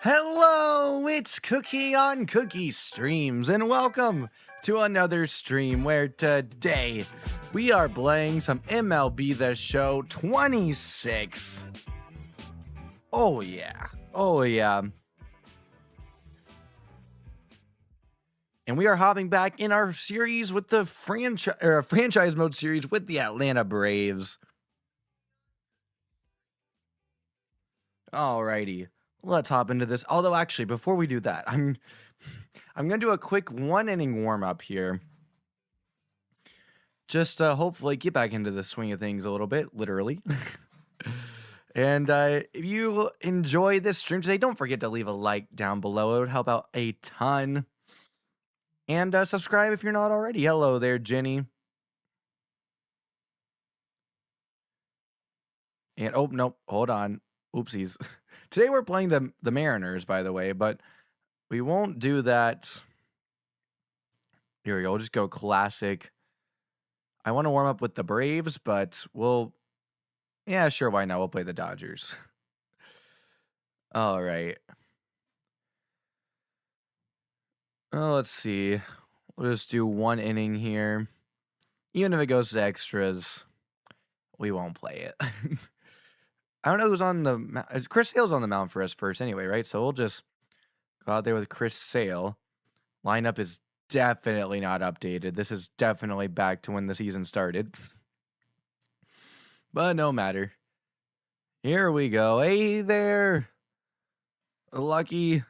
Hello, it's Cookie on Cookie Streams, and welcome to another stream where today we are playing some MLB the Show 26. Oh yeah. And we are hopping back in our series with the franchise mode series with the Atlanta Braves. Alrighty. Let's hop into this. Although, actually, before we do that, I'm gonna do a quick one-inning warm-up here. Just hopefully get back into the swing of things a little bit, literally. And if you enjoy this stream today, don't forget to leave a like down below. It would help out a ton. And subscribe if you're not already. Hello there, Jenny. And oh nope, hold on. Oopsies. Today we're playing the Mariners, by the way, but we won't do that. Here we go. We'll just go classic. I want to warm up with the Braves, but yeah, sure, why not? We'll play the Dodgers. All right. Oh, let's see. We'll just do one inning here. Even if it goes to extras, we won't play it. I don't know who's on the... Chris Sale's on the mound for us first anyway, right? So we'll just go out there with Chris Sale. Lineup is definitely not updated. This is definitely back to when the season started. But no matter. Here we go. Hey there, Lucky.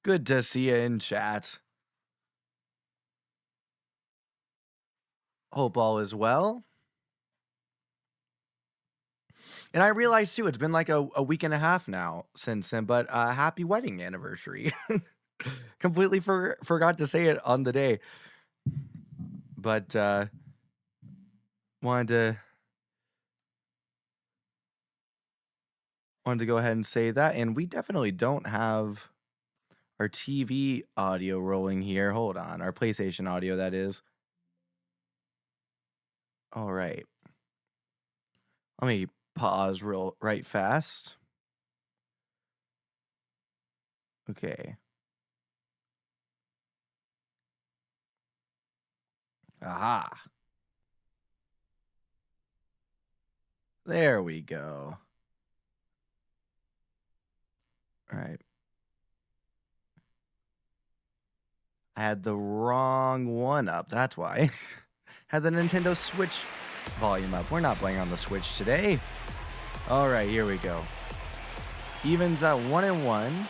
Good to see you in chat. Hope all is well. And I realized, too, it's been like a week and a half now since then, but happy wedding anniversary. Completely forgot to say it on the day. But wanted to go ahead and say that. And we definitely don't have our TV audio rolling here. Hold on. Our PlayStation audio, that is. All right. Let me pause right fast. Okay. Aha. There we go. All right. I had the wrong one up. That's why. Had the Nintendo Switch volume up. We're not playing on the Switch today. All right, here we go. Evens at 1-1.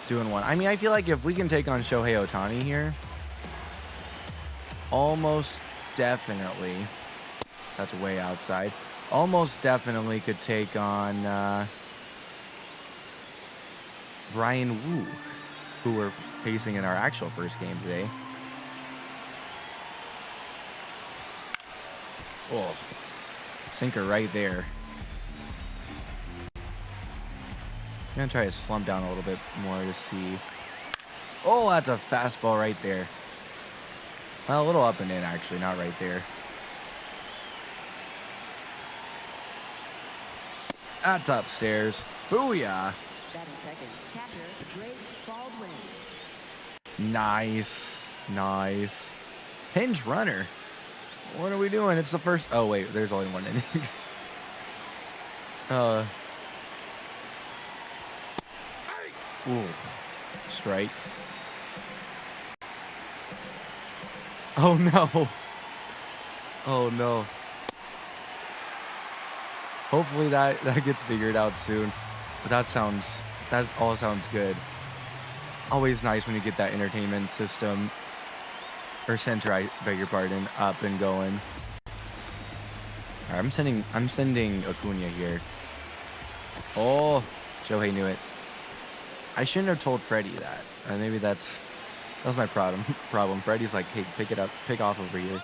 2-1. I mean, I feel like if we can take on Shohei Ohtani here, almost definitely, that's way outside, almost definitely could take on Brian Wu, who we're facing in our actual first game today. Oh, sinker right there. I'm going to try to slump down a little bit more to see. Oh, that's a fastball right there. Well, a little up and in, actually, not right there. That's upstairs. Booyah. Nice. Pinch runner. What are we doing? It's the first... Oh, wait. There's only one inning. Ooh. Strike. Oh, no. Oh, no. Hopefully that gets figured out soon. But that all sounds good. Always nice when you get that entertainment system... Or center, I beg your pardon, up and going. All right, I'm sending Acuna here. Oh, Shohei knew it. I shouldn't have told Freddie that. Maybe that was my problem. Freddie's like, hey, pick off over here.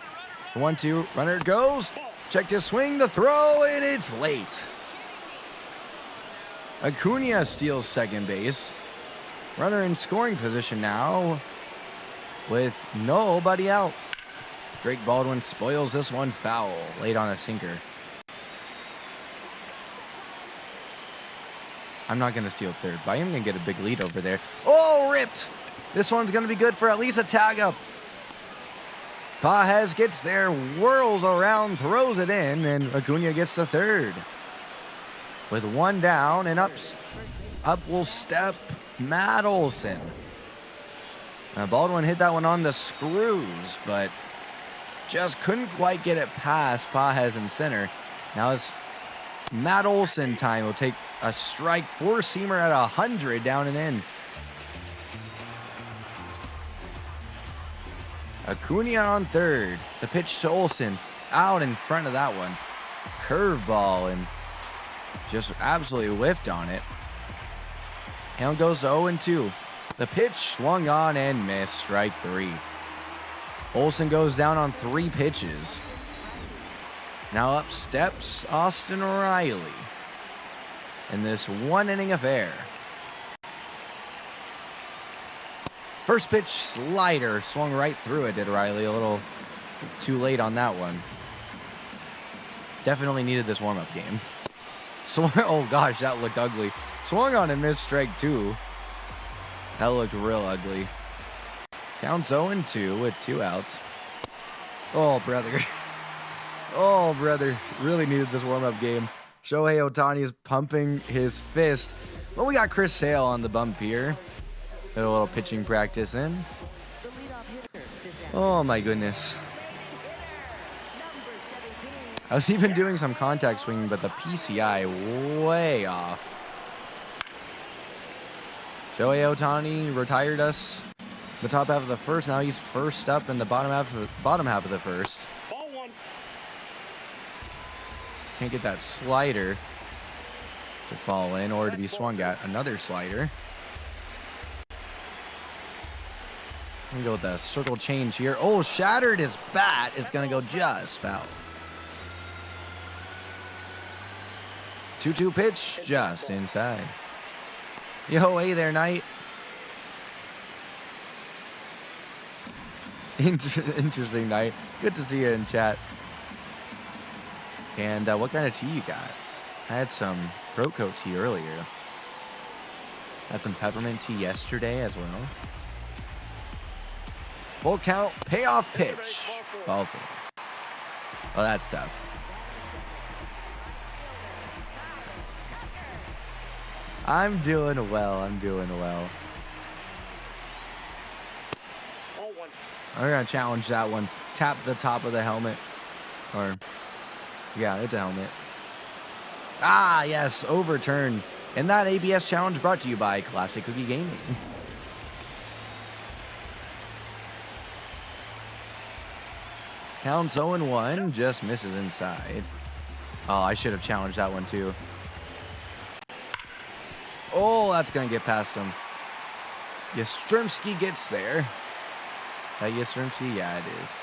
1-2, runner goes. Check to swing, the throw, and it's late. Acuna steals second base. Runner in scoring position now. With nobody out. Drake Baldwin spoils this one foul. Late on a sinker. I'm not going to steal third, but I am going to get a big lead over there. Oh, ripped. This one's going to be good for at least a tag up. Pages gets there, whirls around, throws it in, and Acuna gets the third. With one down, and up will step Matt Olson. Baldwin hit that one on the screws, but just couldn't quite get it past Pages in center. Now it's Matt Olson time. Will take a strike, four-seamer at 100 down and in. Acuna on third. The pitch to Olson. Out in front of that one. Curveball and just absolutely whiffed on it. Count goes 0-2. The pitch swung on and missed. Strike three. Olson goes down on 3 pitches. Now up steps Austin Riley in this one-inning affair. First pitch slider swung right through it, did Riley. A little too late on that one. Definitely needed this warm-up game. Oh gosh, that looked ugly. Swung on and missed strike 2. That looked real ugly. Counts 0-2 with 2 outs. Oh, brother. Oh, brother. Really needed this warm-up game. Shohei Ohtani is pumping his fist. But we got Chris Sale on the bump here. Got a little pitching practice in. Oh, my goodness. I was even doing some contact swinging, but the PCI way off. Shohei Ohtani retired us the top half of the first. Now he's first up in the bottom half of the first. Can't get that slider to fall in or to be swung at. Another slider. I'm gonna go with the circle change here. Oh, shattered his bat. It's gonna go just foul. 2-2 pitch, just inside. Yo, hey there, Knight. Interesting night. Good to see you in chat. And what kind of tea you got? I had some throat coat tea earlier. Had some peppermint tea yesterday as well. Full count, payoff pitch. Ball four. Oh, that's tough. I'm doing well. I'm doing well. We're going to challenge that one. Tap the top of the helmet. Or, yeah, it's a helmet. Ah, yes, overturn. And that ABS challenge brought to you by Classic Cookie Gaming. Counts 0-1, just misses inside. Oh, I should have challenged that one too. Oh, that's going to get past him. Yastrzemski gets there. Is that Yastrzemski? Yeah, it is.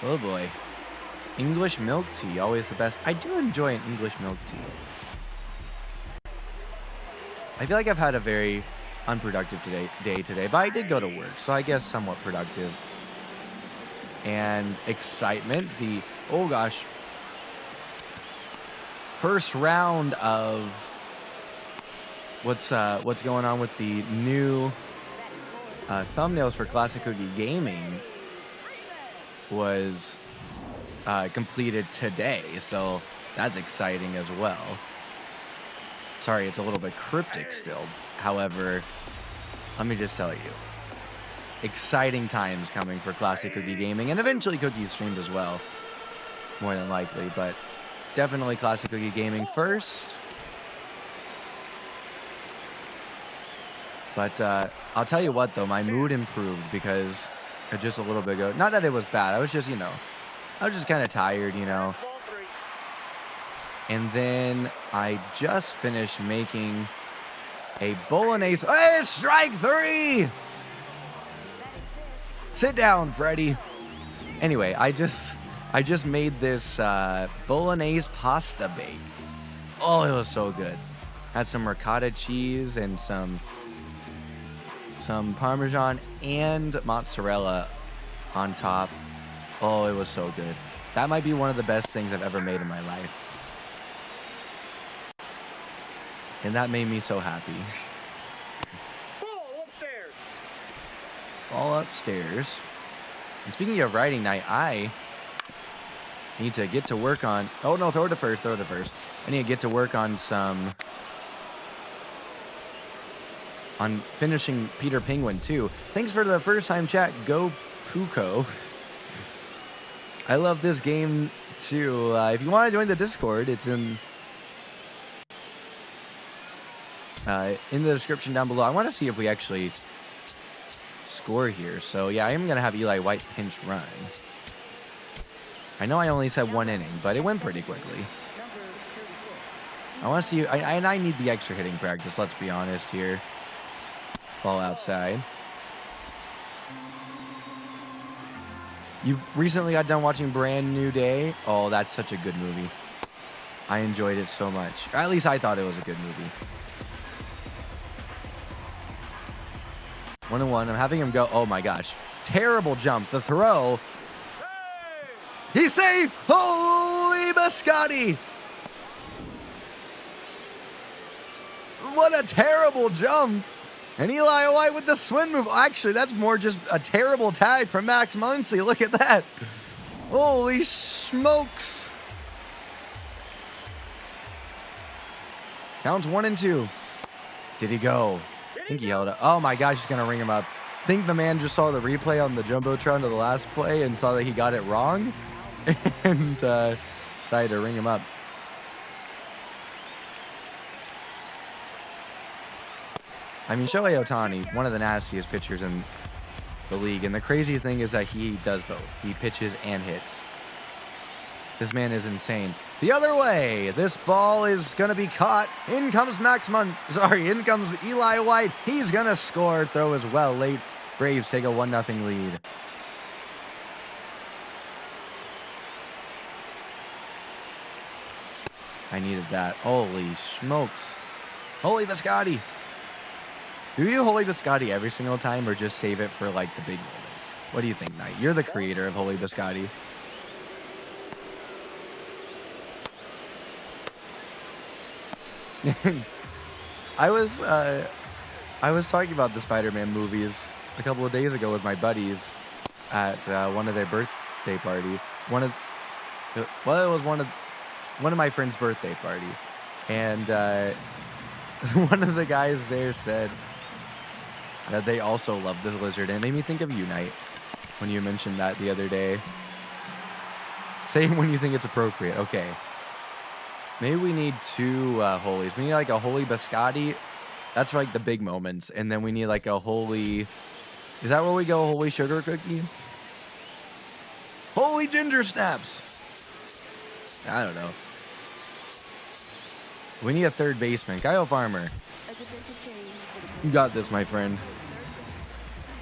Oh boy. English milk tea, always the best. I do enjoy an English milk tea. I feel like I've had a very unproductive day today, but I did go to work, so I guess somewhat productive. And excitement, oh gosh, first round of what's going on with the new thumbnails for Classic Cookie Gaming was completed today, so that's exciting as well. Sorry, it's a little bit cryptic still. However, let me just tell you, exciting times coming for Classic Cookie Gaming, and eventually Cookies streamed as well, more than likely, but definitely Classic Cookie Gaming first. But I'll tell you what, though, my mood improved because just a little bit ago, not that it was bad, I was just, I was just kind of tired, And then I just finished making a bolognese. Hey, strike 3! Sit down, Freddy. Anyway, I just made this bolognese pasta bake. Oh, it was so good. Had some ricotta cheese and some Parmesan and mozzarella on top. Oh, it was so good. That might be one of the best things I've ever made in my life. And that made me so happy. Ball upstairs. Ball upstairs. And speaking of riding night, I need to get to work on... Oh, no, throw it to first. I need to get to work on on finishing Peter Penguin, too. Thanks for the first time chat. Go Puko. I love this game, too. If you want to join the Discord, it's in the description down below. I want to see if we actually score here. So, yeah, I am going to have Eli White pinch run. I know I only said 1 inning, but it went pretty quickly. I want to see... I need the extra hitting practice, let's be honest here. Ball outside. You recently got done watching Brand New Day? Oh, that's such a good movie. I enjoyed it so much. Or at least I thought it was a good movie. 1-1. I'm having him go. Oh my gosh. Terrible jump. The throw. He's safe. Holy biscotti. What a terrible jump. And Eli White with the swing move. Actually, that's more just a terrible tag from Max Muncy. Look at that. Holy smokes. Counts 1-2. Did he go? I think he held it. Oh my gosh, he's going to ring him up. I think the man just saw the replay on the Jumbotron of the last play and saw that he got it wrong and decided to ring him up. I mean, Shohei Ohtani, one of the nastiest pitchers in the league. And the crazy thing is that he does both. He pitches and hits. This man is insane. The other way. This ball is going to be caught. In comes in comes Eli White. He's going to score. Throw is well late. Braves take a 1-0 lead. I needed that. Holy smokes. Holy biscotti. Do we do Holy Biscotti every single time or just save it for, like, the big moments? What do you think, Knight? You're the creator of Holy Biscotti. I was talking about the Spider-Man movies a couple of days ago with my buddies at one of their birthday party. It was one of my friend's birthday parties. And one of the guys there said that they also love the Lizard. And it made me think of you, Knight, when you mentioned that the other day. Say when you think it's appropriate. Okay. Maybe we need 2 Holies. We need like a Holy Biscotti. That's for like the big moments. And then we need like a Holy... Is that where we go? Holy Sugar Cookie? Holy Ginger Snaps. I don't know. We need a third baseman. Kyle Farmer. You got this, my friend.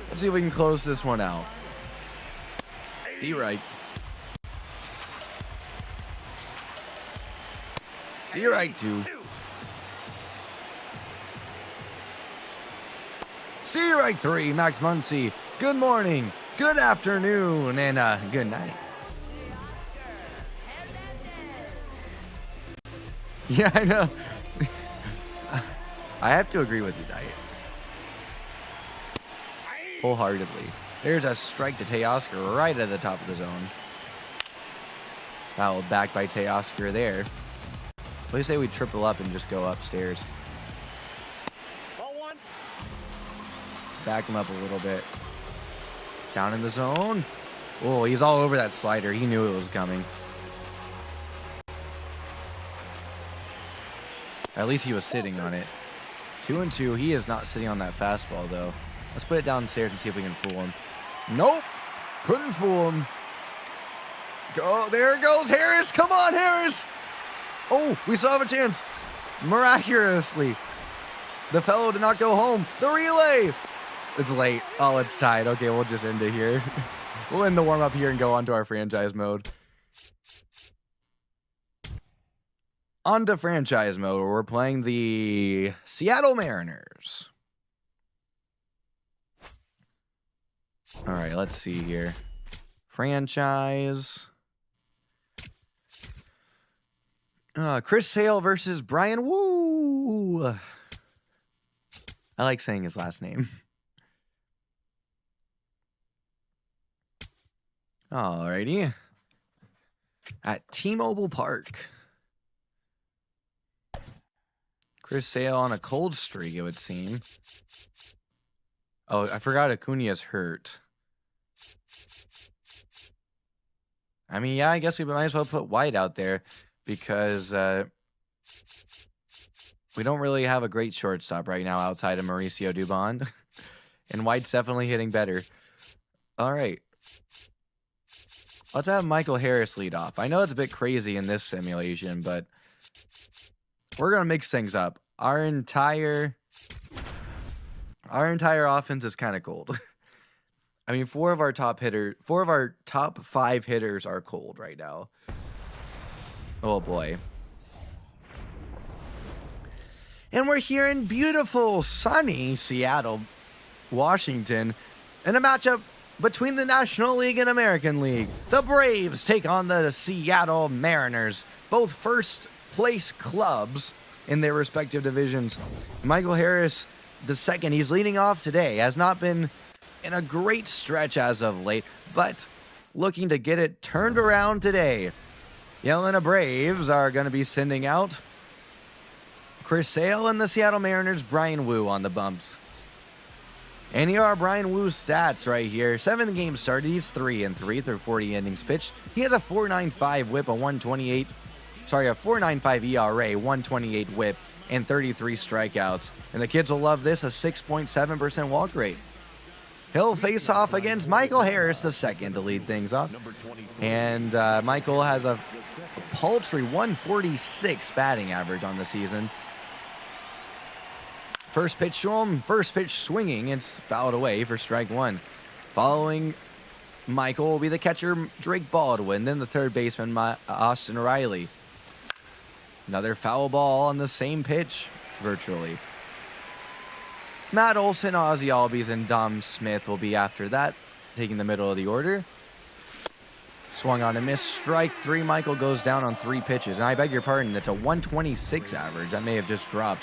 Let's see if we can close this one out. See you right. See you right, too. See you right, 3. Max Muncy. Good morning, good afternoon, and good night. Yeah, I know. I have to agree with you, Knight. Wholeheartedly. There's a strike to Teoscar right at the top of the zone. Fouled back by Teoscar there. What do you say we triple up and just go upstairs? Back him up a little bit. Down in the zone. Oh, he's all over that slider. He knew it was coming. At least he was sitting on it. 2-2. He is not sitting on that fastball, though. Let's put it downstairs and see if we can fool him. Nope. Couldn't fool him. Go. There goes Harris. Come on, Harris. Oh, we still have a chance. Miraculously. The fellow did not go home. The relay. It's late. Oh, it's tied. Okay, we'll just end it here. We'll end the warm-up here and go on to our franchise mode. On to franchise mode, where we're playing the Seattle Mariners. All right, let's see here. Franchise. Chris Sale versus Brian Woo. I like saying his last name. Alrighty. At T-Mobile Park. Chris Sale on a cold streak, it would seem. Oh, I forgot Acuna's hurt. I mean, yeah, I guess we might as well put White out there because we don't really have a great shortstop right now outside of Mauricio Dubon. And White's definitely hitting better. All right. Let's have Michael Harris lead off. I know it's a bit crazy in this simulation, but we're going to mix things up. Our entire offense is kind of cold. I mean, four of our top 5 hitters are cold right now. Oh boy. And we're here in beautiful, sunny Seattle, Washington, in a matchup between the National League and American League. The Braves take on the Seattle Mariners, both first place clubs in their respective divisions. Michael Harris, the second, he's leading off today, has not been in a great stretch as of late, but looking to get it turned around today. The Atlanta Braves are going to be sending out Chris Sale and the Seattle Mariners' Brian Woo on the bumps. And here are Brian Woo's stats right here. 7 games started. He's 3-3 through 40 innings pitched. He has a 4.95 whip, a 4.95 ERA, 128 whip, and 33 strikeouts. And the kids will love this, a 6.7% walk rate. He'll face off against Michael Harris, the second, to lead things off. And Michael has a paltry 146 batting average on the season. First pitch to him, first pitch swinging, it's fouled away for strike one. Following Michael will be the catcher, Drake Baldwin, then the third baseman, Austin Riley. Another foul ball on the same pitch, virtually. Matt Olson, Ozzie Albies, and Dom Smith will be after that, taking the middle of the order. Swung on a miss, strike 3. Michael goes down on 3 pitches. And I beg your pardon, it's a 126 average. That may have just dropped.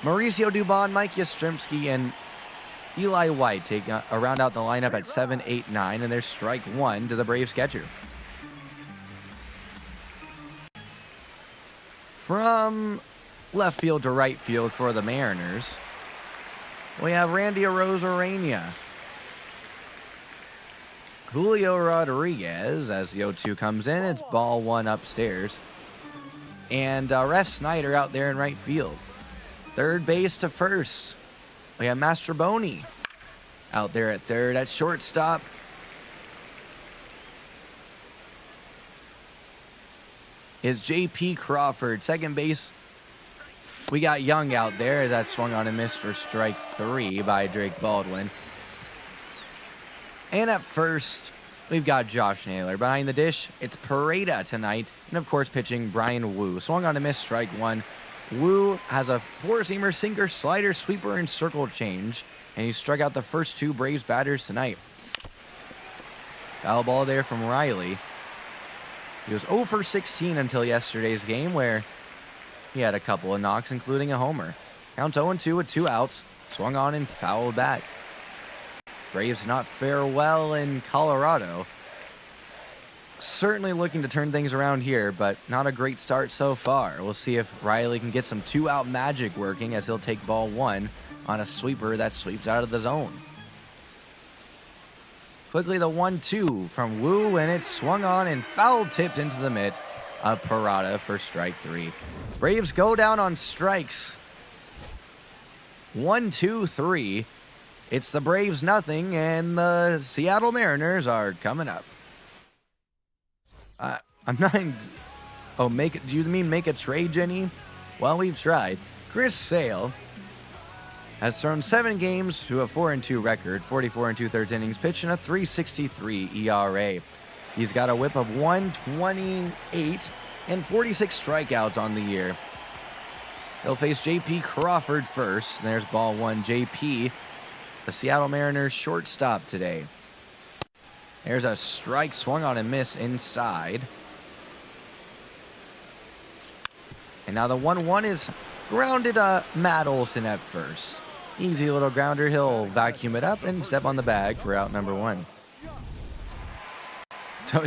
Mauricio Dubon, Mike Yastrzemski, and Eli White round out the lineup at 7, 8, 9, and there's strike 1 to the Braves catcher. From left field to right field for the Mariners, we have Randy Arozarena, Julio Rodriguez as the 0-2 comes in. It's ball 1 upstairs. And Ref Snyder out there in right field. Third base to first, we have Mastroboni out there at third. At shortstop, is J.P. Crawford. Second base, we got Young out there as that swung on a miss for strike 3 by Drake Baldwin. And at first, we've got Josh Naylor. Behind the dish, it's Pareda tonight. And of course, pitching Brian Woo. Swung on a miss, strike 1. Woo has a four-seamer, sinker, slider, sweeper, and circle change. And he struck out the first 2 Braves batters tonight. Foul ball there from Riley. He was 0 for 16 until yesterday's game, where he had a couple of knocks, including a homer. Count 0-2 with 2 outs. Swung on and fouled back. Braves not fare well in Colorado. Certainly looking to turn things around here, but not a great start so far. We'll see if Riley can get some 2-out magic working, as he'll take ball 1 on a sweeper that sweeps out of the zone. Quickly the 1-2 from Woo, and it's swung on and foul tipped into the mitt of Parada for strike 3. Braves go down on strikes. 1, 2, 3. It's the Braves nothing, and the Seattle Mariners are coming up. I'm not. Oh, do you mean make a trade, Jenny? Well, we've tried. Chris Sale has thrown 7 games to a 4-2 record, 44 2/3 innings pitched, and a 3.63 ERA. He's got a whip of 128 and 46 strikeouts on the year. He'll face J.P. Crawford first. There's ball 1. J.P., the Seattle Mariners shortstop today. There's a strike, swung on and miss inside. And now the 1-1 is grounded Matt Olson at first. Easy little grounder. He'll vacuum it up and step on the bag for out number 1.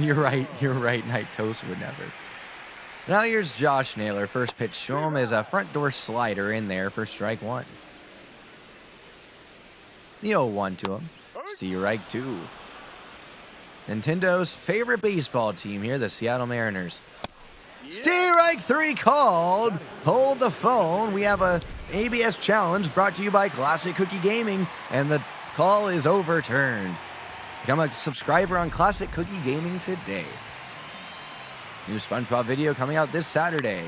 You're right, Night Toast would never. Now here's Josh Naylor. First pitch to him is a front door slider in there for strike 1. The 0-1 to him. Strike 2. Nintendo's favorite baseball team here, the Seattle Mariners. Strike 3 called. Hold the phone. We have a ABS challenge brought to you by Classic Cookie Gaming, and the call is overturned. Become a subscriber on Classic Cookie Gaming today. New SpongeBob video coming out this Saturday.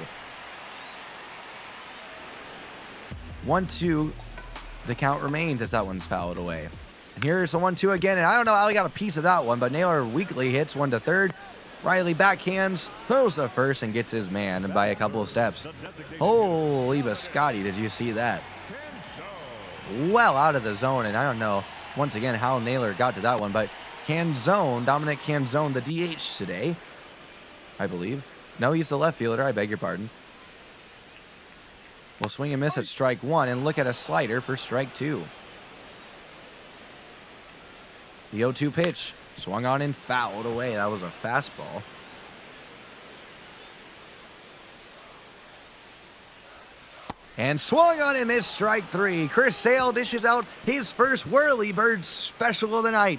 1-2. The count remains as that one's fouled away. And here's the 1-2 again, and I don't know how he got a piece of that one, but Naylor weakly hits one to third. Riley backhands, throws to first, and gets his man by a couple of steps. Holy biscotti, did you see that? Well out of the zone, and I don't know, once again, how Naylor got to that one, but Dominic Canzone, the DH today, I believe. No, he's the left fielder, I beg your pardon. Will swing and miss at strike 1, and look at a slider for strike 2. The 0-2 pitch. Swung on and fouled away. That was a fastball. And swung on and missed strike 3. Chris Sale dishes out his first whirly bird special of the night.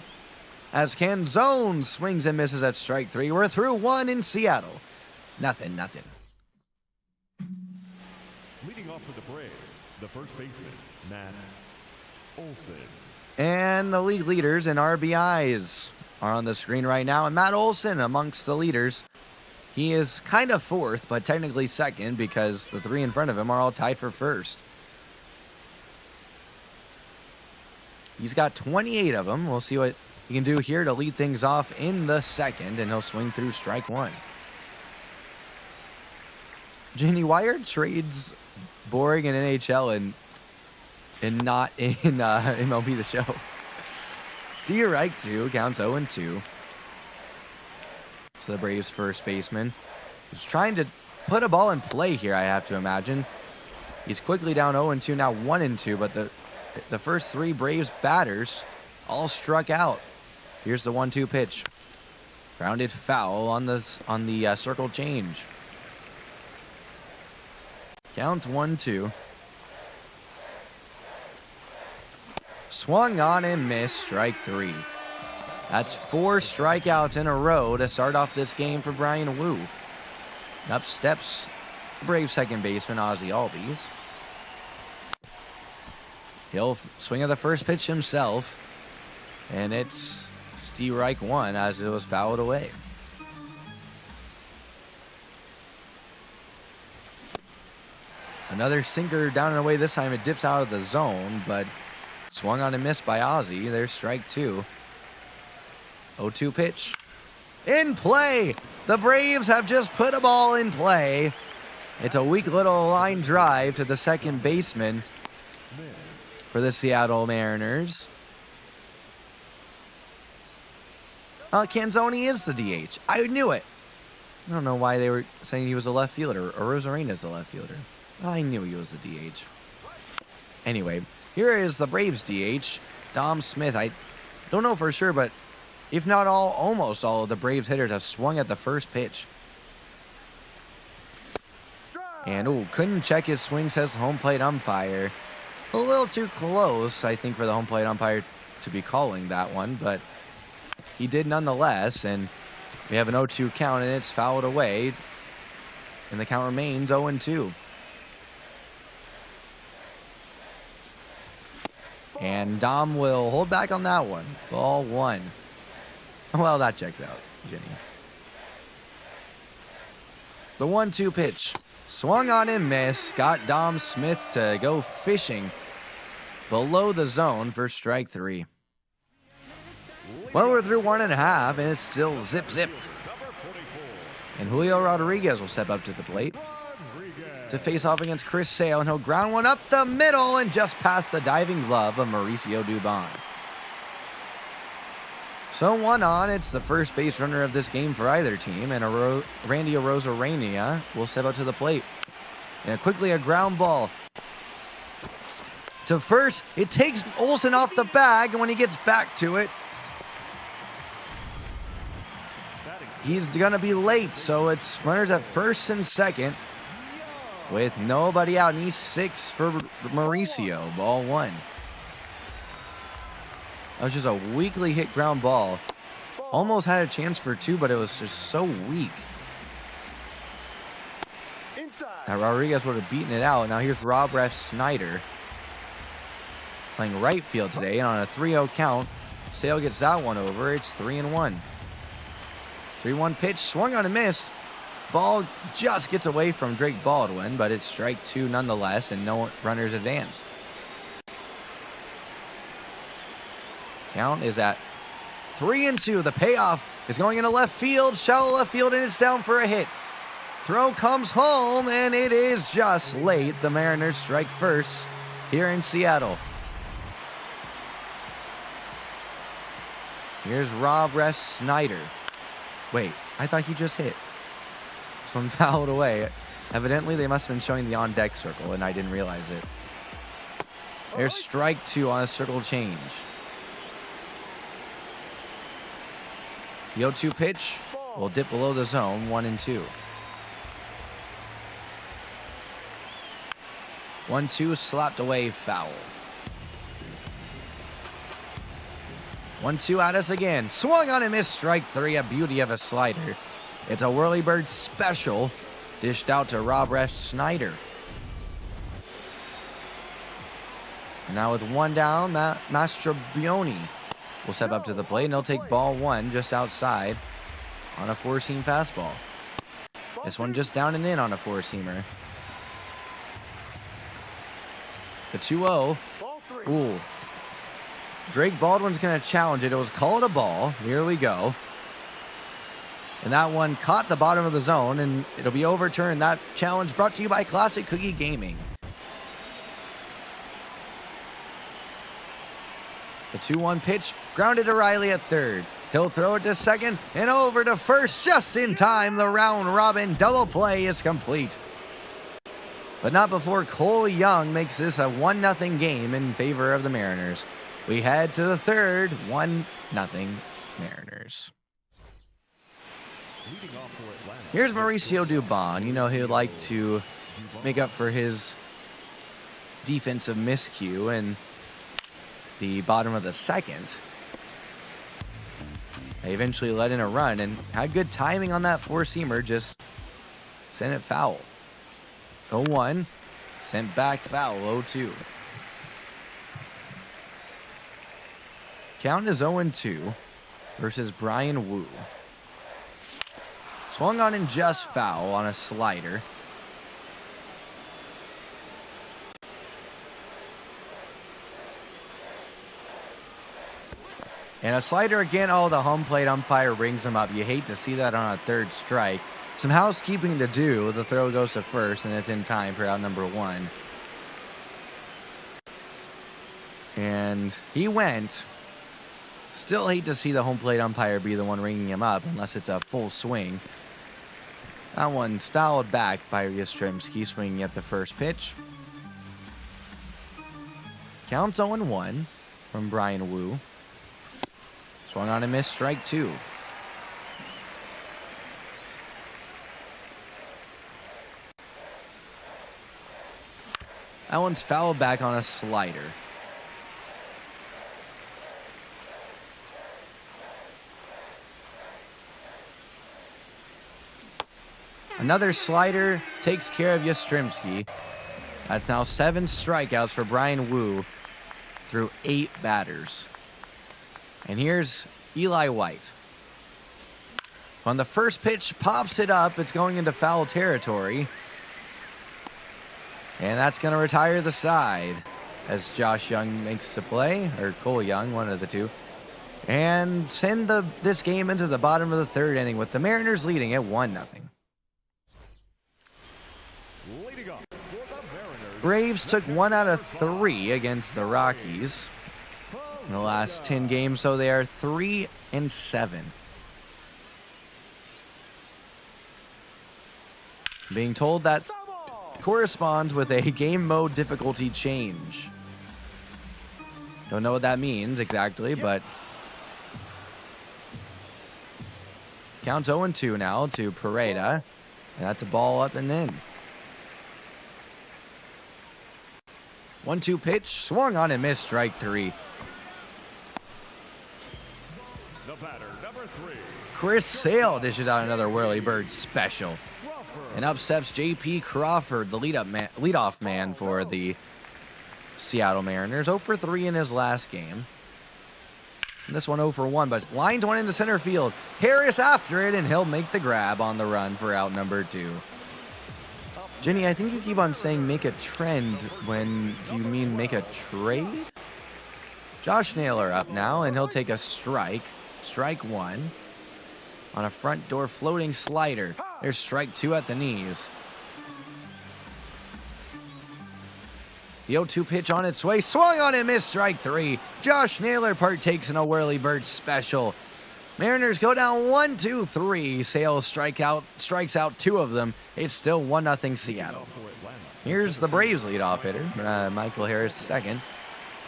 As Canzone swings and misses at strike 3. We're through 1 in Seattle. Nothing. Leading off for the Braves, the first baseman, Matt Olson. And the league leaders in RBIs are on the screen right now. And Matt Olson amongst the leaders. He is kind of fourth, but technically second because the 3 in front of him are all tied for first. He's got 28 of them. We'll see what he can do here to lead things off in the second, and he'll swing through strike 1. Jenny, why are trades boring in NHL and not in MLB the Show? Strike 2, counts 0-2. So the Braves first baseman is trying to put a ball in play here, I have to imagine. He's quickly down 0-2, now 1-2, but the first 3 Braves batters all struck out. Here's the 1-2 pitch. Grounded foul on the circle change. Count 1-2. Swung on and missed, strike 3. That's 4 strikeouts in a row to start off this game for Brian Wu. Up steps Brave second baseman Ozzie Albies. He'll swing at the first pitch himself, and it's strike 1 as it was fouled away. Another sinker down and away. This time it dips out of the zone, but swung on and missed by Ozzie. There's strike 2. 0-2 pitch. In play! The Braves have just put a ball in play. It's a weak little line drive to the second baseman for the Seattle Mariners. Canzone is the DH. I knew it. I don't know why they were saying he was a left fielder, or Rosarena's the left fielder. I knew he was the DH. Anyway, here is the Braves DH, Dom Smith. I don't know for sure, but if not all, almost all of the Braves hitters have swung at the first pitch. And, couldn't check his swing, says the home plate umpire. A little too close, I think, for the home plate umpire to be calling that one, but he did nonetheless, and we have an 0-2 count, and it's fouled away, and the count remains 0-2. And Dom will hold back on that one. Ball 1. Well, that checks out, Jenny. The 1-2 pitch. Swung on and missed. Got Dom Smith to go fishing below the zone for strike 3. Well, we're through 1.5, and it's still zip. And Julio Rodriguez will step up to the plate to face off against Chris Sale, and he'll ground one up the middle and just past the diving glove of Mauricio Dubon. So 1 on, it's the first base runner of this game for either team, and Randy Arozarena will step up to the plate. And quickly a ground ball to first. It takes Olsen off the bag, and when he gets back to it, he's going to be late. So it's runners at first and second with nobody out, and he's 6 for Mauricio. Ball 1. That was just a weakly hit ground ball. Almost had a chance for 2, but it was just so weak. Now Rodriguez would have beaten it out. Now here's Rob Ref Snyder playing right field today, and on a 3-0 count, Sale gets that one over. It's 3-1. 3-1 pitch, swung on and missed. Ball just gets away from Drake Baldwin, but it's strike 2 nonetheless, and no runners advance. Count is at 3-2. The payoff is going into left field, shallow left field, and it's down for a hit. Throw comes home, and it is just late. The Mariners strike first here in Seattle. Here's Rob Ref Snyder. Wait, I thought he just hit. This one fouled away. Evidently, they must have been showing the on-deck circle, and I didn't realize it. There's strike 2 on a circle change. The 0-2 pitch will dip below the zone, 1-2. 1-2 slapped away, foul. 1-2 at us again. Swung on and missed, strike 3, a beauty of a slider. It's a Whirlybird special, dished out to Rob Ref Snyder. And now with 1 down, Mastrobuoni will step up to the plate, and he'll take ball 1 just outside on a 4-seam fastball. This one just down and in on a 4-seamer. The 2-0. Ooh. Drake Baldwin's going to challenge it. It was called a ball. Here we go. And that one caught the bottom of the zone, and it'll be overturned. That challenge brought to you by Classic Cookie Gaming. The 2-1 pitch grounded to Riley at third. He'll throw it to second and over to first just in time. The round robin double play is complete. But not before Cole Young makes this a 1-0 game in favor of the Mariners. We head to the third, 1-0 Mariners. Here's Mauricio Dubon. You know he would like to make up for his defensive miscue in the bottom of the second. They eventually let in a run and had good timing on that 4-seamer, just sent it foul. 0-1, sent back foul, 0-2. Count is 0-2 versus Brian Wu. Swung on and just foul on a slider. And a slider again. Oh, the home plate umpire brings him up. You hate to see that on a 3rd strike. Some housekeeping to do. The throw goes to first, and it's in time for out number 1. And he went. Still hate to see the home plate umpire be the one ringing him up unless it's a full swing. That one's fouled back by Yastrzemski, swinging at the first pitch. Counts 0-1 from Brian Wu. Swung on and missed, strike 2. That one's fouled back on a slider. Another slider takes care of Yastrzemski. That's now 7 strikeouts for Brian Wu through 8 batters. And here's Eli White. On the first pitch, pops it up. It's going into foul territory. And that's going to retire the side as Josh Young makes the play, or Cole Young, one of the two. And send this game into the bottom of the 3rd inning with the Mariners leading at 1-0. Braves took 1 out of 3 against the Rockies in the last 10 games, so they are 3-7. Being told that corresponds with a game mode difficulty change. Don't know what that means exactly, but count 0-2 now to Pareda. And that's a ball up and in. 1-2 pitch, swung on and missed, strike 3. The batter, number 3. Chris Sale dishes out another whirly bird special. And up steps J.P. Crawford, the leadoff man for the Seattle Mariners. 0 for 3 in his last game. And this one 0 for 1, but lines one into center field. Harris after it, and he'll make the grab on the run for out number 2. Jenny, I think you keep on saying make a trend when do you mean make a trade? Josh Naylor up now, and he'll take a strike. Strike 1 on a front door floating slider. There's strike 2 at the knees. The 0-2 pitch on its way, swung on and missed, strike 3. Josh Naylor partakes in a whirly bird special. Mariners go down 1-2-3. Sale strikes out 2 of them. It's still 1-0 Seattle. Here's the Braves leadoff hitter, Michael Harris II.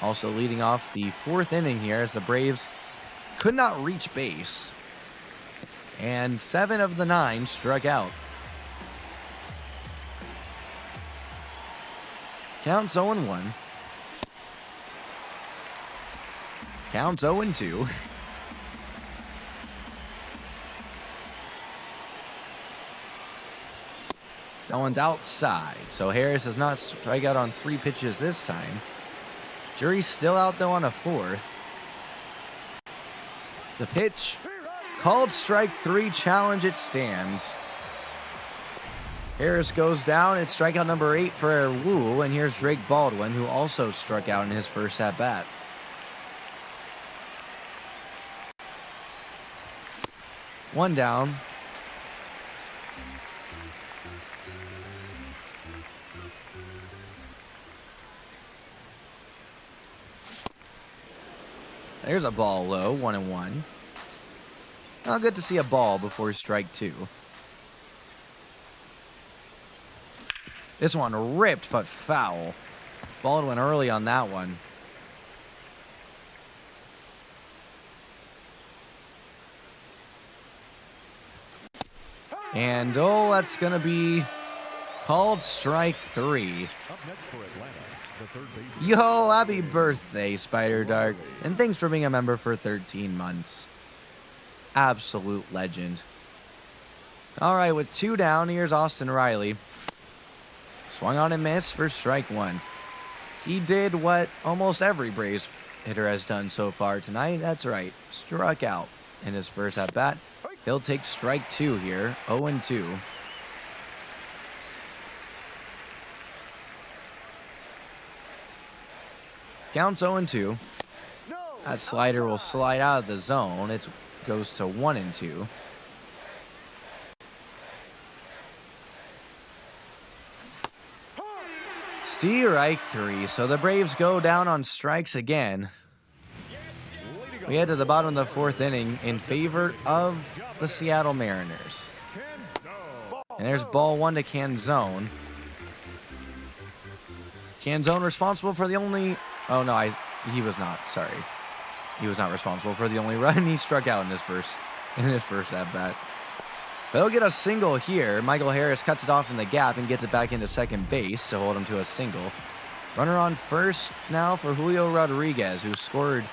Also leading off the 4th inning here as the Braves could not reach base. And 7 of the 9 struck out. Counts 0-1. Counts 0-2. That one's outside, so Harris does not strike out on 3 pitches this time. Jury's still out, though, on a 4th. The pitch, called strike 3, challenge, it stands. Harris goes down, it's strikeout number 8 for Wu, and here's Drake Baldwin, who also struck out in his first at-bat. One down. There's a ball low, 1-1. Oh, good to see a ball before strike 2. This one ripped, but foul. Baldwin early on that one. And, oh, that's going to be called strike 3. Up next for Atlanta, the third baseman. Yo, happy birthday, Spider Dark. And thanks for being a member for 13 months. Absolute legend. All right, with 2 down, here's Austin Riley. Swung on and missed for strike 1. He did what almost every Braves hitter has done so far tonight. That's right, struck out in his first at-bat. He'll take strike 2 here, 0-2. Counts 0-2. That slider will slide out of the zone. It goes to 1-2. Strike 3. So the Braves go down on strikes again. We head to the bottom of the 4th inning in favor of the Seattle Mariners. And there's ball 1 to Canzone. Canzone responsible for the only... Oh, no, he was not. Sorry. He was not responsible for the only run. He struck out in his first at-bat. But he'll get a single here. Michael Harris cuts it off in the gap and gets it back into second base to hold him to a single. Runner on first now for Julio Rodriguez, who scored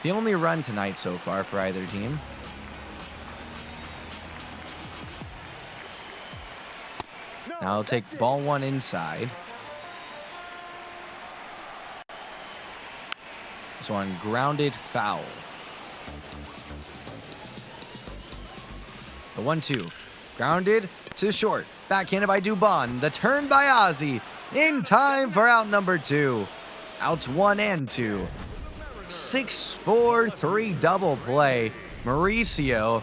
the only run tonight so far for either team. Now he'll take ball 1 inside. This one grounded foul. The 1-2. Grounded to short. Backhanded by Dubon. The turn by Ozzie. In time for out number 2. Outs 1 and 2. 6-4-3 double play. Mauricio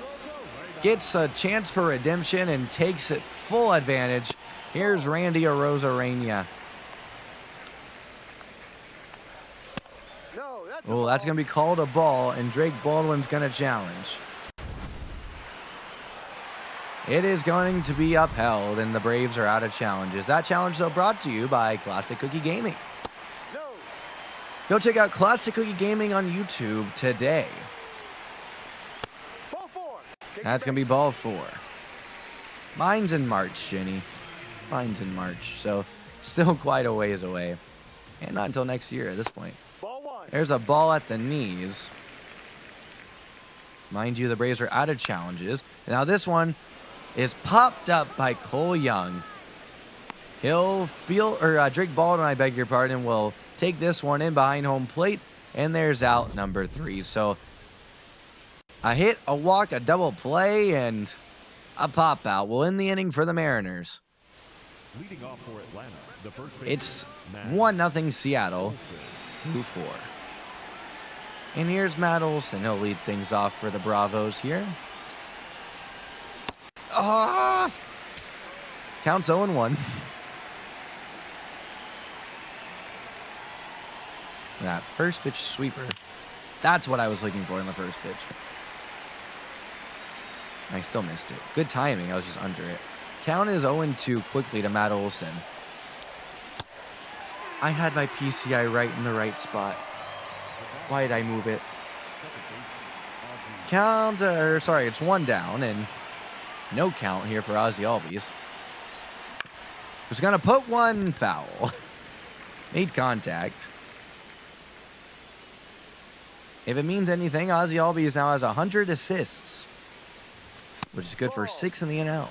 gets a chance for redemption and takes it full advantage. Here's Randy Arozarena. Oh, that's going to be called a ball, and Drake Baldwin's going to challenge. It is going to be upheld, and the Braves are out of challenges. That challenge, though, brought to you by Classic Cookie Gaming. Go check out Classic Cookie Gaming on YouTube today. That's going to be ball 4. Mine's in March, Jenny. Mine's in March, so still quite a ways away. And not until next year at this point. There's a ball at the knees. Mind you, the Braves are out of challenges. Now this one is popped up by Cole Young. He'll Drake Baldwin, I beg your pardon, will take this one in behind home plate, and there's out number 3. So a hit, a walk, a double play, and a pop out will end the inning for the Mariners. Leading off for Atlanta, the first It's 1-0 Seattle through 4. And here's Matt Olson. He'll lead things off for the Bravos here. Counts 0-1. That first pitch sweeper. That's what I was looking for in the first pitch. I still missed it. Good timing. I was just under it. Count is 0-2 quickly to Matt Olson. I had my PCI right in the right spot. Why did I move it? It's 1 down and no count here for Ozzy Albies. Was gonna put one foul. Made contact. If it means anything, Ozzy Albies now has 100 assists, which is good for 6 in the NL.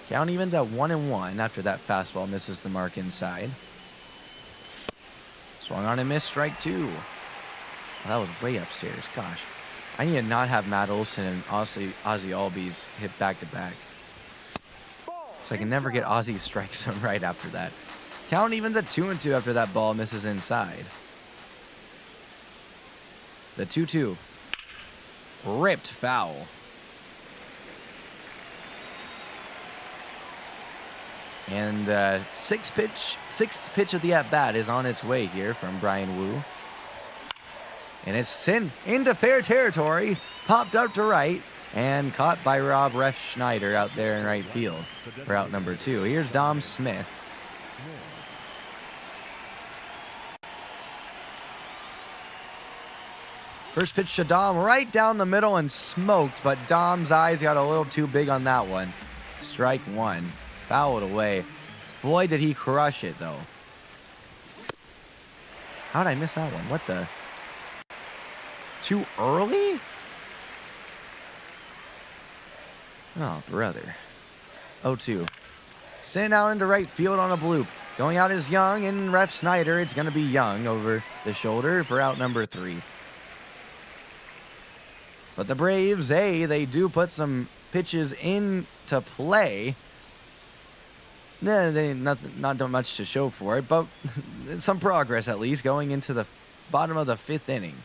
Count evens at 1-1 after that fastball misses the mark inside. Swung on and missed, strike 2. Well, that was way upstairs. Gosh, I need to not have Matt Olson and Ozzy Albies hit back-to-back. So I can never get Ozzy's strike zone right after that. Count evens at 2-2 after that ball misses inside. The 2-2. Ripped foul. And sixth pitch of the at-bat is on its way here from Brian Wu. And it's into fair territory, popped up to right, and caught by Rob Schneider out there in right field for out number 2. Here's Dom Smith. First pitch to Dom right down the middle and smoked, but Dom's eyes got a little too big on that one. Strike 1. Fouled away. Boy, did he crush it, though. How'd I miss that one? What the? Too early? Oh, brother. 0-2. Sent out into right field on a bloop. Going out is Young, and Ref Snyder. It's going to be Young over the shoulder for out number 3. But the Braves, they do put some pitches into play. They not done much to show for it, but some progress at least going into the bottom of the 5th inning.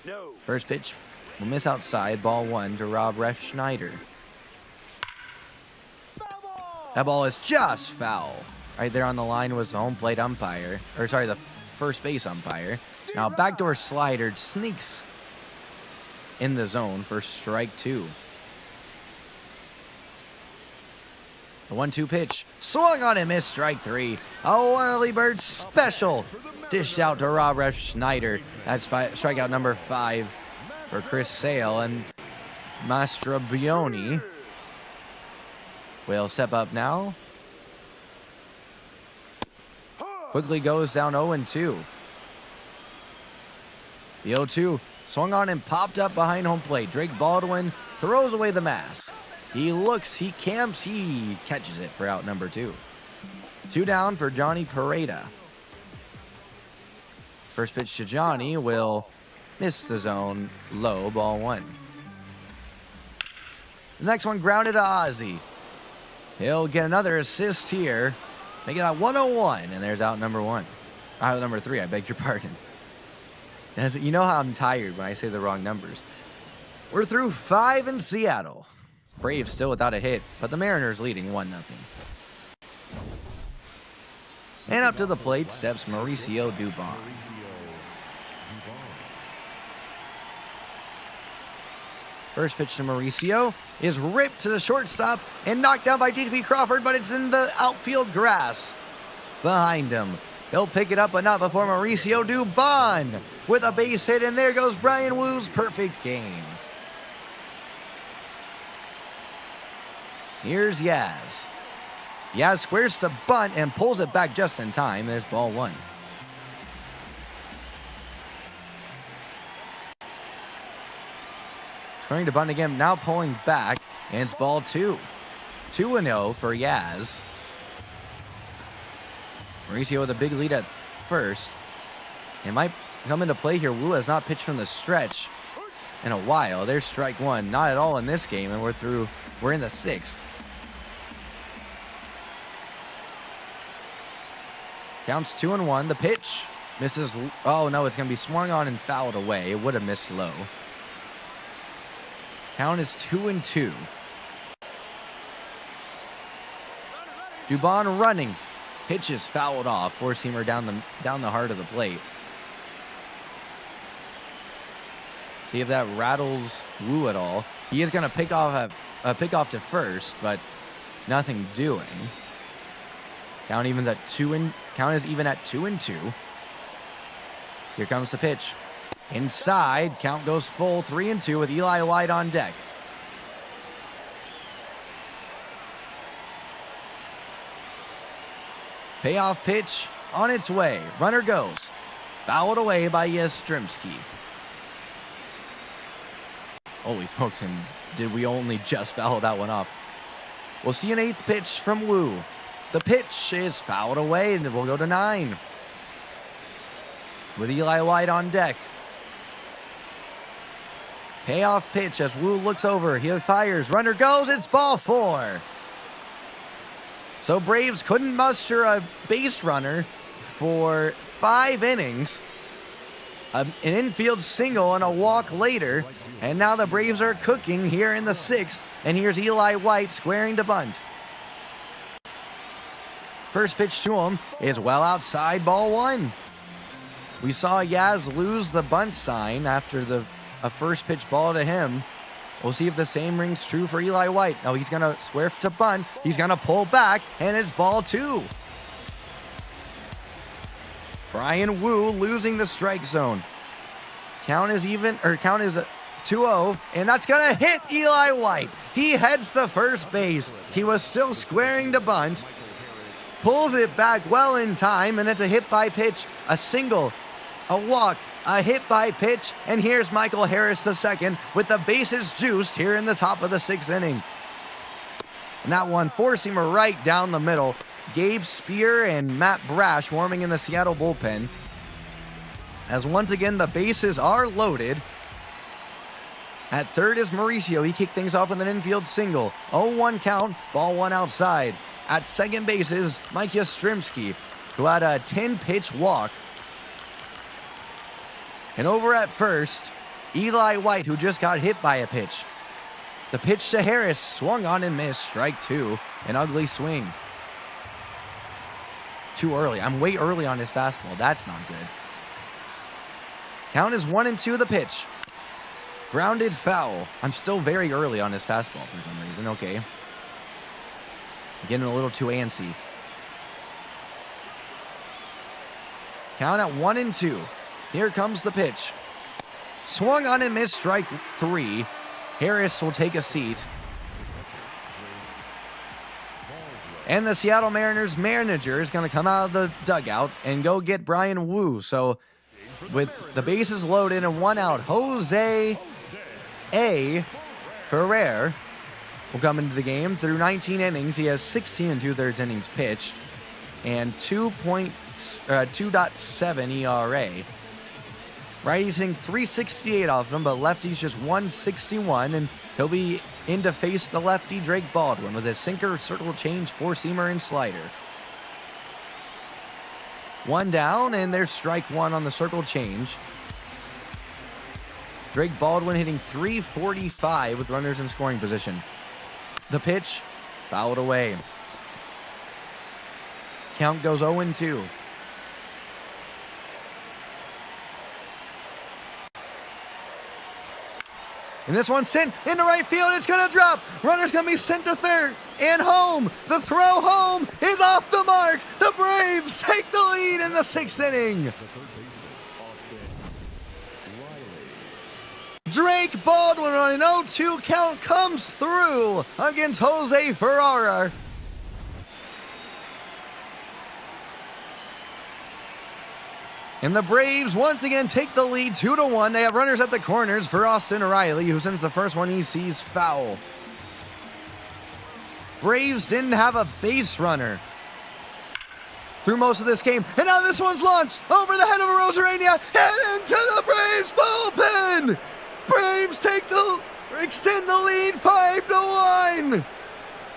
No. First pitch will miss outside, ball 1 to Rob Schneider. That ball is just foul. Right there on the line was the home plate umpire, the first base umpire. Now backdoor slider sneaks in the zone for strike 2. The 1-2 pitch. Swung on and missed, strike 3. A Whirly Bird special. Dished out to Rob Schneider. That's strikeout number 5 for Chris Sale. And Mastrobuoni will step up now. Quickly goes down 0-2. The 0-2 swung on and popped up behind home plate. Drake Baldwin throws away the mask. He looks, he camps, he catches it for out number 2. 2 down for Johnny Pareda. First pitch to Johnny will miss the zone, low, ball 1. The next one grounded to Ozzy. He'll get another assist here. Make it out 101, and there's out number 1. Out number 3, I beg your pardon. You know how I'm tired when I say the wrong numbers. We're through 5 in Seattle. Braves still without a hit, but the Mariners leading 1-0. And up to the plate steps Mauricio Dubon. First pitch to Mauricio is ripped to the shortstop and knocked down by JP Crawford, but it's in the outfield grass behind him. He'll pick it up, but not before Mauricio Dubon with a base hit, and there goes Bryan Woo's perfect game. Here's Yaz. Yaz squares to bunt and pulls it back just in time. There's ball one. Squaring to bunt again, now pulling back, and it's ball two. 2-0 for Yaz. Mauricio with a big lead at first. It might come into play here. Wu has not pitched from the stretch in a while. There's strike one. Not at all in this game, and we're in the sixth. Counts 2-1. The pitch misses. Oh, no, it's going to be swung on and fouled away. It would have missed low. Count is 2-2. Dubon running. Pitch is fouled off. Four-seamer down the heart of the plate. See if that rattles Wu at all. He is going to pick off to first, but nothing doing. Count is even at 2-2. Here comes the pitch. Inside, count goes full 3-2 with Eli White on deck. Payoff pitch on its way. Runner goes. Fouled away by Yastrzemski. Holy smokes, and did we only just foul that one off? We'll see an eighth pitch from Wu. The pitch is fouled away, and we'll go to 9. With Eli White on deck. Payoff pitch as Wu looks over. He fires. Runner goes. It's ball 4. So Braves couldn't muster a base runner for 5 innings. An infield single and a walk later. And now the Braves are cooking here in the 6th. And here's Eli White squaring to bunt. First pitch to him is well outside, ball 1. We saw Yaz lose the bunt sign after a first pitch ball to him. We'll see if the same rings true for Eli White. Now he's going to square to bunt. He's going to pull back, and it's ball 2. Bryan Wu losing the strike zone. Count is 2-0, and that's going to hit Eli White. He heads to first base. He was still squaring to bunt. Pulls it back well in time, and it's a hit by pitch, a single, a walk, a hit by pitch, and here's Michael Harris II with the bases juiced here in the top of the 6th inning. And that one, four-seamer right down the middle. Gabe Spear and Matt Brash warming in the Seattle bullpen. As once again, the bases are loaded. At third is Mauricio. He kicked things off with an infield single. 0-1 count, ball 1 outside. At second base is Mike Yastrzemski, who had a 10-pitch walk. And over at first, Eli White, who just got hit by a pitch. The pitch to Harris, swung on and missed, strike 2, an ugly swing. Too early. I'm way early on his fastball. That's not good. Count is 1-2 the pitch. Grounded foul. I'm still very early on his fastball for some reason. Okay. Getting a little too antsy. Count at 1-2. Here comes the pitch. Swung on and missed, strike 3. Harris will take a seat. And the Seattle Mariners manager is going to come out of the dugout and go get Bryan Wu. So with the bases loaded and 1 out, Jose A. Ferrer will come into the game. Through 19 innings, he has 16 2/3 innings pitched and 2.7 ERA. Righty's hitting 368 off him, but lefty's just 161, and he'll be in to face the lefty Drake Baldwin with his sinker, circle change, four-seamer, and slider. 1 down, and there's strike 1 on the circle change. Drake Baldwin hitting 345 with runners in scoring position. The pitch, fouled away. Count goes 0-2. And this one's sent into right field. It's going to drop. Runner's going to be sent to third and home. The throw home is off the mark. The Braves take the lead in the 6th inning. Drake Baldwin on an 0-2 count comes through against Jose Ferrara. And the Braves once again take the lead 2-1. They have runners at the corners for Austin Riley, who sends the first one he sees foul. Braves didn't have a base runner through most of this game. And now this one's launched over the head of Rosarania and into the Braves bullpen. Braves extend the lead 5-1.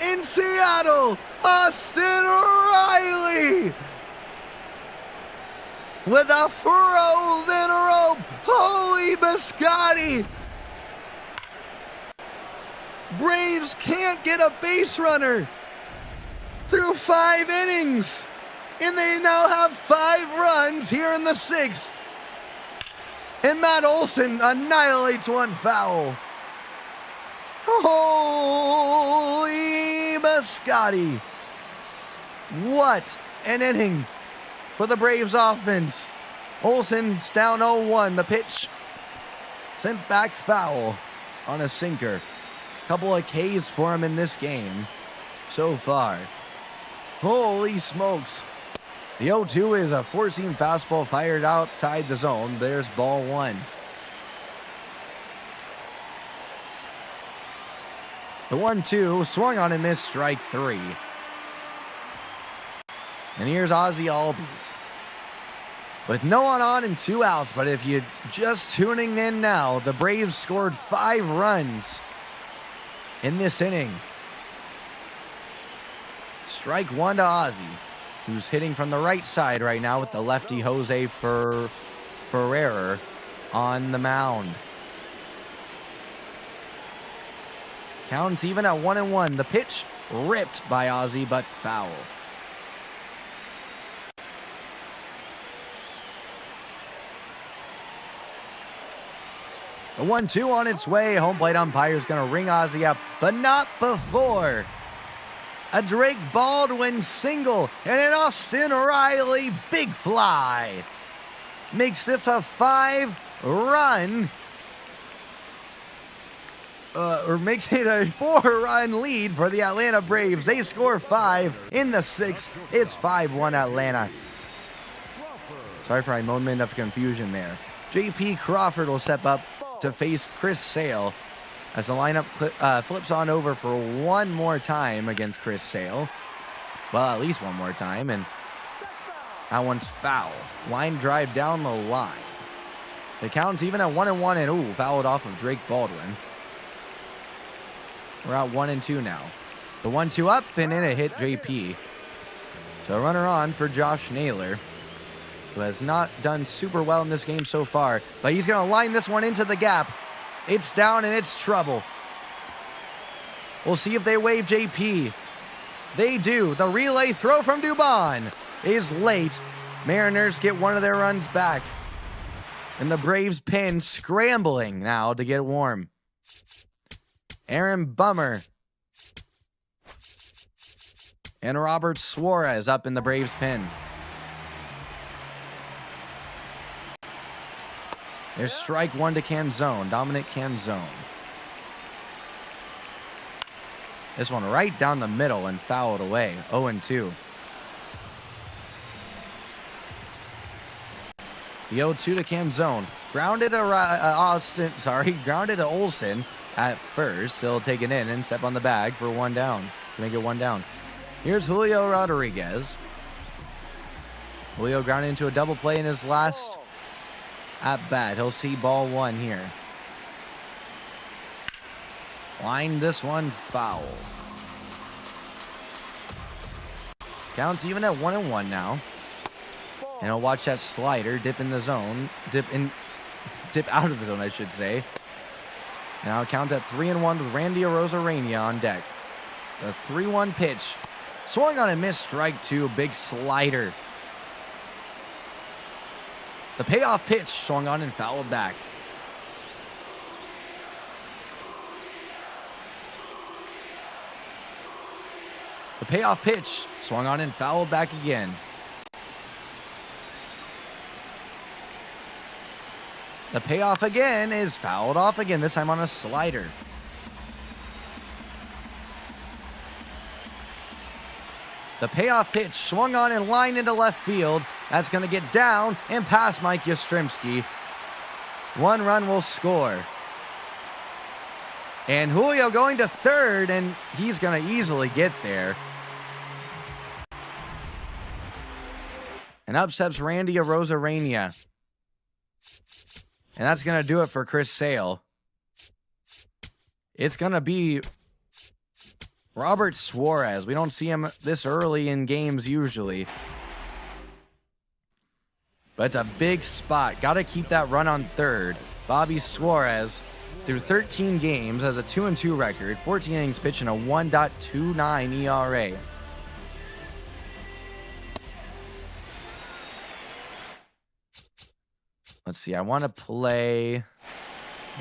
In Seattle, Austin Riley with a frozen rope. Holy biscotti. Braves can't get a base runner through 5 innings. And they now have 5 runs here in the 6th. And Matt Olson annihilates one foul. Holy biscotti. What an inning for the Braves offense. Olson's down 0-1. The pitch sent back foul on a sinker. Couple of Ks for him in this game so far. Holy smokes. The 0-2 is a four-seam fastball fired outside the zone. There's ball 1. The 1-2 swung on and missed, strike 3. And here's Ozzy Albies with no one on and 2 outs. But if you're just tuning in now, the Braves scored 5 runs in this inning. Strike 1 to Ozzy, who's hitting from the right side right now with the lefty Jose Ferrara on the mound. Counts even at 1-1. The pitch ripped by Ozzy, but foul. The 1-2 on its way. Home plate umpire's going to ring Ozzy up, but not before a Drake Baldwin single and an Austin Riley big fly makes this a 5-run, or makes it a 4-run lead for the Atlanta Braves. They score 5 in the 6th. It's 5-1 Atlanta. Sorry for a moment of confusion there. J.P. Crawford will step up to face Chris Sale as the lineup flips on over for one more time against Chris Sale. Well, at least one more time, and that one's foul. Line drive down the line. The count's even at 1-1, and fouled off of Drake Baldwin. We're at 1-2 now. The 1-2 up, and in it hit JP. So runner on for Josh Naylor, who has not done super well in this game so far, but he's going to line this one into the gap. It's down and it's trouble. We'll see if they wave JP. They do. The relay throw from Dubon is late. Mariners get one of their runs back. And the Braves pin scrambling now to get warm. Aaron Bummer and Robert Suarez up in the Braves pen. There's strike 1 to Canzone, Dominic Canzone. This one right down the middle and fouled away, 0-2. The 0-2 to Canzone. Grounded to Olson at first. He'll take it in and step on the bag for 1 down, to make it 1 down. Here's Julio Rodriguez. Julio grounded into a double play in his last at bat. He'll see ball 1 here. Line this one foul. Counts even at 1-1 now. And he'll watch that slider dip in the zone. Dip out of the zone, I should say. And now it counts at 3-1 with Randy Arozarena on deck. The 3-1 pitch. Swung on and missed, strike 2. Big slider. The payoff pitch swung on and fouled back. payoff pitch. Swung on and fouled back again. The payoff again is fouled off again, this time on a slider. The payoff pitch swung on and lined into left field. That's going to get down and past Mike Yastrzemski. 1 run will score. And Julio going to third, and he's going to easily get there. And up steps Randy Arozarena. And that's going to do it for Chris Sale. It's going to be Robert Suarez. We don't see him this early in games usually. But it's a big spot. Got to keep that run on third. Bobby Suarez, through 13 games, has a 2-2 record, 14 innings pitched, and a 1.29 ERA. Let's see. I want to play.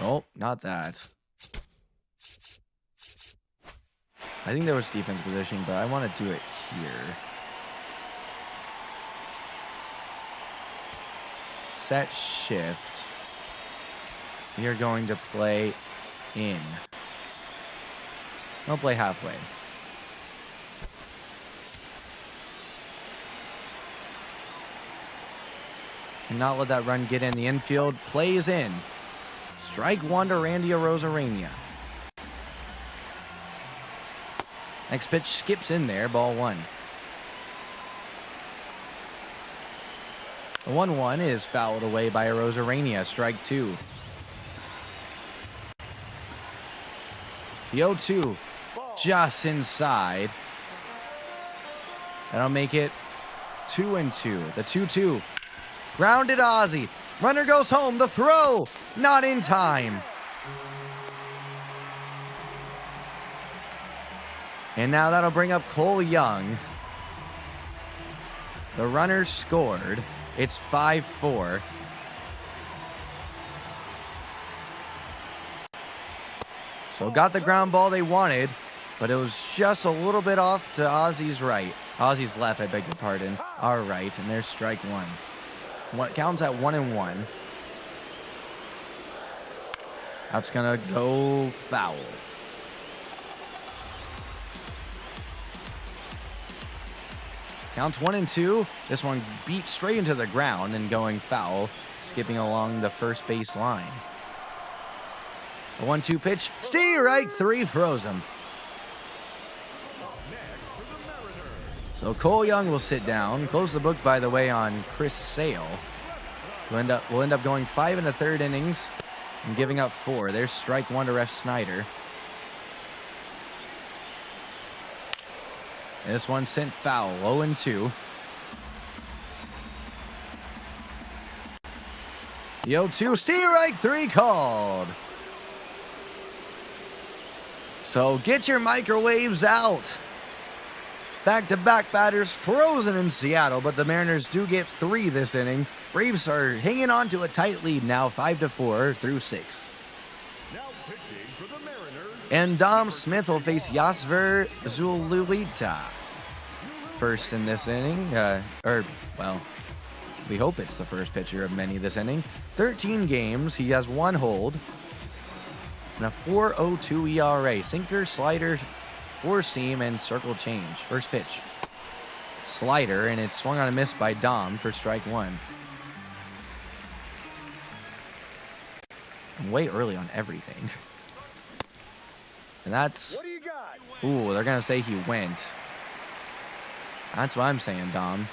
Nope, not that. I think there was defense positioning, but I want to do it here. Set shift. We are going to play in. We'll play halfway. Cannot let that run get in the infield. Plays in. Strike 1 to Randy Arozarena. Next pitch skips in there. Ball 1. The 1-1 is fouled away by Arozarena. Strike 2. The 0-2 just inside. That'll make it 2-2. The 2-2. Grounded Ozzy. Runner goes home. The throw. Not in time. And now that'll bring up Cole Young. The runner scored. It's 5-4. So got the ground ball they wanted, but it was just a little bit off to Ozzy's right. Ozzy's left, I beg your pardon. Our right, and there's strike 1. What counts at 1-1. That's gonna go foul. Counts 1-2. This one beat straight into the ground and going foul, skipping along the first base line. A 1-2 pitch. Strike 3 froze him. So Cole Young will sit down. Close the book, by the way, on Chris Sale. We'll end up going 5 1/3 innings and giving up 4. There's strike 1 to Ref Snyder. And this one sent foul. 0-2. The 0-2. Strike 3 called. So get your microwaves out. Back-to-back batters frozen in Seattle, but the Mariners do get 3 this inning. Braves are hanging on to a tight lead now, 5-4 through 6. And Dom Smith will face Yasver Zululita first in this inning. We hope it's the first pitcher of many this inning. 13 games. He has 1 hold and a 4.02 ERA. Sinker, slider, 4-seam, and circle change. First pitch. Slider, and it's swung on a miss by Dom for strike 1. I'm way early on everything. And that's... Ooh, they're going to say he went. That's what I'm saying, Dom.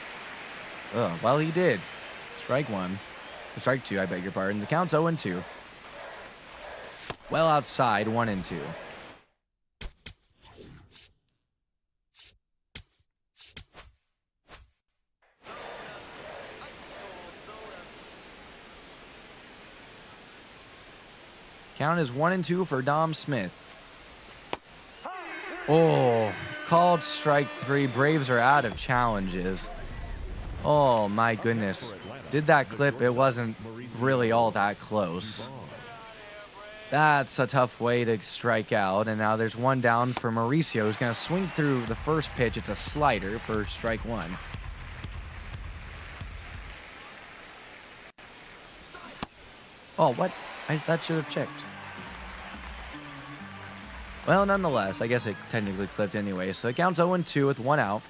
Oh, well, he did. Strike 1. Strike 2, I beg your pardon. The count's 0-2. Well outside, 1-2. Count is 1-2 for Dom Smith. Oh, called strike 3. Braves are out of challenges. Oh, my goodness. Did that clip? It wasn't really all that close. That's a tough way to strike out. And now there's one down for Mauricio, who's going to swing through the first pitch. It's a slider for strike one. Oh, what? That should have checked. Well, nonetheless, I guess it technically clipped anyway. So it counts 0-2 with one out.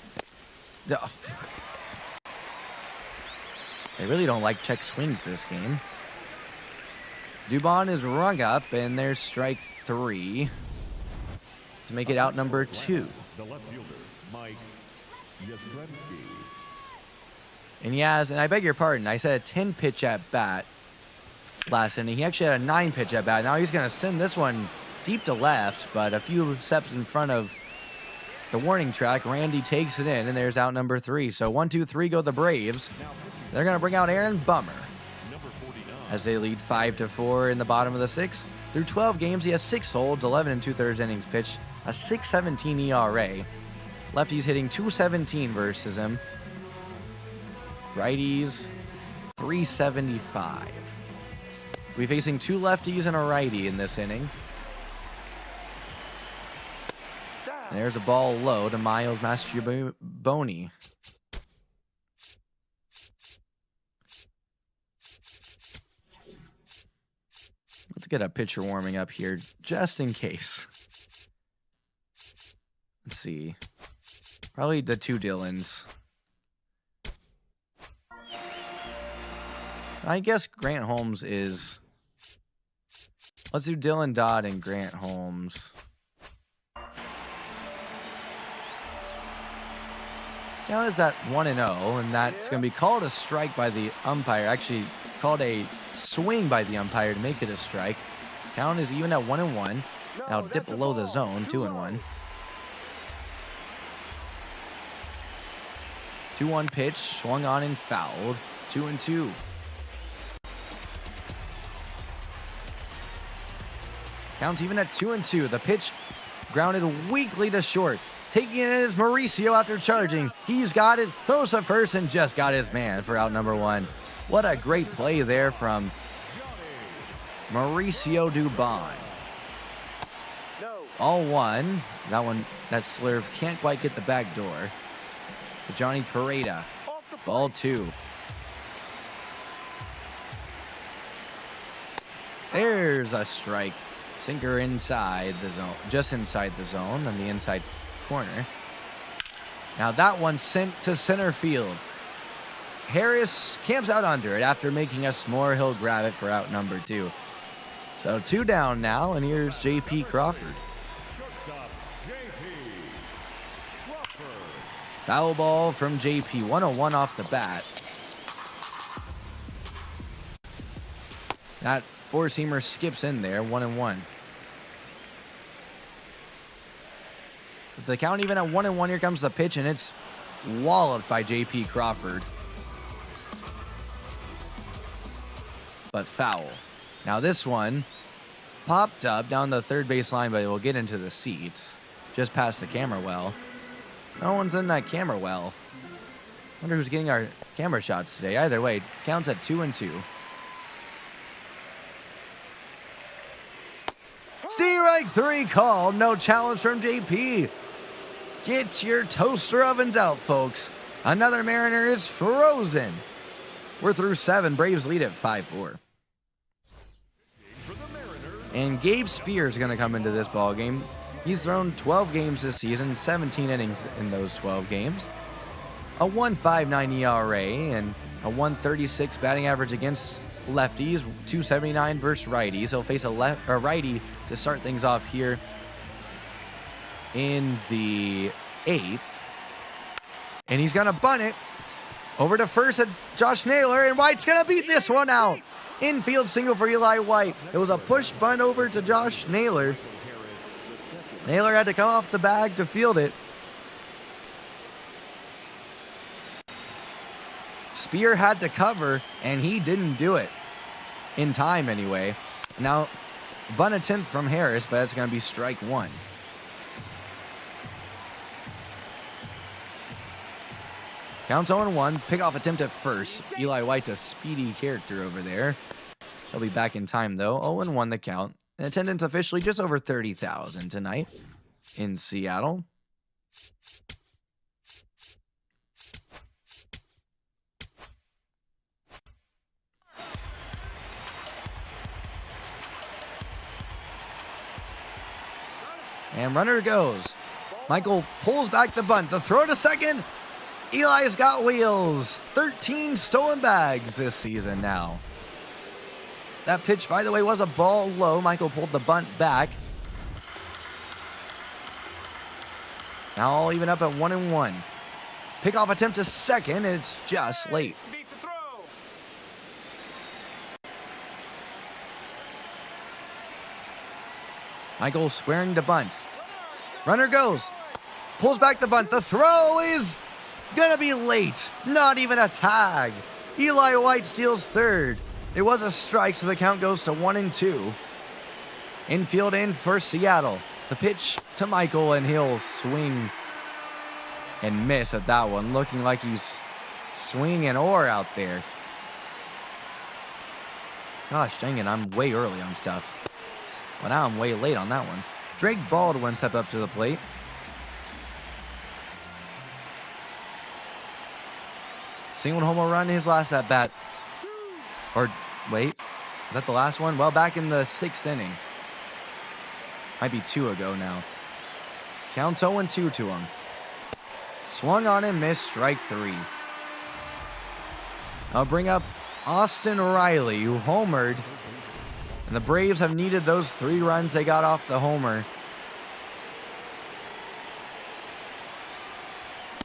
They really don't like check swings this game. Dubon is rung up, and there's strike three to make it out number 2. The left fielder, Mike Yastrzemski. And he has, and I beg your pardon, I said a 10-pitch at bat last inning. He actually had a 9-pitch at bat. Now he's going to send this one deep to left, but a few steps in front of the warning track. Randy takes it in, and there's out number 3. So 1-2-3 go the Braves. They're going to bring out Aaron Bummer as they lead 5-4 in the bottom of the 6th. Through 12 games, he has 6 holds, 11 2/3 innings pitched, a 6.17 ERA. Lefties hitting .217 versus him. Righties, 375. We'll be facing 2 lefties and a righty in this inning. There's a ball low to Miles Mastrobuoni. Let's get a pitcher warming up here, just in case. Let's see. Probably the 2 Dylans. I guess Grant Holmes is... Let's do Dylan Dodd and Grant Holmes. Count is at 1-0, and that's going to be called a strike by the umpire. Actually, called a swing by the umpire to make it a strike. Count is even at 1-1. Now dip below the zone, 2-1. 2-1 pitch, swung on and fouled. 2-2. Count's even at 2-2. The pitch grounded weakly to short. Taking it is Mauricio after charging. He's got it, throws to first, and just got his man for out number 1. What a great play there from Mauricio Dubon. All one. That slurve can't quite get the back door. To Johnny Pareda. Ball 2. There's a strike. Sinker inside the zone, just inside the zone on the inside corner. Now that one sent to center field. Harris camps out under it after making a s'more. He'll grab it for out number 2. So 2 down now, and here's J.P. Crawford. Foul ball from J.P. 101 off the bat. That 4-seamer skips in there, 1-1. With the count even at 1-1, here comes the pitch, and it's walloped by J.P. Crawford. But foul. Now this one popped up down the third base line, but it will get into the seats. Just past the camera well. No one's in that camera well. Wonder who's getting our camera shots today. Either way, counts at 2-2. Strike 3 called. No challenge from JP. Get your toaster ovens out, folks. Another Mariner is frozen. We're through 7. Braves lead at 5-4. And Gabe Spears is going to come into this ball game. He's thrown 12 games this season, 17 innings in those 12 games. A 1.59 ERA and a 1.36 batting average against lefties, 2.79 versus righties. He'll face a righty to start things off here in the 8th. And he's going to bunt it over to first at Josh Naylor, and White's going to beat this one out. Infield single for Eli White. It was a push bunt over to Josh Naylor. Naylor had to come off the bag to field it. Spear had to cover, and he didn't do it. In time, anyway. Now, bunt attempt from Harris, but that's going to be strike 1. Counts 0-1. Pickoff attempt at first. Eli White's a speedy character over there. He'll be back in time, though. 0-1 the count. And attendance officially just over 30,000 tonight in Seattle. And runner goes. Michael pulls back the bunt. The throw to second. Eli's got wheels. 13 stolen bags this season now. That pitch, by the way, was a ball low. Michael pulled the bunt back. Now all even up at 1-1. Pickoff attempt to second, and it's just late. Michael squaring to bunt. Runner goes. Pulls back the bunt. The throw is gonna be late. Not even a tag. Eli White steals third. It was a strike, so the count goes to 1-2. Infield in for Seattle. The pitch to Michael, and he'll swing and miss at that one. Looking like he's swinging or out there. Gosh dang it, I'm way early on stuff. Well, now I'm way late on that one. Drake Baldwin stepped up to the plate. Single home run his last at bat. Or, wait, is that the last one? Well, back in the 6th inning. Might be 2 ago now. Count 0-2 to him. Swung on and missed, strike 3. I'll bring up Austin Riley, who homered. And the Braves have needed those 3 runs they got off the homer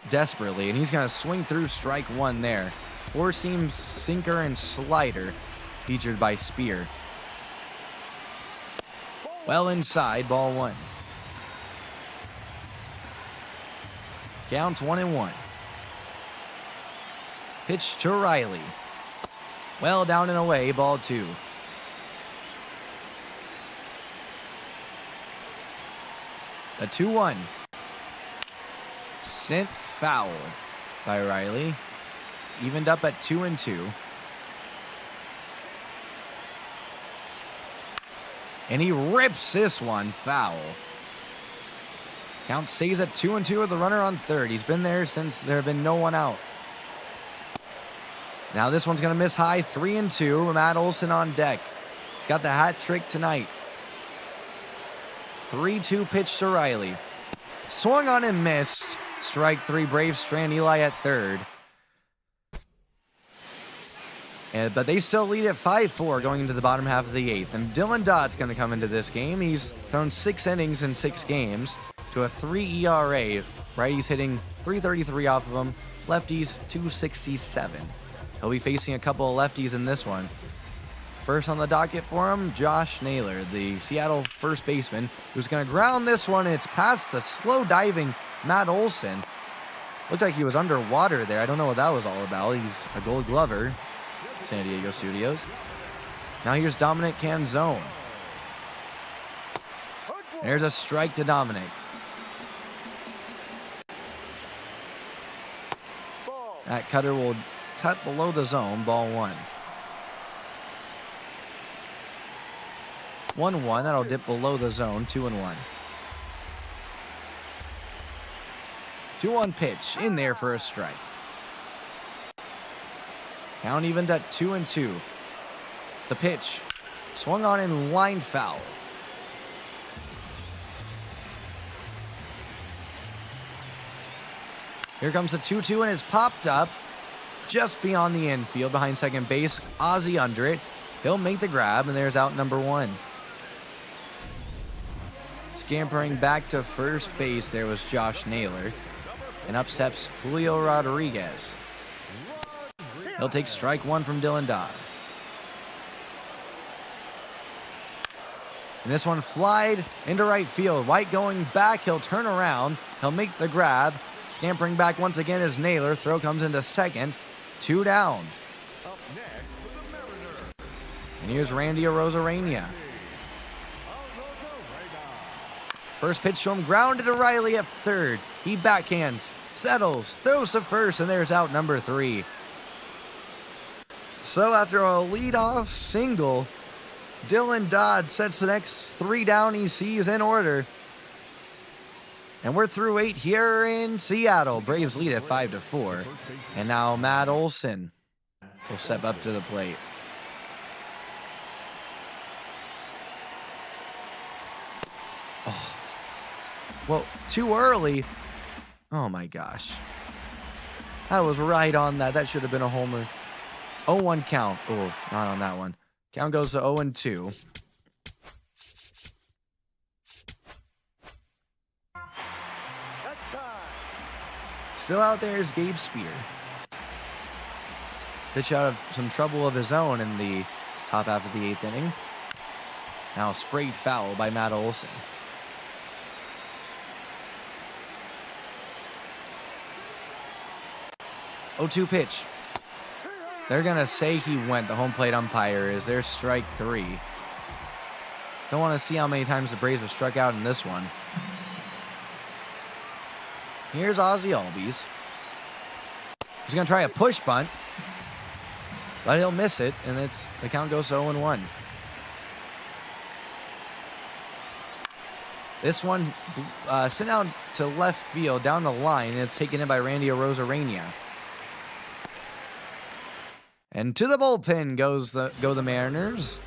desperately, and he's going to swing through strike 1 there. 4-seam sinker and slider featured by Spear. Well inside, ball 1. Counts 1-1. Pitch to Riley. Well down and away, ball 2. The 2-1. Sent foul by Riley. Evened up at 2-2. And he rips this one foul. Count stays at 2-2 with the runner on third. He's been there since there have been no one out. Now this one's going to miss high, 3-2. Matt Olson on deck. He's got the hat trick tonight. 3-2 pitch to Riley. Swung on and missed. Strike 3, Braves strand Eli at third. But they still lead at 5-4 going into the bottom half of the 8th. And Dylan Dodd's going to come into this game. He's thrown 6 innings in 6 games to a 3 ERA. Righties hitting .333 off of him. Lefties, .267. He'll be facing a couple of lefties in this one. First on the docket for him, Josh Naylor, the Seattle first baseman, who's going to ground this one. It's past the slow diving Matt Olson. Looked like he was underwater there. I don't know what that was all about. He's a Gold Glover, San Diego Studios. Now here's Dominic Canzone. There's a strike to Dominic. That cutter will cut below the zone, ball 1. 1-1, that'll dip below the zone, 2-1. 2-1 pitch, in there for a strike. Count evened at 2-2. The pitch, swung on and line foul. Here comes the 2-2, and it's popped up just beyond the infield, behind second base. Ozzie under it. He'll make the grab, and there's out number 1. Scampering back to first base, there was Josh Naylor. And up steps Julio Rodriguez. He'll take strike 1 from Dylan Dodd. And this one flied into right field. White going back, he'll turn around. He'll make the grab. Scampering back once again is Naylor. Throw comes into second. 2 down. And here's Randy Arozarena. First pitch to him, grounded to Riley at third. He backhands, settles, throws to first, and there's out number 3. So after a leadoff single Dylan Dodd sets the next 3 down he sees in order. And we're through 8 here in Seattle. Braves lead at 5-4. And now Matt Olson will step up to the plate. Oh. Well, too early. Oh my gosh. I was right on that. That should have been a homer. 0-1 count. Oh, not on that one. Count goes to 0-2. Still out there is Gabe Spear. Pitch out of some trouble of his own in the top half of the 8th inning. Now sprayed foul by Matt Olson. 0-2 pitch. They're going to say he went. The home plate umpire is there. Strike 3. Don't want to see how many times the Braves have struck out in this one. Here's Ozzie Albies. He's going to try a push bunt, but he'll miss it, and the count goes to 0-1. This one sent out to left field down the line, and it's taken in by Randy Arozarena. And to the bullpen go the Mariners.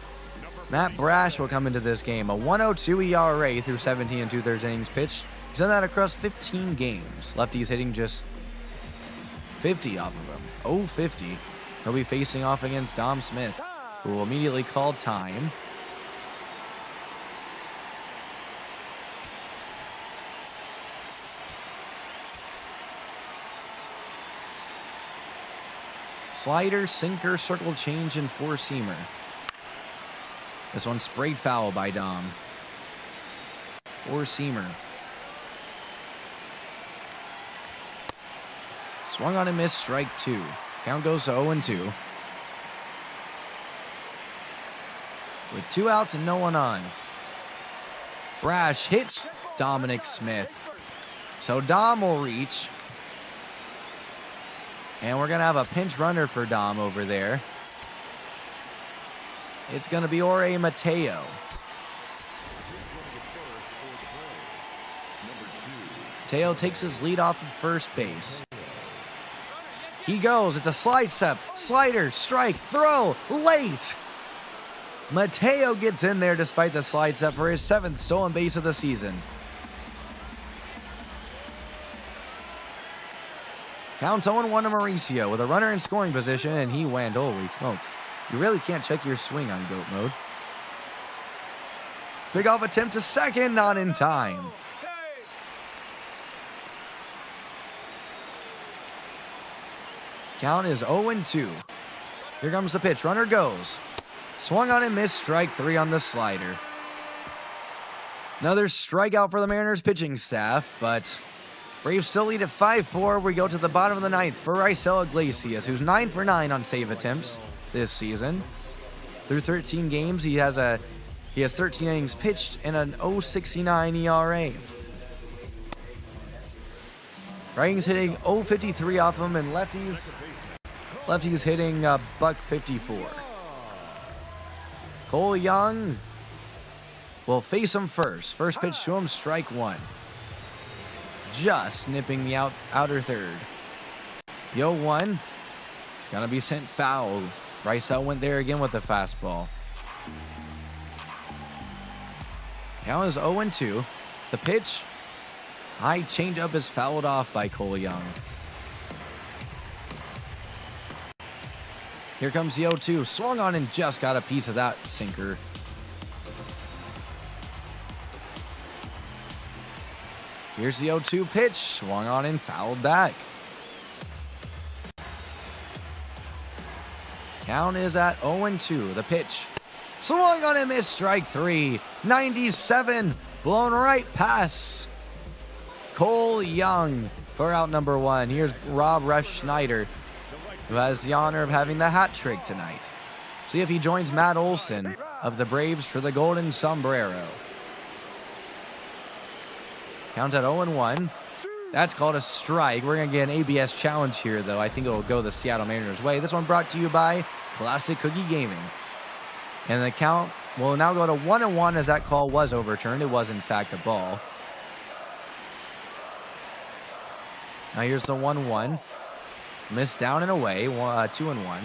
Matt Brash will come into this game. A 1.02 ERA through 17 2/3 innings pitched. He's done that across 15 games. Lefty's hitting just 50 off of him. 0-50. He'll be facing off against Dom Smith, who will immediately call time. Slider, sinker, circle change, and 4-seamer. This one sprayed foul by Dom. 4-seamer. Swung on and missed, strike 2. Count goes to 0-2. With 2 outs and no one on. Brash hits Dominic Smith. So Dom will reach. And we're going to have a pinch runner for Dom over there. It's going to be Jorge Mateo. Mateo takes his lead off of first base. He goes. It's a slide step. Slider, strike, throw, late. Mateo gets in there despite the slide step for his 7th stolen base of the season. Counts 0-1 to Mauricio with a runner in scoring position, and he went. Holy smokes. You really can't check your swing on GOAT mode. Big off attempt to second, not in time. Count is 0-2. Here comes the pitch. Runner goes. Swung on and missed. Strike 3 on the slider. Another strikeout for the Mariners pitching staff, but Braves still lead at 5-4. We go to the bottom of the 9th for Raisel Iglesias, who's 9 for 9 on save attempts this season. Through 13 games, he has 13 innings pitched and an 0.69 ERA. Righties hitting 0.53 off him, and lefties hitting $1.54. Cole Young will face him first. First pitch to him, strike 1. Just nipping the outer third. 0-1. It's going to be sent foul. Raisel went there again with the fastball. Count is 0-2. The pitch. High changeup is fouled off by Cole Young. Here comes the 0-2. Swung on and just got a piece of that sinker. Here's the 0-2 pitch. Swung on and fouled back. Count is at 0-2. The pitch. Swung on and missed. Strike 3. 97. Blown right past Cole Young for out number 1. Here's Rob Rush Schneider, who has the honor of having the hat trick tonight. See if he joins Matt Olson of the Braves for the Golden Sombrero. Count at 0-1. That's called a strike. We're going to get an ABS challenge here, though. I think it will go the Seattle Mariners' way. This one brought to you by Classic Cookie Gaming. And the count We'll now go to 1-1 as that call was overturned. It was, in fact, a ball. Now here's the 1-1. Missed down and away. 2-1.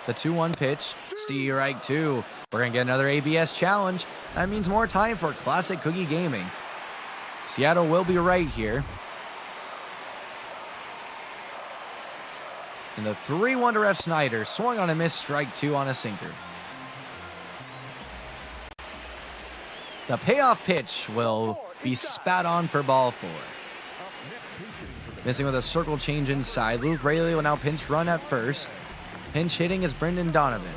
The 2-1 pitch. Strike 2. We're going to get another ABS challenge. That means more time for Classic Cookie Gaming. Seattle will be right here. And the 3-1 to Ref Snyder. Swung on a miss. Strike 2 on a sinker. The payoff pitch will be spat on for ball 4. Missing with a circle change inside. Luke Rayleigh will now pinch run at first. Pinch hitting is Brendan Donovan.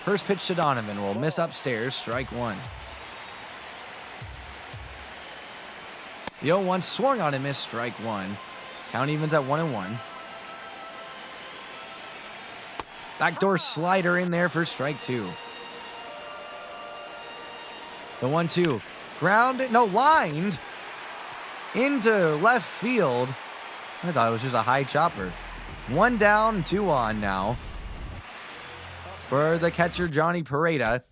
First pitch to Donovan will miss upstairs. Strike 1. The 0-1 swung on and missed. Strike 1. Count evens at 1-1. Backdoor slider in there for strike 2. The 1-2. Grounded. No, lined into left field. I thought it was just a high chopper. 1 down, 2 on now for the catcher, Johnny Pareda.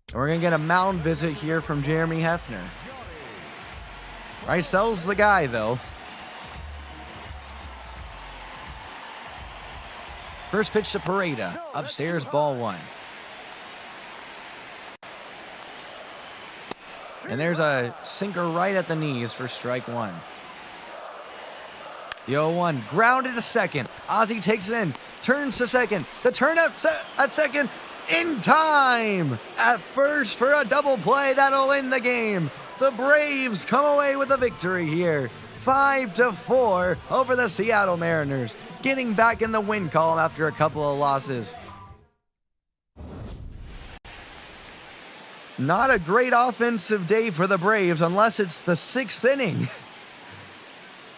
And we're going to get a mound visit here from Jeremy Hefner. Reisel's the guy, though. First pitch to Pareda. Upstairs, ball 1. And there's a sinker right at the knees for strike 1. The 0-1 grounded to second. Ozzie takes it in. Turns to second. The turn at second. In time. At first for a double play. That'll end the game. The Braves come away with a victory here. 5-4 over the Seattle Mariners. Getting back in the win column after a couple of losses. Not a great offensive day for the Braves unless it's the 6th inning,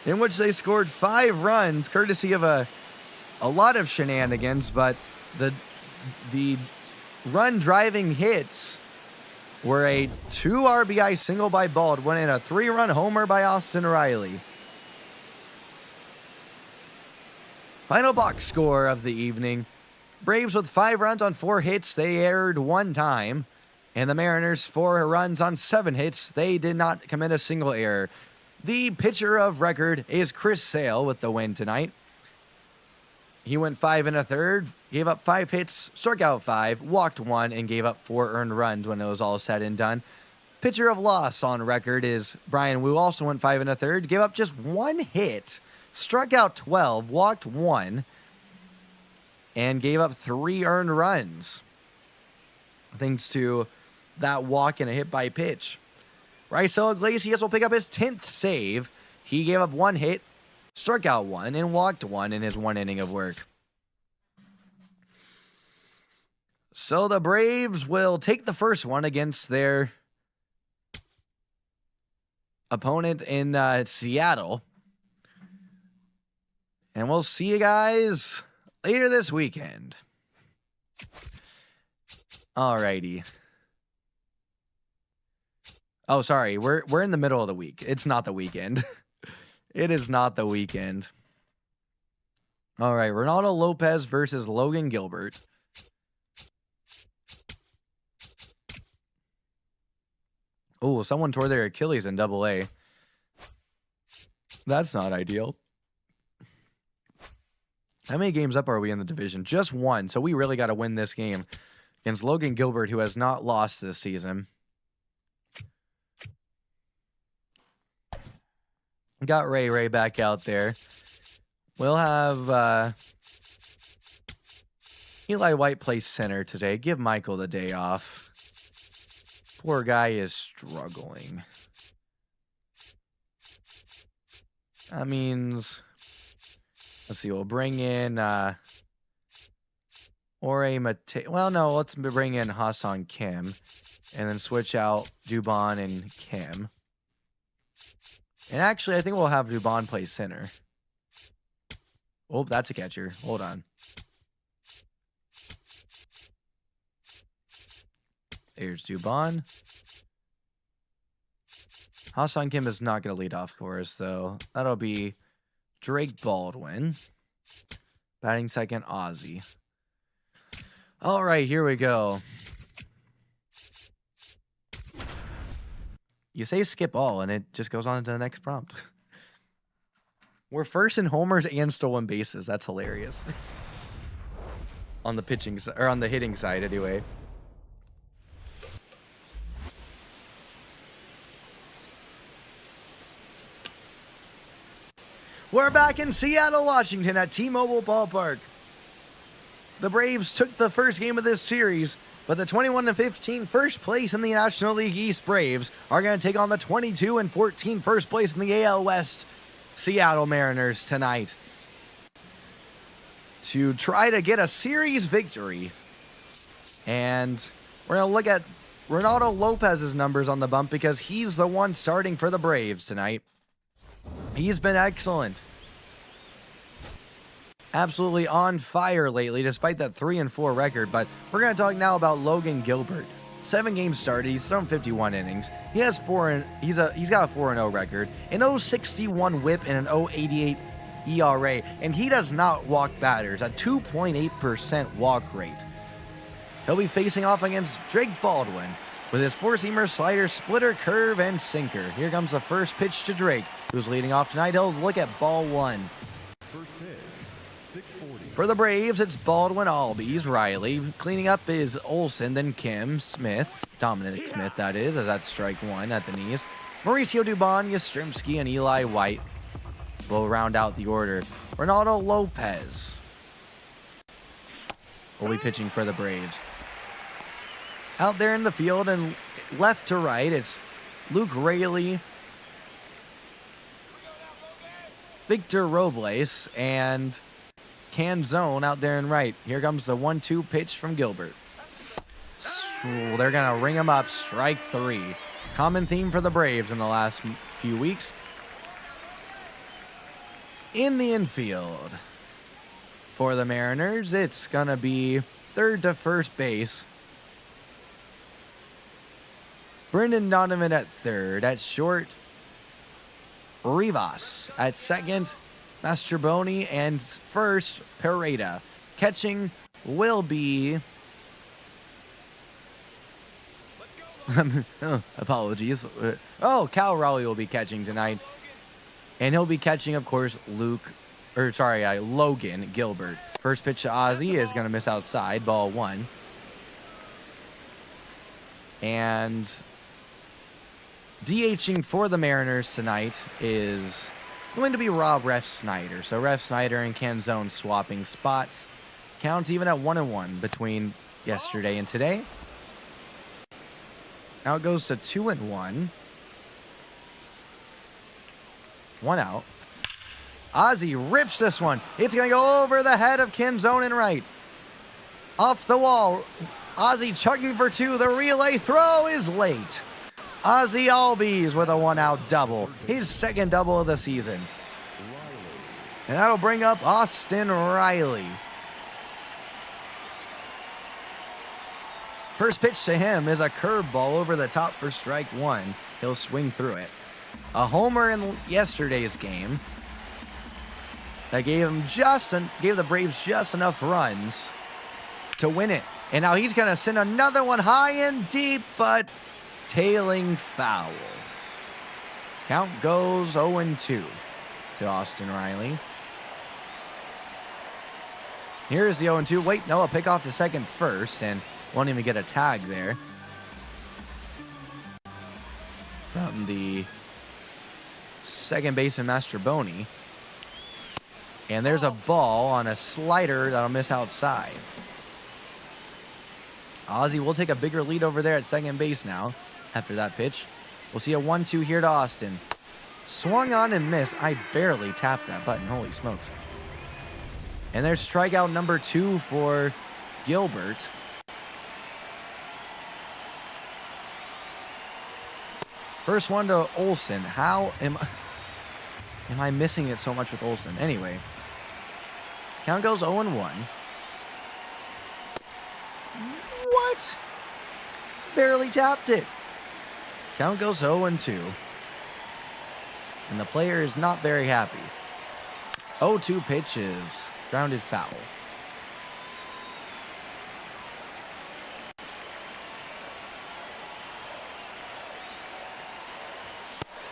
in which they scored 5 runs, courtesy of a lot of shenanigans, but the run driving hits were a 2 RBI single by Baldwin and a 3-run homer by Austin Riley. Final box score of the evening. Braves with 5 runs on 4 hits. They erred 1 time. And the Mariners 4 runs on 7 hits. They did not commit a single error. The pitcher of record is Chris Sale with the win tonight. He went 5 1/3, gave up 5 hits, struck out 5, walked 1, and gave up 4 earned runs when it was all said and done. Pitcher of loss on record is Brian Wu, also went 5 1/3, gave up just 1 hit, struck out 12, walked 1, and gave up 3 earned runs. Thanks to that walk and a hit by pitch. Raisel Iglesias will pick up his 10th save. He gave up 1 hit, struck out 1, and walked 1 in his 1 inning of work. So the Braves will take the first one against their opponent in Seattle. And we'll see you guys later this weekend. Alrighty. Oh, sorry. We're in the middle of the week. It's not the weekend. It is not the weekend. All right. Ronaldo Lopez versus Logan Gilbert. Oh, someone tore their Achilles in AA. That's not ideal. How many games up are we in the division? Just 1. So we really got to win this game against Logan Gilbert, who has not lost this season. Got Ray back out there. We'll have Eli White play center today. Give Michael the day off. Poor guy is struggling. That means, let's see, we'll bring in Ore Mate. Well, no, let's bring in Hassan Kim and then switch out Dubon and Kim. And actually, I think we'll have Dubon play center. Oh, that's a catcher. Hold on. There's Dubon. Hassan Kim is not going to lead off for us, though. That'll be Drake Baldwin. Batting second, Ozzie. All right, here we go. You say skip all, and it just goes on to the next prompt. We're first in homers and stolen bases. That's hilarious. On the pitching side, or on the hitting side, anyway. We're back in Seattle, Washington at T-Mobile Ballpark. The Braves took the first game of this series, but the 21-15 first place in the National League East Braves are going to take on the 22-14 first place in the AL West Seattle Mariners tonight to try to get a series victory. And we're going to look at Ronaldo Lopez's numbers on the bump because he's the one starting for the Braves tonight. He's been excellent. Absolutely on fire lately, despite that 3-4 record. But we're going to talk now about Logan Gilbert. 7 games started. He's thrown 51 innings. He has he's got a 4-0 record, an 0.61 WHIP, and an 0.88 ERA. And he does not walk batters, a 2.8% walk rate. He'll be facing off against Drake Baldwin with his four-seamer, slider, splitter, curve, and sinker. Here comes the first pitch to Drake, who's leading off tonight. He'll look at ball one. First pitch, 640. For the Braves, it's Baldwin, Albies, Riley. Cleaning up is Olsen, then Kim, Smith, Dominic Smith, that is, as that's strike one at the knees. Mauricio Dubon, Yastrzemski, and Eli White will round out the order. Ronaldo Lopez will be pitching for the Braves. Out there in the field and left to right, it's Luke Raley, Victor Robles, and Canzone out there in right. Here comes the 1-2 pitch from Gilbert. They're going to ring him up, strike three. Common theme for the Braves in the last few weeks. In the infield for the Mariners, it's going to be third to first base. Brendan Donovan at third. At short, Rivas. At second, Mastroboni. And first, Pereira. Catching will be... apologies. Cal Raleigh will be catching tonight. And he'll be catching, of course, Logan Gilbert. First pitch to Ozzie is going to miss outside. Ball one. And DHing for the Mariners tonight is going to be Ref Snyder. So Ref Snyder and Canzone swapping spots. Counts even at 1-1 between yesterday and today. Now it goes to 2-1. 1 out. Ozzie rips this one. It's going to go over the head of Canzone and right. Off the wall. Ozzie chugging for two. The relay throw is late. Ozzie Albies with a 1-out double. His second double of the season. And that'll bring up Austin Riley. First pitch to him is a curveball over the top for strike one. He'll swing through it. A homer in yesterday's game that gave the Braves just enough runs to win it. And now he's going to send another one high and deep, but tailing foul. Count goes 0-2 to Austin Riley. Here's the 0-2. Wait, no, a pick off to second first, and won't even get a tag there from the second baseman, Mastroboni. And there's a ball on a slider that'll miss outside. Ozzie will take a bigger lead over there at second base now after that pitch. We'll see a 1-2 here to Austin. Swung on and missed. I barely tapped that button. Holy smokes. And there's strikeout number 2 for Gilbert. First one to Olsen. How am I missing it so much with Olsen? Anyway, count goes 0-1. What? Barely tapped it. Count goes 0-2. And the player is not very happy. 0-2 pitch is grounded foul.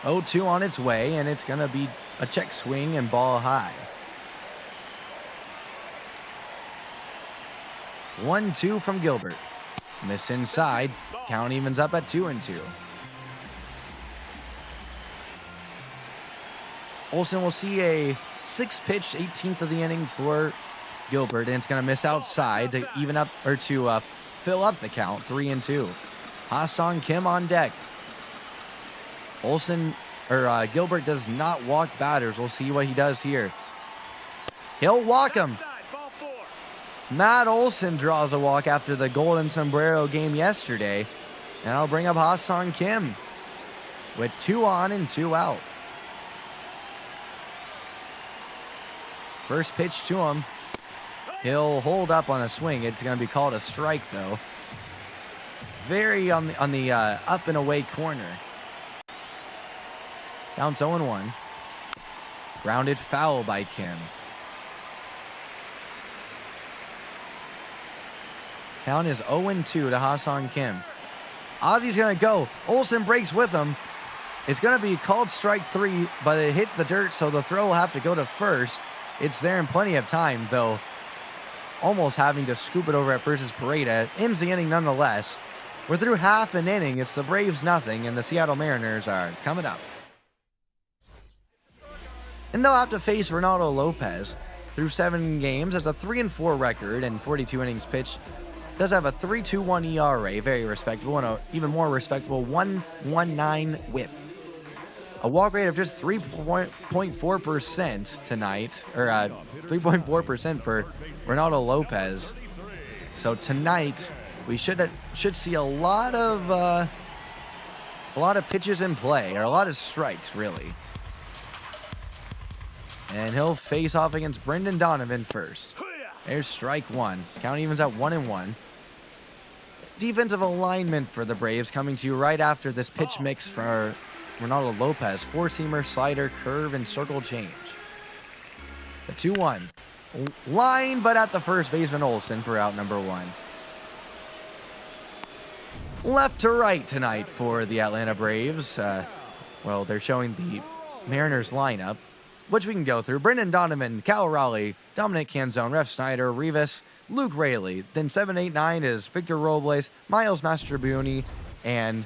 0-2 on its way, and it's going to be a check swing and ball high. 1-2 from Gilbert. Miss inside. Count evens up at 2-2. Olsen will see a 6-pitch, 18th of the inning for Gilbert, and it's going to miss outside to even up or to fill up the count. 3-2. Ha-Sung Kim on deck. Gilbert does not walk batters. We'll see what he does here. He'll walk him. Matt Olson draws a walk after the Golden Sombrero game yesterday, and I'll bring up Ha-Sung Kim with 2 on and 2 out. First pitch to him. He'll hold up on a swing. It's going to be called a strike, though. Very on the up and away corner. Counts 0-1. Grounded foul by Kim. Count is 0-2 to Ha-Sung Kim. Ozzy's going to go. Olsen breaks with him. It's going to be called strike 3, but it hit the dirt, so the throw will have to go to first. It's there in plenty of time, though. Almost having to scoop it over at first as Pareda ends the inning nonetheless. We're through half an inning. It's the Braves nothing, and the Seattle Mariners are coming up. And they'll have to face Ronaldo Lopez. Through 7 games, has a 3-4 record and 42 innings pitched. Does have a 3.21 ERA, very respectable, and a even more respectable 1.19 WHIP. A walk rate of just 3.4% tonight, or 3.4% for Ronaldo Lopez. So tonight we should see a lot of pitches in play, or a lot of strikes, really. And he'll face off against Brendan Donovan first. There's strike 1. Count evens at 1-1. Defensive alignment for the Braves coming to you right after this pitch mix for Ronaldo Lopez. 4-seamer, slider, curve, and circle change. The 2-1. Line, but at the first baseman Olsen for out number 1. Left to right tonight for the Atlanta Braves. They're showing the Mariners lineup, which we can go through. Brendan Donovan, Cal Raleigh, Dominic Canzone, Ref Snyder, Rivas, Luke Raley. Then 7-8-9 is Victor Robles, Miles Mastrobuoni, and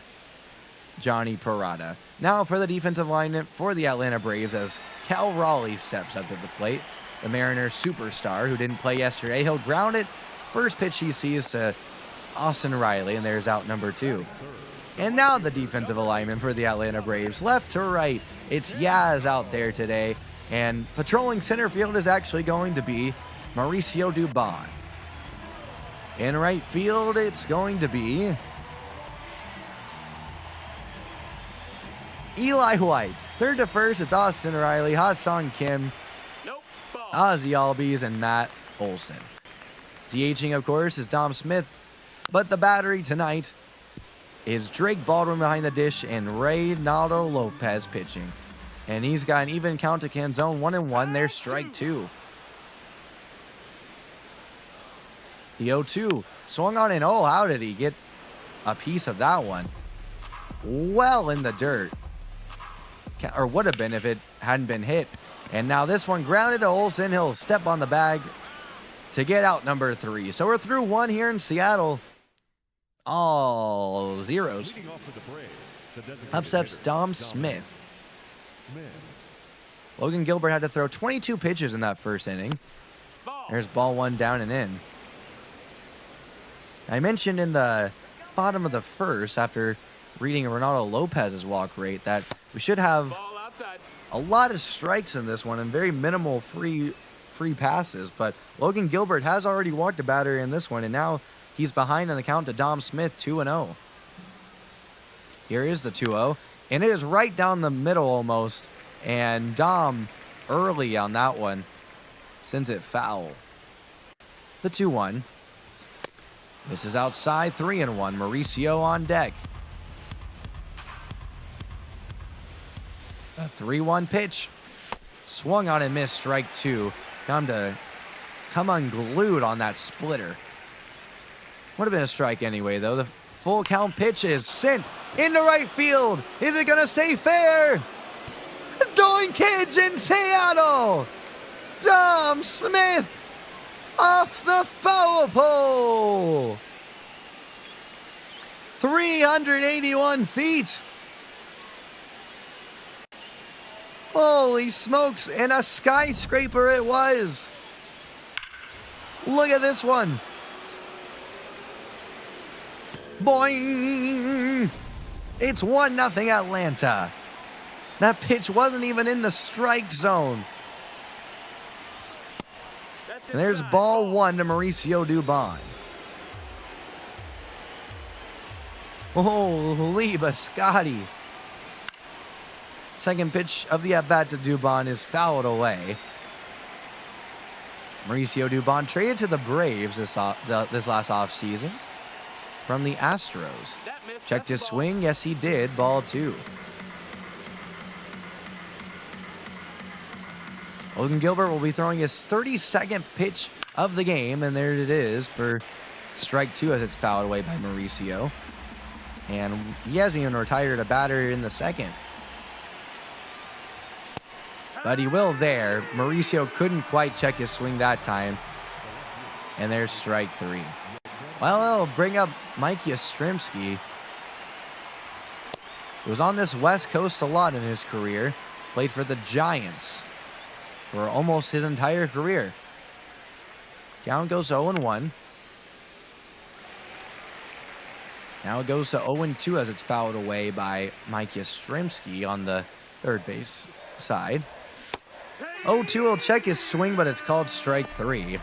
Johnny Parada. Now for the defensive lineup for the Atlanta Braves as Cal Raleigh steps up to the plate. The Mariners superstar who didn't play yesterday. He'll ground it. First pitch he sees to Austin Riley, and there's out number 2. And now the defensive alignment for the Atlanta Braves. Left to right, it's Yaz out there today. And patrolling center field is actually going to be Mauricio Dubon. In right field, it's going to be Eli White. Third to first, it's Austin Riley, Ha-Sung Kim, Ozzy Albies, and Matt Olson. DHing, of course, is Dom Smith. But the battery tonight is Drake Baldwin behind the dish and Ronaldo Lopez pitching. And he's got an even count to Canzone, 1-1. There's strike 2. The 0-2 swung on and how did he get a piece of that one? Well in the dirt. Or would have been if it hadn't been hit. And now this one grounded to Olsen. He'll step on the bag to get out number 3. So we're through 1 here in Seattle. All zeros. Up steps Dom Smith. Logan Gilbert had to throw 22 pitches in that first inning. There's ball 1 down and in. I mentioned in the bottom of the first, after reading Ronaldo Lopez's walk rate, that we should have a lot of strikes in this one and very minimal free passes. But Logan Gilbert has already walked a batter in this one, and now he's behind on the count to Dom Smith, 2-0. Here is the 2-0, and it is right down the middle almost. And Dom, early on that one, sends it foul. The 2-1. This is outside, 3-1. Mauricio on deck. A 3-1 pitch. Swung on and missed, strike 2. Come unglued on that splitter. Would have been a strike anyway, though. The full count pitch is sent into right field. Is it going to stay fair? Doinkage in Seattle. Dom Smith off the foul pole. 381 feet. Holy smokes, and a skyscraper it was. Look at this one. Boing! It's 1-0 Atlanta. That pitch wasn't even in the strike zone. And there's ball 1 to Mauricio Dubon. Holy Biscotti. Second pitch of the at-bat to Dubon is fouled away. Mauricio Dubon traded to the Braves this last offseason from the Astros. Checked his swing. Yes, he did. Ball 2. Logan Gilbert will be throwing his 32nd pitch of the game, and there it is for strike 2 as it's fouled away by Mauricio. And he hasn't even retired a batter in the second. But he will there. Mauricio couldn't quite check his swing that time. And there's strike 3. Well, it'll bring up Mike Yastrzemski. He was on this West Coast a lot in his career. Played for the Giants for almost his entire career. Count goes 0-1. Now it goes to 0-2 as it's fouled away by Mike Yastrzemski on the third base side. 0-2 will check his swing, but it's called strike 3. And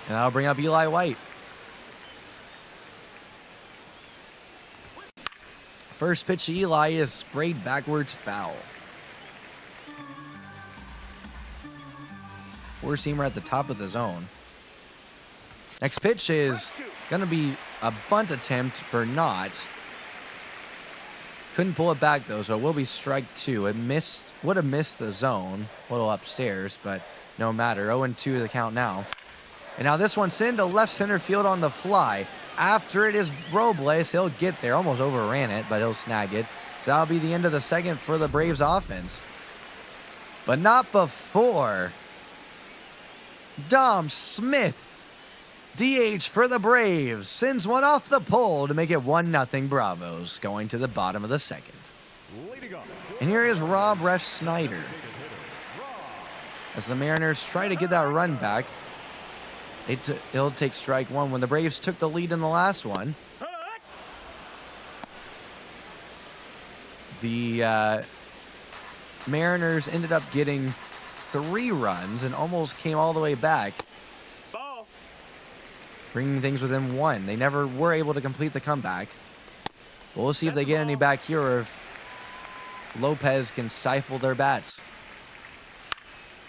that'll bring up Eli White. First pitch to Eli is sprayed backwards foul. Four-seamer at the top of the zone. Next pitch is going to be a bunt attempt for Knott. Couldn't pull it back, though, so it will be strike 2. It would have missed the zone, a little upstairs, but no matter. 0-2 the count now. And now this one's into left center field on the fly. After it is Robles, he'll get there. Almost overran it, but he'll snag it. So that'll be the end of the second for the Braves offense. But not before. Dom Smith, DH for the Braves, sends one off the pole to make it 1-0 Bravos, going to the bottom of the second. And here is Rob Refsnyder. As the Mariners try to get that run back, it'll take strike 1 when the Braves took the lead in the last one. The Mariners ended up getting 3 runs and almost came all the way back, bringing things within 1. They never were able to complete the comeback. We'll see if they get any back here or if Lopez can stifle their bats.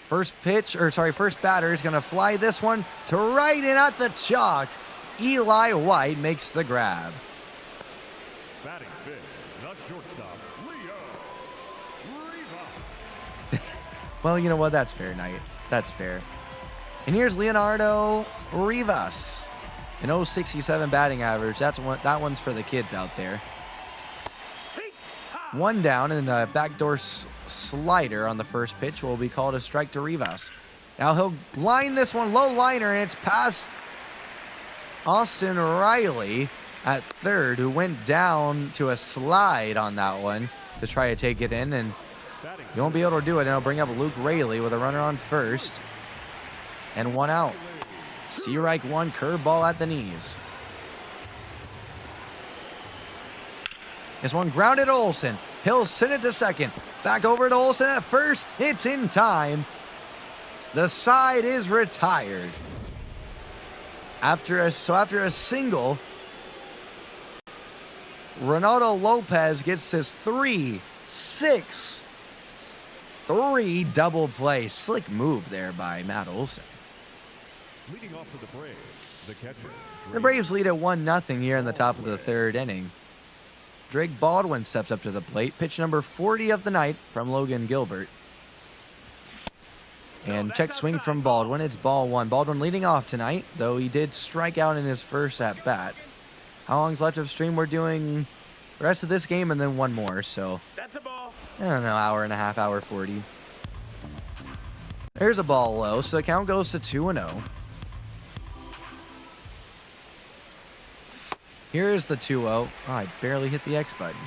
First batter is going to fly this one to right and at the chalk. Eli White makes the grab. Batting fifth, not shortstop, Leo Rivas. Well, you know what? That's fair, Knight. That's fair. And here's Leonardo Rivas. An 0.67 batting average. That one's for the kids out there. One down, and a backdoor slider on the first pitch will be called a strike to Rivas. Now he'll line this one low liner, and it's past Austin Riley at third, who went down to a slide on that one to try to take it in, and he won't be able to do it. And it'll bring up Luke Raley with a runner on first and 1 out. Strike 1, curveball at the knees. This one grounded to Olsen. He'll send it to second. Back over to Olsen at first. It's in time. The side is retired. After a single, Ronaldo Lopez gets his 3-6-3 double play. Slick move there by Matt Olsen. Leading off for the Braves, the catcher. The Braves lead at 1-0 here in the top of the third inning. Drake Baldwin steps up to the plate. Pitch number 40 of the night from Logan Gilbert. And check swing from Baldwin. It's ball 1. Baldwin leading off tonight, though he did strike out in his first at-bat. How long's left of stream? We're doing the rest of this game and then one more. So, That's a ball. I don't know, hour and a half, hour 40. There's a ball low, so the count goes to 2-0. Here's the 2-0. Oh, I barely hit the X button.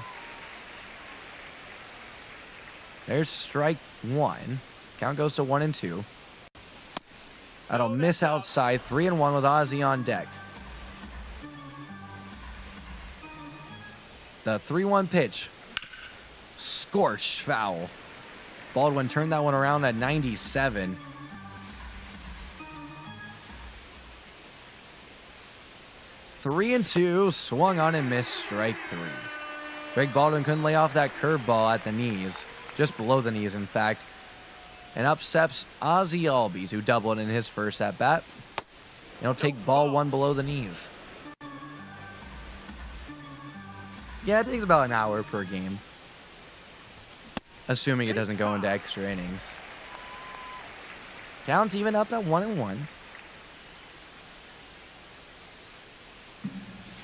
There's strike one. Count goes to 1-2. That'll miss outside. 3-1 with Ozzy on deck. The 3-1 pitch. Scorched foul. Baldwin turned that one around at 97. Three and two, swung on and missed, strike three. Drake Baldwin couldn't lay off that curveball at the knees, just below the knees, in fact. And up steps Ozzy Albies, who doubled in his first at bat. He'll take ball one below the knees. Yeah, it takes about an hour per game, assuming it doesn't go into extra innings. Count's even up at 1-1.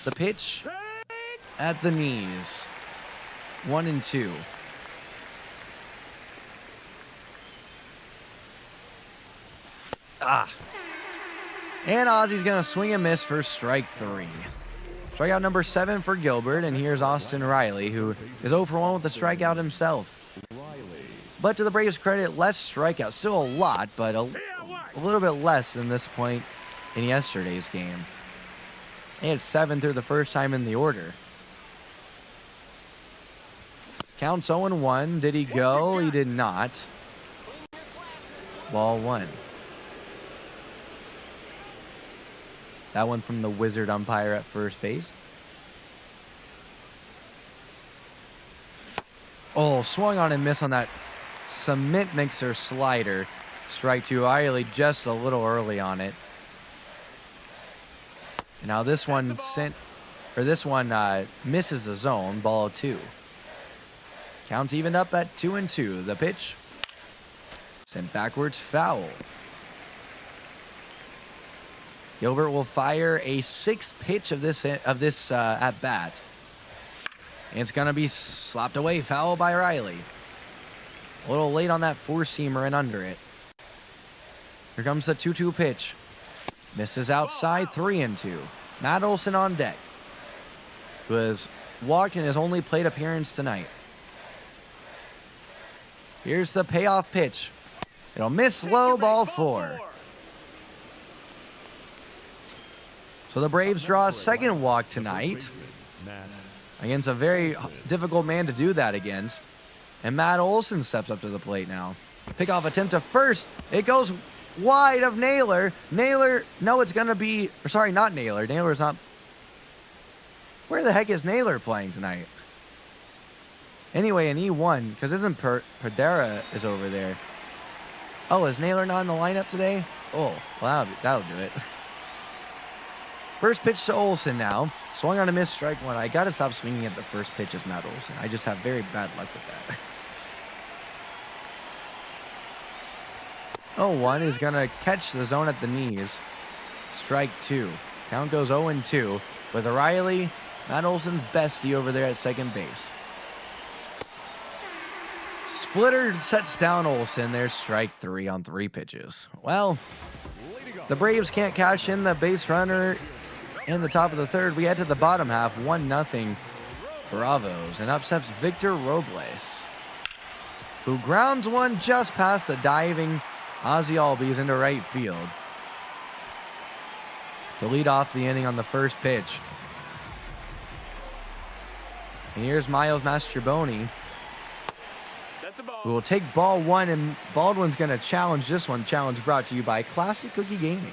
The pitch at the knees. 1-2. And Ozzy's going to swing and miss for strike three. Strikeout number 7 for Gilbert, and here's Austin Riley, who is 0 for 1 with a strikeout himself. But to the Braves' credit, less strikeouts. Still a lot, but a little bit less than this point in yesterday's game. They had 7 through the first time in the order. Counts 0-1. Did he go? He did not. Ball one. That one from the wizard umpire at first base. Oh, swung on and missed on that cement mixer slider. Strike two. Riley just a little early on it. And now this one misses the zone. Ball two. Counts evened up at 2-2. The pitch sent backwards, foul. Gilbert will fire a 6th pitch of this at bat. And it's going to be slapped away, foul by Riley. A little late on that 4-seamer and under it. Here comes the 2-2 pitch. Misses outside, 3-2. Matt Olson on deck, who has walked in his only plate appearance tonight. Here's the payoff pitch. It'll miss low, ball 4. So the Braves draw a second walk tonight against a very difficult man to do that against. And Matt Olson steps up to the plate now. Pickoff attempt to first. It goes wide of Naylor. Naylor, no, it's going to be, or sorry, not Naylor. Naylor's not. Where the heck is Naylor playing tonight? Anyway, an E1, because isn't Perdera is over there. Oh, is Naylor not in the lineup today? Oh, well, that'll do it. First pitch to Olson now. Swung on a miss, strike one. I got to stop swinging at the first pitch as Matt Olson. I just have very bad luck with that. 0-1 is going to catch the zone at the knees. Strike 2. Count goes 0-2 with Riley, Matt Olson's bestie over there at second base. Splitter sets down Olson. There's strike 3 on 3 pitches. Well, the Braves can't cash in the base runner in the top of the third. We head to the bottom half, 1-0 Bravos, and upsets Victor Robles, who grounds one just past the diving Ozzy Albies into right field to lead off the inning on the first pitch. And here's Miles Mastroboni, who will take ball one, and Baldwin's going to challenge this one. Challenge brought to you by Classic Cookie Gaming.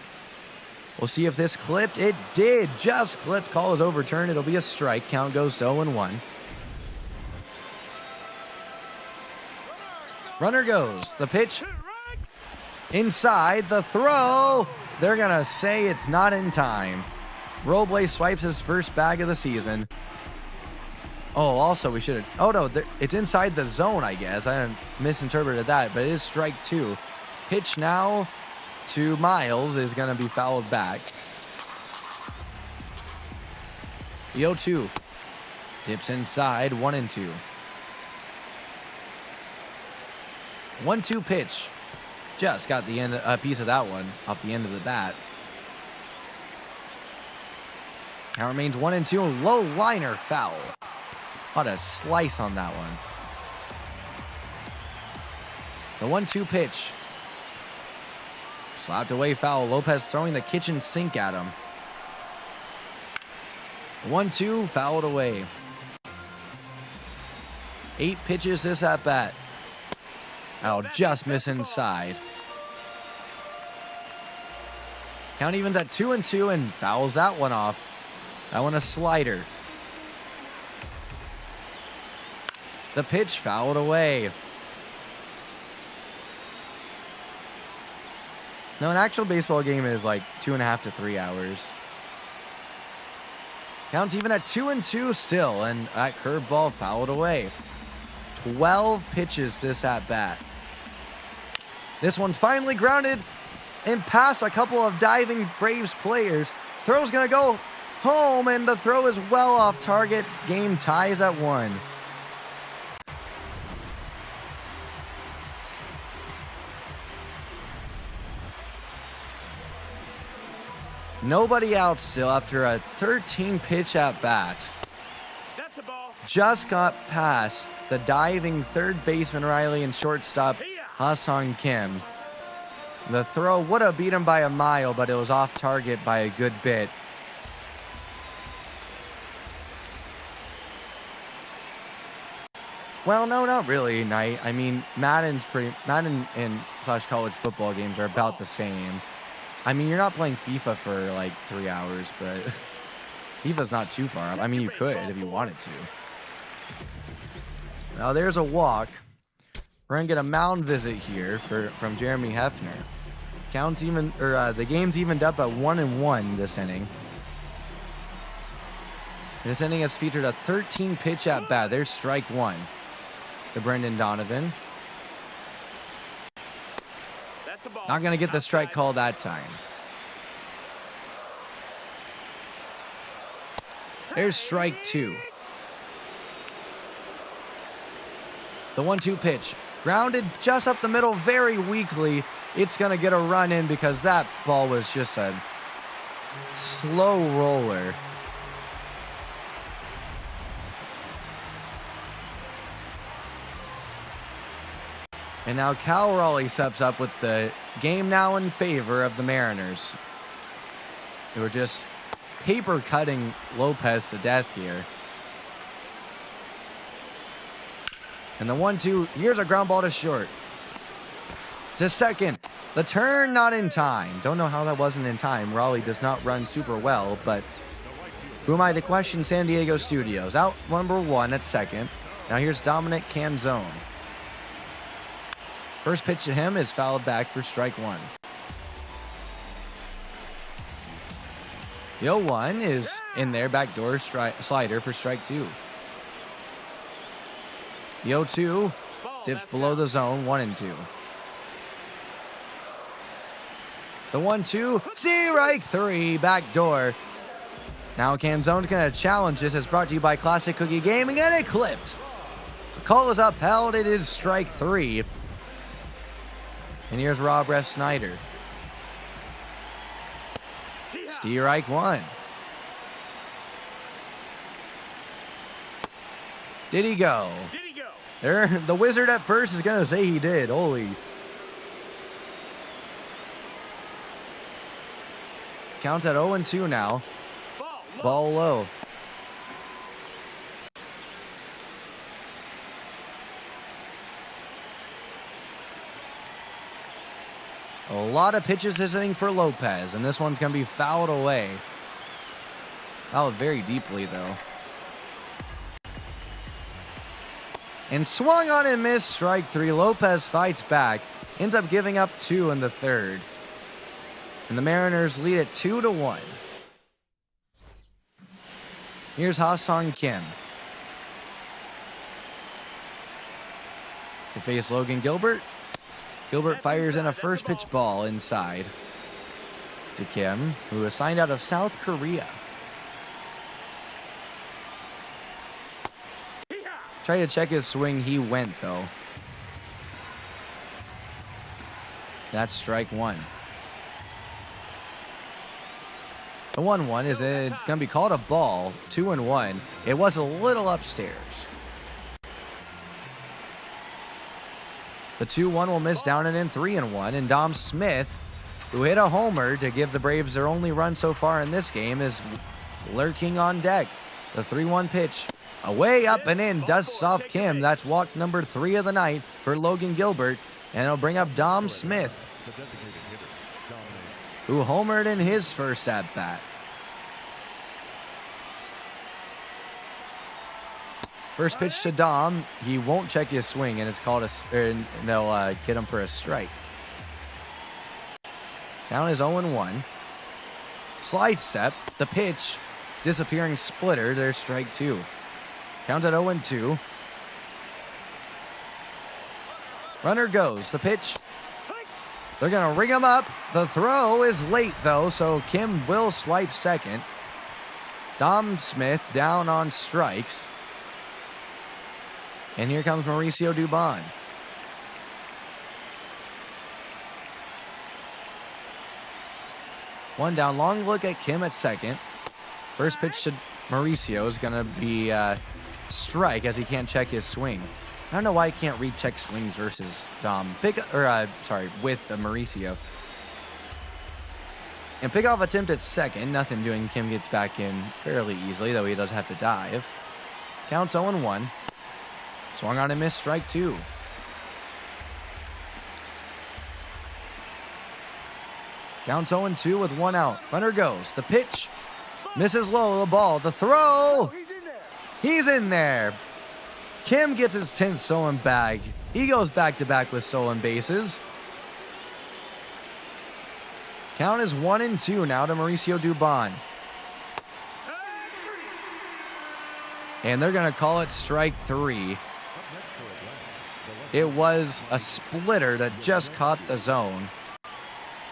We'll see if this clipped. It did. Just clipped. Call is overturned. It'll be a strike. Count goes to 0-1. Runner goes. The pitch inside. The throw. They're going to say it's not in time. Robles swipes his first bag of the season. Oh, also we should have. Oh, no. It's inside the zone, I guess. I misinterpreted that, but it is strike 2. Pitch now to Miles is going to be fouled back. The 0-2. Dips inside, 1-2. 1-2 pitch. Just got the end, a piece of that one off the end of the bat. Now remains 1-2. Low liner foul. What a slice on that one. The 1-2 pitch. Slapped away foul. Lopez throwing the kitchen sink at him. 1-2 fouled away. 8 pitches this at bat. That'll just miss inside. Count evens at 2-2 and fouls that one off. That one a slider. The pitch fouled away. No, an actual baseball game is like 2.5 to 3 hours. Count even at 2-2 still, and that curveball fouled away. 12 pitches this at bat. This one's finally grounded and past a couple of diving Braves players. Throw's gonna go home, and the throw is well off target. Game ties at 1. Nobody out still after a 13 pitch at bat. That's a ball. Just got past the diving third baseman Riley and shortstop Ha-Sung Kim. The throw would have beat him by a mile, but it was off target by a good bit. Well, no, not really, Knight. I mean, Madden and / college football games are about the same. I mean, you're not playing FIFA for like 3 hours, but FIFA's not too far up. I mean, you could if you wanted to. Now there's a walk. We're gonna get a mound visit here from Jeremy Hefner. The game's evened up at 1-1 this inning. This inning has featured a 13 pitch at bat. There's strike 1 to Brendan Donovan. Not going to get the strike call that time. There's strike 2. The 1-2 pitch. Grounded just up the middle very weakly. It's going to get a run in because that ball was just a slow roller. And now Cal Raleigh steps up with the game now in favor of the Mariners. They were just paper cutting Lopez to death here. And the 1-2, here's a ground ball to short. To second, the turn not in time. Don't know how that wasn't in time. Raleigh does not run super well, but who am I to question San Diego Studios? Out number 1 at second. Now here's Dominic Canzone. First pitch to him is fouled back for strike 1. The 0-1 is in there, backdoor slider for strike 2. The 0-2 dips below the zone, 1-2. The 1-2, strike 3, backdoor. Now Canzone's going to challenge this. It's brought to you by Classic Cookie Gaming, and it clipped. The call is upheld. It is strike 3. And here's Rob Ref Snyder. Strike 1. Did he go? There, the wizard at first is going to say he did. Holy. Count at 0-2 now. Ball low. A lot of pitches this inning for Lopez, and this one's going to be fouled away. Fouled very deeply, though. And swung on and missed, strike 3. Lopez fights back, ends up giving up 2 in the third. And the Mariners lead it 2-1. Here's Ha-Sung Kim to face Logan Gilbert. Gilbert fires in a first pitch ball inside to Kim, who is signed out of South Korea. Try to check his swing. He went, though. That's strike one. The 1-1 is it's going to be called a ball. 2-1. It was a little upstairs. The 2-1 will miss down and in. 3-1. And Dom Smith, who hit a homer to give the Braves their only run so far in this game, is lurking on deck. The 3-1 pitch. Away, up, and in. Dusts off Kim. That's walk number 3 of the night for Logan Gilbert. And it'll bring up Dom Smith, who homered in his first at-bat. First pitch to Dom. He won't check his swing, and it's called and they'll get him for a strike. Count is 0-1. Slide step. The pitch. Disappearing splitter. There's strike 2. Count at 0-2. Runner goes. The pitch. They're going to ring him up. The throw is late, though, so Kim will swipe second. Dom Smith down on strikes. And here comes Mauricio Dubon. One down, long look at Kim at second. First pitch to Mauricio is going to be strike as he can't check his swing. I don't know why he can't recheck swings versus Dom. With Mauricio. And pickoff attempt at second. Nothing doing. Kim gets back in fairly easily, though he does have to dive. Counts 0-1. Swung on and missed, strike 2. Counts 0-2 with 1 out. Runner goes. The pitch. Misses low, the ball. The throw. He's in there. Kim gets his 10th stolen bag. He goes back-to-back with stolen bases. Count is 1-2 now to Mauricio Dubon. And they're going to call it strike 3. It was a splitter that just caught the zone.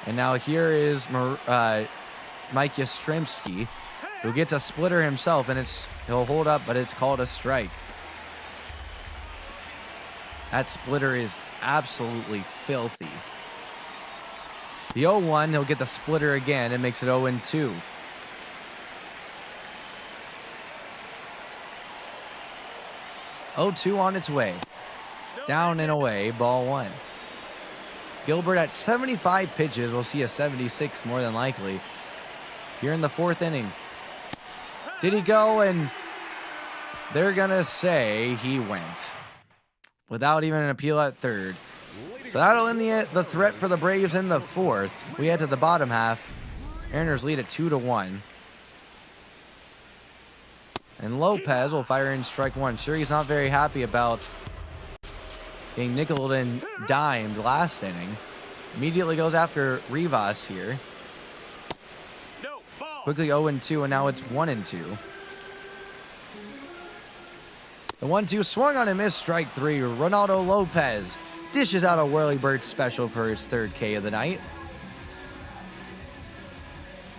And now here is Mike Yastrzemski, who gets a splitter himself, and he'll hold up, but it's called a strike. That splitter is absolutely filthy. The 0-1, he'll get the splitter again and makes it 0-2. Oh, 2 on its way. Down and away, ball 1. Gilbert at 75 pitches. We'll see a 76 more than likely here in the 4th inning. Did he go? And they're going to say he went without even an appeal at third. So that'll end the threat for the Braves in the 4th. We head to the bottom half. Mariners lead at 2-1. And Lopez will fire in strike 1. Sure, he's not very happy about being nickeled and dimed last inning. Immediately goes after Rivas here. Quickly 0-2, and now it's 1-2. The 1-2 swung on and missed, strike 3. Ronaldo Lopez dishes out a whirlybird special for his 3rd K of the night.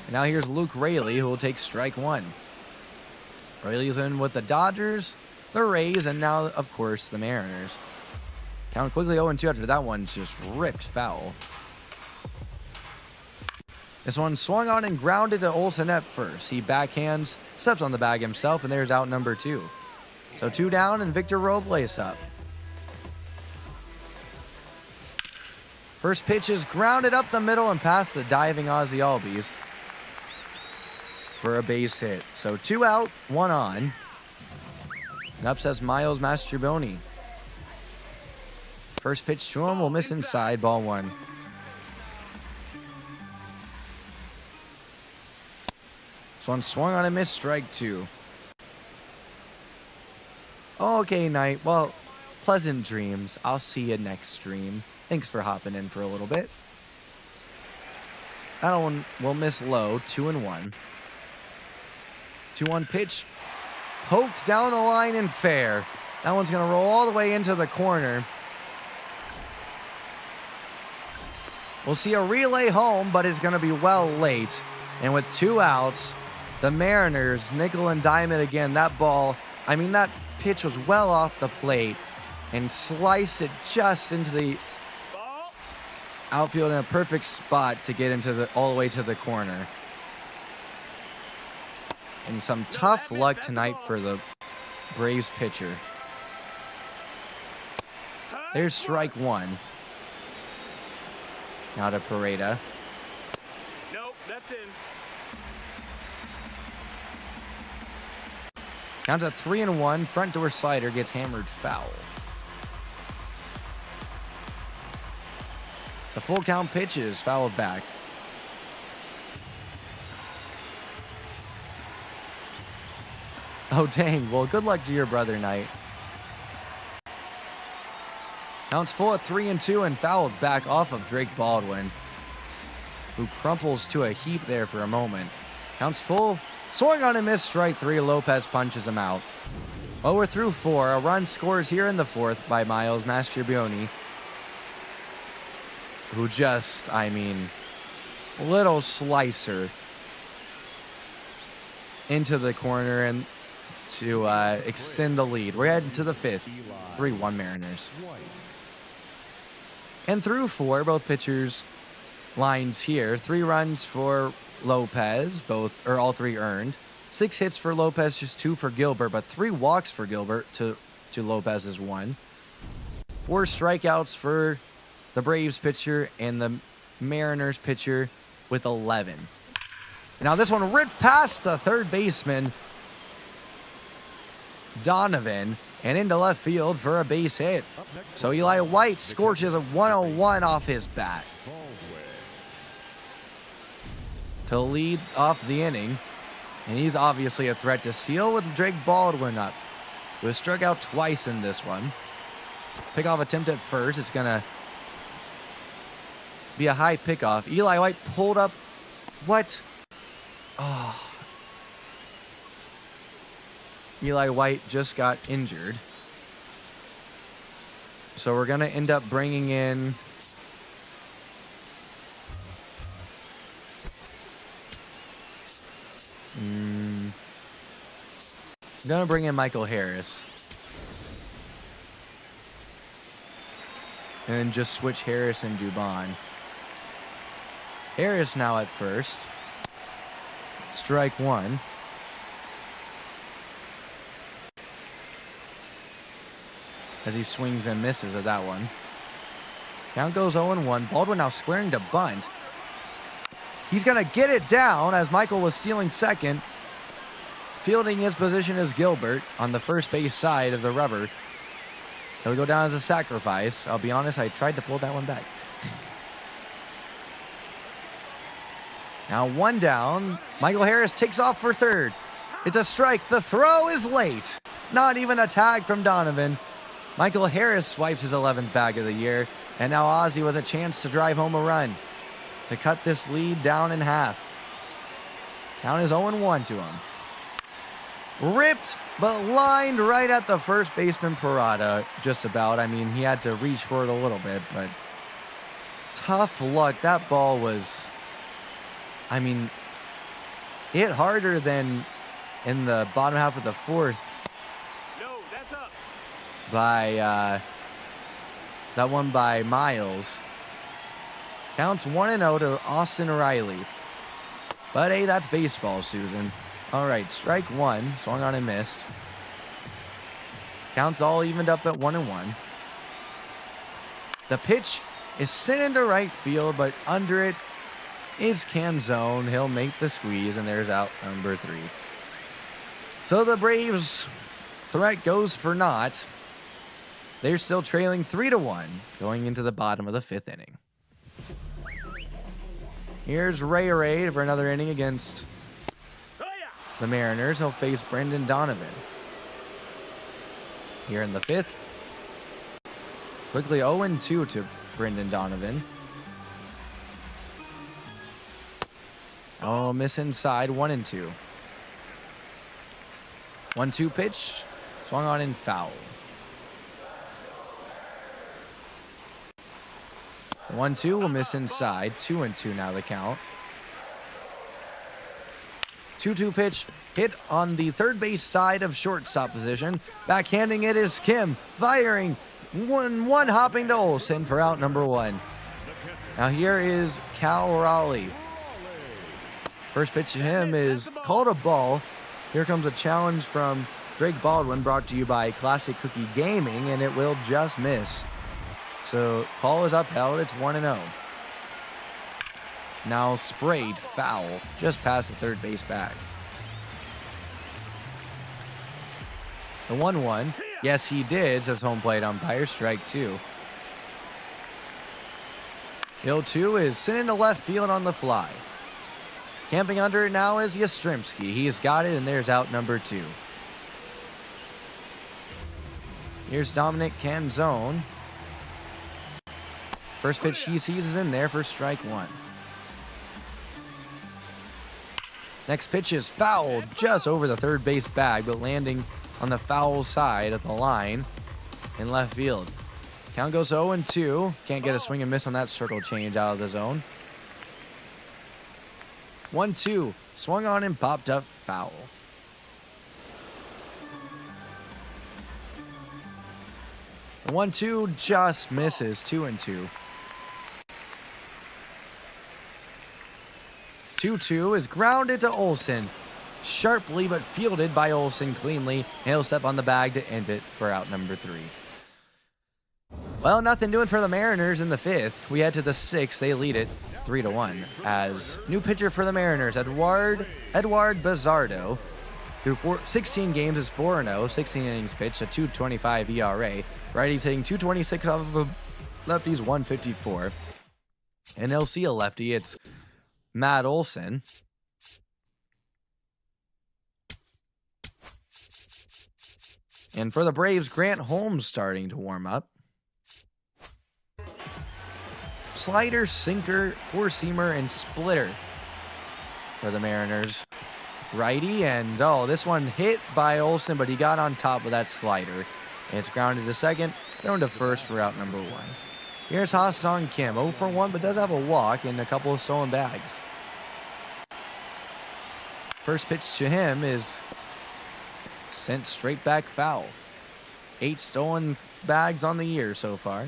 And now here's Luke Raley, who will take strike 1. Raley's in with the Dodgers, the Rays, and now, of course, the Mariners. Count quickly 0-2 after that one's just ripped foul. This one swung on and grounded to Olsen at first. He backhands, steps on the bag himself, and there's out number 2. So 2 down and Victor Robles up. First pitch is grounded up the middle and past the diving Ozzy Albies for a base hit. So 2 out, 1 on. And up says Miles Mastroboni. First pitch to him will miss inside, ball 1. This one swung on and missed, strike 2. Okay, Knight. Well, pleasant dreams. I'll see you next stream. Thanks for hopping in for a little bit. That one will miss low, 2-1. 2-1 pitch. Poked down the line and fair. That one's going to roll all the way into the corner. We'll see a relay home, but it's going to be well late. And with 2 outs, the Mariners nickel and dime it again. That ball, I mean, that pitch was well off the plate and sliced it just into the outfield in a perfect spot to get into all the way to the corner. And some tough luck tonight for the Braves pitcher. There's strike one. Now to Pareda. Nope, that's in. Counts at 3-1. Front door slider gets hammered foul. The full count pitch is fouled back. Oh, dang. Well, good luck to your brother, Knight. Counts full at 3-2 and fouled back off of Drake Baldwin, who crumples to a heap there for a moment. Counts full. Swung on a miss, strike three. Lopez punches him out. Well, we're through four. A run scores here in the fourth by Miles Mastrobuoni, who just, I mean, little slicer into the corner and to extend the lead. We're heading to the fifth. 3-1 Mariners. And through four, both pitchers lines here. 3 runs for Lopez, all 3 earned. 6 hits for Lopez, just 2 for Gilbert, but 3 walks for Gilbert to Lopez's 1. 4 strikeouts for the Braves pitcher and the Mariners pitcher with 11. Now this one ripped past the third baseman, Donovan, and into left field for a base hit. So Eli White scorches a 101 off his bat to lead off the inning. And he's obviously a threat to steal with Drake Baldwin up, who has struck out twice in this one. Pickoff attempt at first. It's going to be a high pickoff. Eli White pulled up. What? Oh. Eli White just got injured. So we're going to end up bringing in I'm going to bring in Michael Harris. And then just switch Harris and Dubon. Harris now at first. Strike one. As he swings and misses at that one. Count goes 0-1. Baldwin now squaring to bunt. He's going to get it down as Michael was stealing second. Fielding his position is Gilbert on the first base side of the rubber. He'll go down as a sacrifice. I'll be honest, I tried to pull that one back. Now 1 down. Michael Harris takes off for third. It's a strike. The throw is late. Not even a tag from Donovan. Michael Harris swipes his 11th bag of the year. And now Ozzie with a chance to drive home a run to cut this lead down in half. Count is 0-1 to him. Ripped, but lined right at the first baseman Parada, just about. I mean, he had to reach for it a little bit, but tough luck. That ball was, I mean, hit harder than in the bottom half of the fourth. No, that's up. By that one by Miles. Counts 1-0 to Austin Riley. But hey, that's baseball, Susan. All right, strike one. Swung on and missed. Counts all evened up at 1-1. The pitch is sent into right field, but under it is Canzone. He'll make the squeeze, and there's out number 3. So the Braves' threat goes for naught. They're still trailing 3-1 going into the bottom of the 5th inning. Here's Ray for another inning against the Mariners. He'll face Brendan Donovan here in the 5th. Quickly 0-2 to Brendan Donovan. Oh, miss inside, 1-2. 1-2 pitch, swung on and foul. 1-2 will miss inside, 2-2 now the count. 2-2 pitch hit on the third base side of shortstop position. Backhanding it is Kim, firing. One hopping to Olsen for out number 1. Now here is Cal Raleigh. First pitch to him is called a ball. Here comes a challenge from Drake Baldwin, brought to you by Classic Cookie Gaming, and it will just miss. So call is upheld. It's 1-0. Now sprayed foul just past the third base bag. The 1-1. Yes, he did, says home plate umpire. Strike 2. The 0-2 is sent into left field on the fly. Camping under it now is Yastrzemski. He's got it, and there's out number 2. Here's Dominic Canzone. First pitch he sees is in there for strike 1. Next pitch is fouled just over the third base bag, but landing on the foul side of the line in left field. Count goes 0-2. Can't get a swing and miss on that circle change out of the zone. 1-2. Swung on and popped up foul. The 1-2 just misses. 2-2. 2-2 is grounded to Olsen. Sharply but fielded by Olsen cleanly. And he'll step on the bag to end it for out number 3. Well, nothing doing for the Mariners in the 5th. We head to the 6th. They lead it 3-1 as new pitcher for the Mariners, Edward Bazardo, through 16 games is 4-0, 16 innings pitched, a 2.25 ERA. Righty's hitting 226 off of a lefty's 154. And they'll see a lefty. It's Matt Olson. And for the Braves, Grant Holmes starting to warm up. Slider, sinker, four-seamer, and splitter for the Mariners. Righty, and this one hit by Olsen, but he got on top of that slider. And it's grounded to second, thrown to first for out number 1. Here's Ha-Sung Kim, 0 for 1, but does have a walk and a couple of stolen bags. First pitch to him is sent straight back foul. 8 stolen bags on the year so far.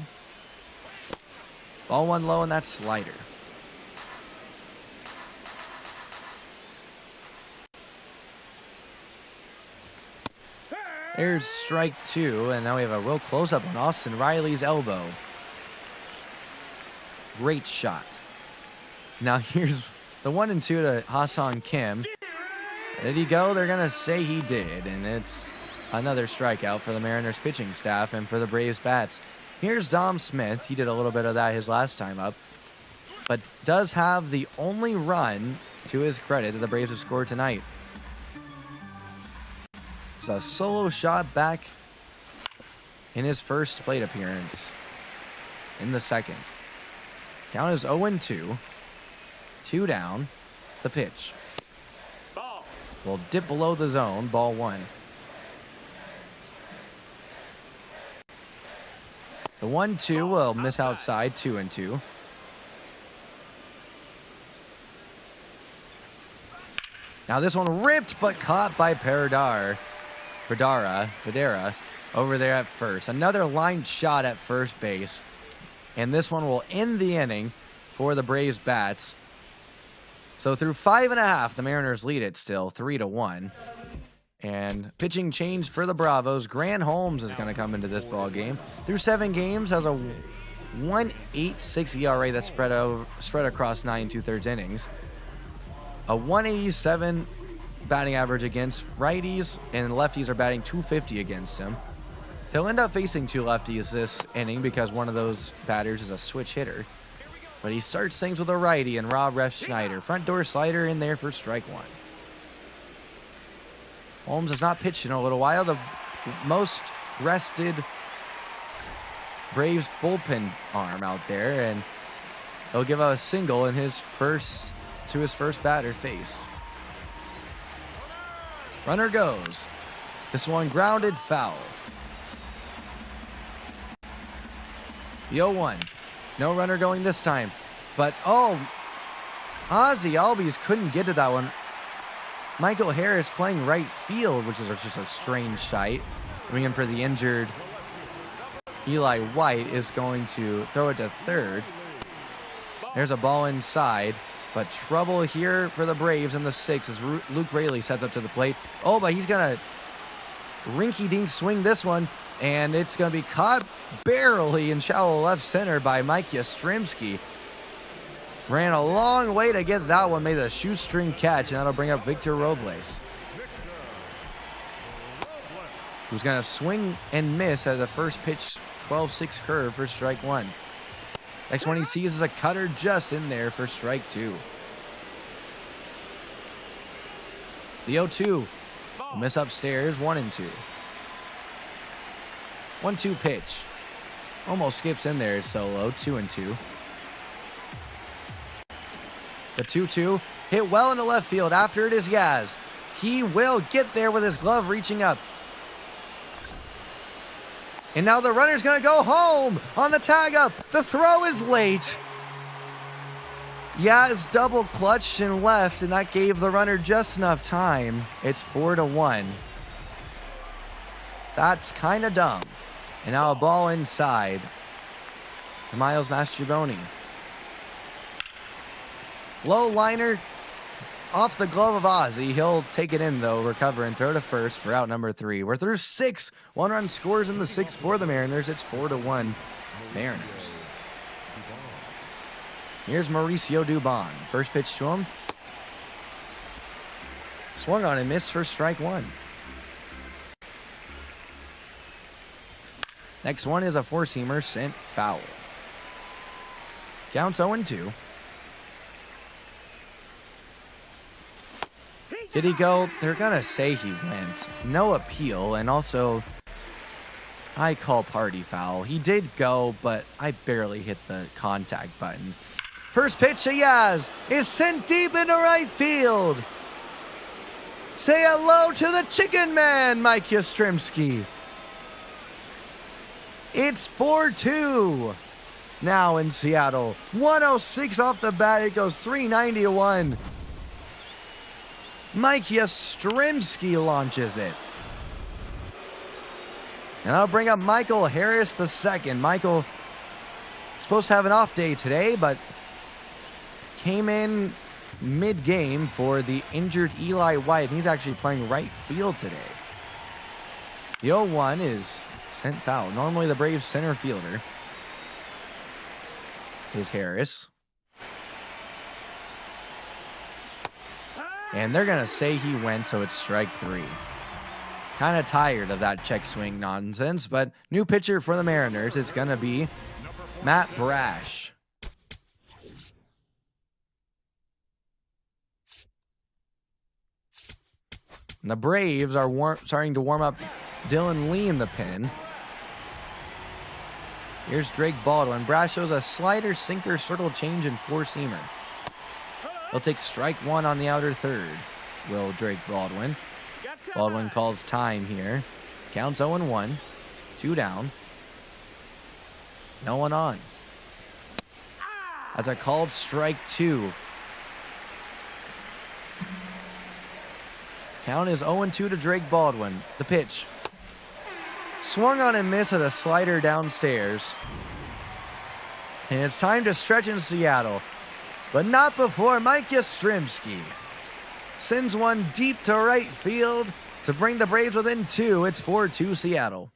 Ball 1 low, and that slider. There's strike 2, and now we have a real close-up on Austin Riley's elbow. Great shot. Now here's the 1-2 to Ha-Sung Kim. Did he go? They're going to say he did, and it's another strikeout for the Mariners pitching staff and for the Braves bats. Here's Dom Smith. He did a little bit of that his last time up, but does have the only run, to his credit, that the Braves have scored tonight. It's a solo shot back in his first plate appearance in the second. Count is 0-2. 2 down. The pitch. Ball. Will dip below the zone. Ball 1. The 1-2 will miss outside. 2-2. Now this one ripped but caught by Vidara over there at first. Another line shot at first base. And this one will end the inning for the Braves bats. So through 5.5, the Mariners lead it still 3-1. And pitching change for the Bravos. Grant Holmes is going to come into this ball game. Through 7 games, has a 1.86 ERA that's spread across 9 2/3 innings. A 187 batting average against righties, and lefties are batting 250 against him. He'll end up facing 2 lefties this inning because one of those batters is a switch hitter. But he starts things with a righty and Rob Schneider. Front door slider in there for strike 1. Holmes has not pitched in a little while. The most rested Braves bullpen arm out there, and he'll give a single in his first batter faced. Runner goes. This one grounded foul. The 0-1. No runner going this time. But Ozzy Albies couldn't get to that one. Michael Harris playing right field, which is just a strange sight. Coming in for the injured Eli White is going to throw it to third. There's a ball inside, but trouble here for the Braves in the 6th as Luke Raley sets up to the plate. Oh, but he's going to rinky-dink swing this one, and it's going to be caught barely in shallow left center by Mike Yastrzemski. Ran a long way to get that one, made a shoestring catch, and that'll bring up Victor Robles, who's going to swing and miss at the first pitch 12-6 curve for strike 1. Next one he sees is a cutter just in there for strike 2. The 0-2. Miss upstairs, 1-2. 1-2 pitch. Almost skips in there solo, 2-2. The 2-2 hit well into left field. After it is Yaz. He will get there with his glove reaching up. And now the runner's going to go home on the tag up. The throw is late. Yaz double clutched and left, and that gave the runner just enough time. It's 4-1. That's kind of dumb. And now a ball inside to Miles Mastrobuoni. Low liner off the glove of Ozzie. He'll take it in, though, recover and throw to first for out number 3. We're through 6. 1-run scores in the 6th for the Mariners. It's 4-1 Mariners. Here's Mauricio Dubon. First pitch to him. Swung on and missed for strike 1. Next one is a four-seamer sent foul. Counts 0-2. Did he go? They're going to say he went. No appeal, and also, I call party foul. He did go, but I barely hit the contact button. First pitch to Yaz is sent deep into right field. Say hello to the chicken man, Mike Yastrzemski. It's 4-2 now in Seattle. 106 off the bat. It goes 391. Mike Yastrzemski launches it. And I'll bring up Michael Harris II. Michael supposed to have an off day today, but came in mid-game for the injured Eli White. He's actually playing right field today. The 0-1 is sent foul. Normally the Braves center fielder is Harris. And they're going to say he went, so it's strike 3. Kind of tired of that check swing nonsense, but new pitcher for the Mariners. It's going to be Matt Brash. And the Braves are starting to warm up Dylan Lee in the pen. Here's Drake Baldwin. Brash shows a slider, sinker, circle change, and four-seamer. He'll take strike 1 on the outer third. Will Drake Baldwin. Baldwin calls time here. Counts 0-1. 2 down. No one on. That's a called strike 2. Count is 0-2 to Drake Baldwin. The pitch. Swung on and missed at a slider downstairs. And it's time to stretch in Seattle. But not before Mike Yastrzemski sends one deep to right field to bring the Braves within 2. It's 4-2 Seattle.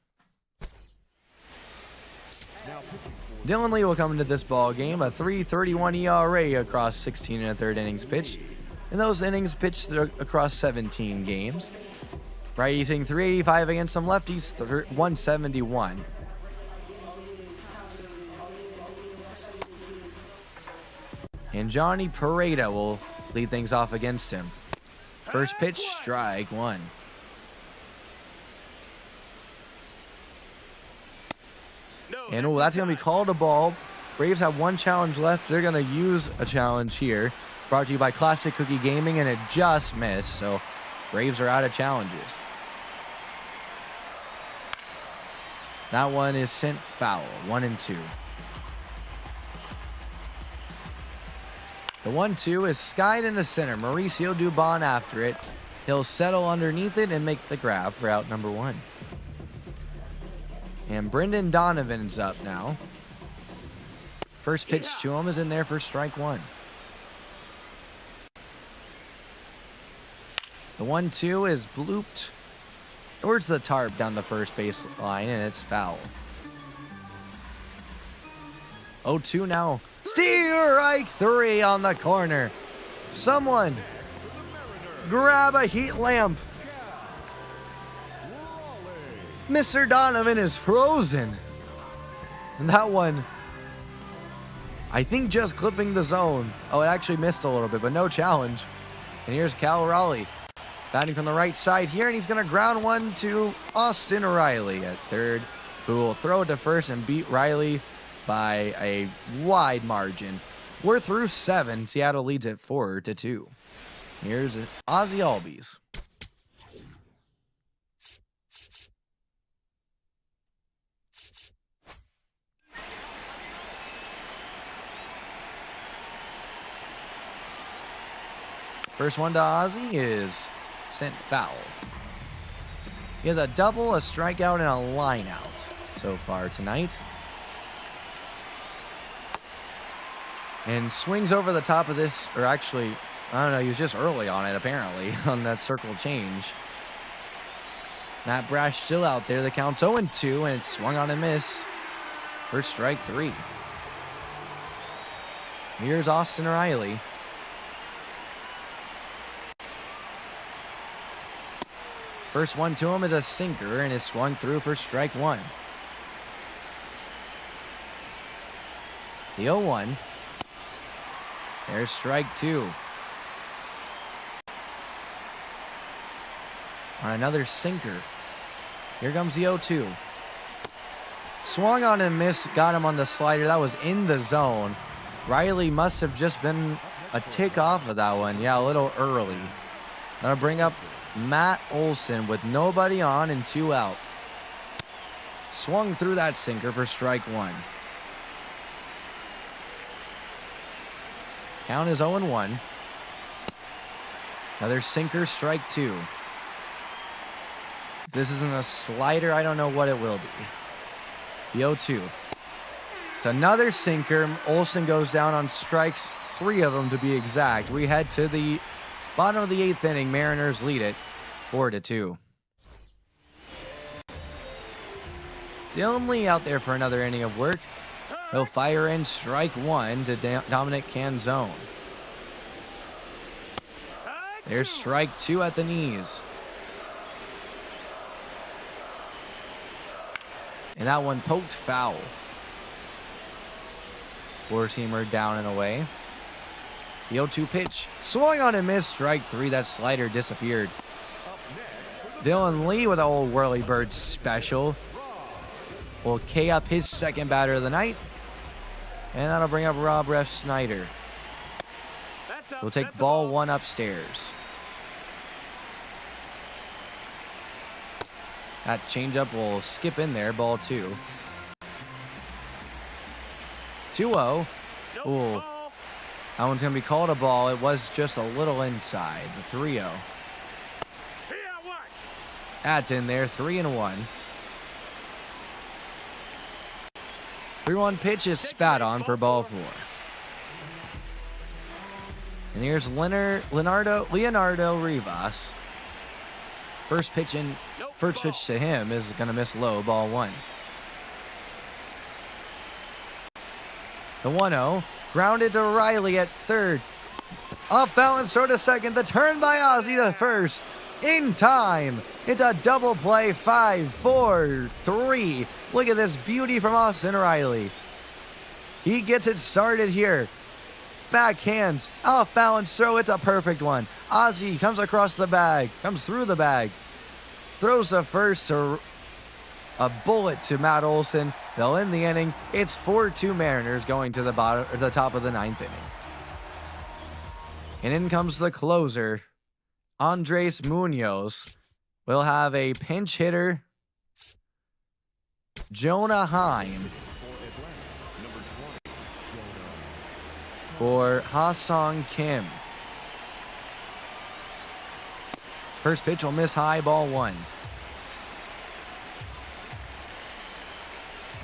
Dylan Lee will come into this ball game, a 3.31 ERA across 16 and a third innings pitched. And those innings pitched across 17 games. Righties hitting 385 against some lefties, 171. And Johnny Pareda will lead things off against him. First pitch, strike 1. And that's going to be called a ball. Braves have one challenge left. They're going to use a challenge here. Brought to you by Classic Cookie Gaming, and it just missed. So Braves are out of challenges. That one is sent foul, 1-2. The 1-2 is skied into center. Mauricio Dubon after it. He'll settle underneath it and make the grab for out number 1. And Brendan Donovan's up now. First pitch to him is in there for strike 1. The 1-2 is blooped towards the tarp down the first base line, and it's foul. 0-2 now. Strike 3 on the corner. Someone grab a heat lamp. Mr. Donovan is frozen. And that one, I think just clipping the zone. Oh, it actually missed a little bit, but no challenge. And here's Cal Raleigh batting from the right side here, and he's going to ground one to Austin Riley at third, who will throw it to first and beat Riley by a wide margin. We're through 7. Seattle leads at 4-2. Here's Ozzie Albies. First one to Ozzie is sent foul. He has a double, a strikeout, and a line out so far tonight. And swings over the top of this, or actually, I don't know, he was just early on it apparently, on that circle change. Matt Brash still out there. The count's 0-2, and it's swung on and missed for strike 3. Here's Austin Riley. First one to him is a sinker, and is swung through for strike 1. The 0-1. There's strike 2. On another sinker. Here comes the 0-2. Swung on and missed. Got him on the slider. That was in the zone. Riley must have just been a tick off of that one. Yeah, a little early. Gonna bring up Matt Olson with nobody on and 2 out. Swung through that sinker for strike 1. Count is 0-1. Another sinker, strike 2. If this isn't a slider, I don't know what it will be. The 0-2. It's another sinker. Olson goes down on strikes, 3 of them to be exact. We head to the bottom of the 8th inning. Mariners lead it 4-2. Dylan Lee out there for another inning of work. He'll fire in strike 1 to Dominic Canzone. There's strike 2 at the knees. And that one poked foul. Four-seamer down and away. The 0-2 pitch. Swung on and missed. Strike 3. That slider disappeared. Dylan Lee with an old whirly bird special will K up his second batter of the night. And that'll bring up Rob Ref Snyder. We'll take ball 1 upstairs. That changeup will skip in there. Ball 2. 2-0. Ooh. That one's going to be called a ball. It was just a little inside. The 3-0. That's in there. 3-1. 3-1 pitch is spat on for ball 4. And here's Leonardo Rivas. First pitch to him is going to miss low. Ball 1. The 1-0. Grounded to Riley at third. Off balance throw to second. The turn by Ozzie to first. In time. It's a double play. 5-4-3. Look at this beauty from Austin Riley. He gets it started here. Backhands. Off balance throw. It's a perfect one. Ozzie comes across the bag. Comes through the bag. Throws the first to a bullet to Matt Olson. They'll end the inning. It's 4-2 Mariners going to the top of the 9th inning. And in comes the closer, Andres Munoz. We'll have a pinch hitter, Jonah Heim, for Ha-Sung Kim. First pitch will miss high, ball 1.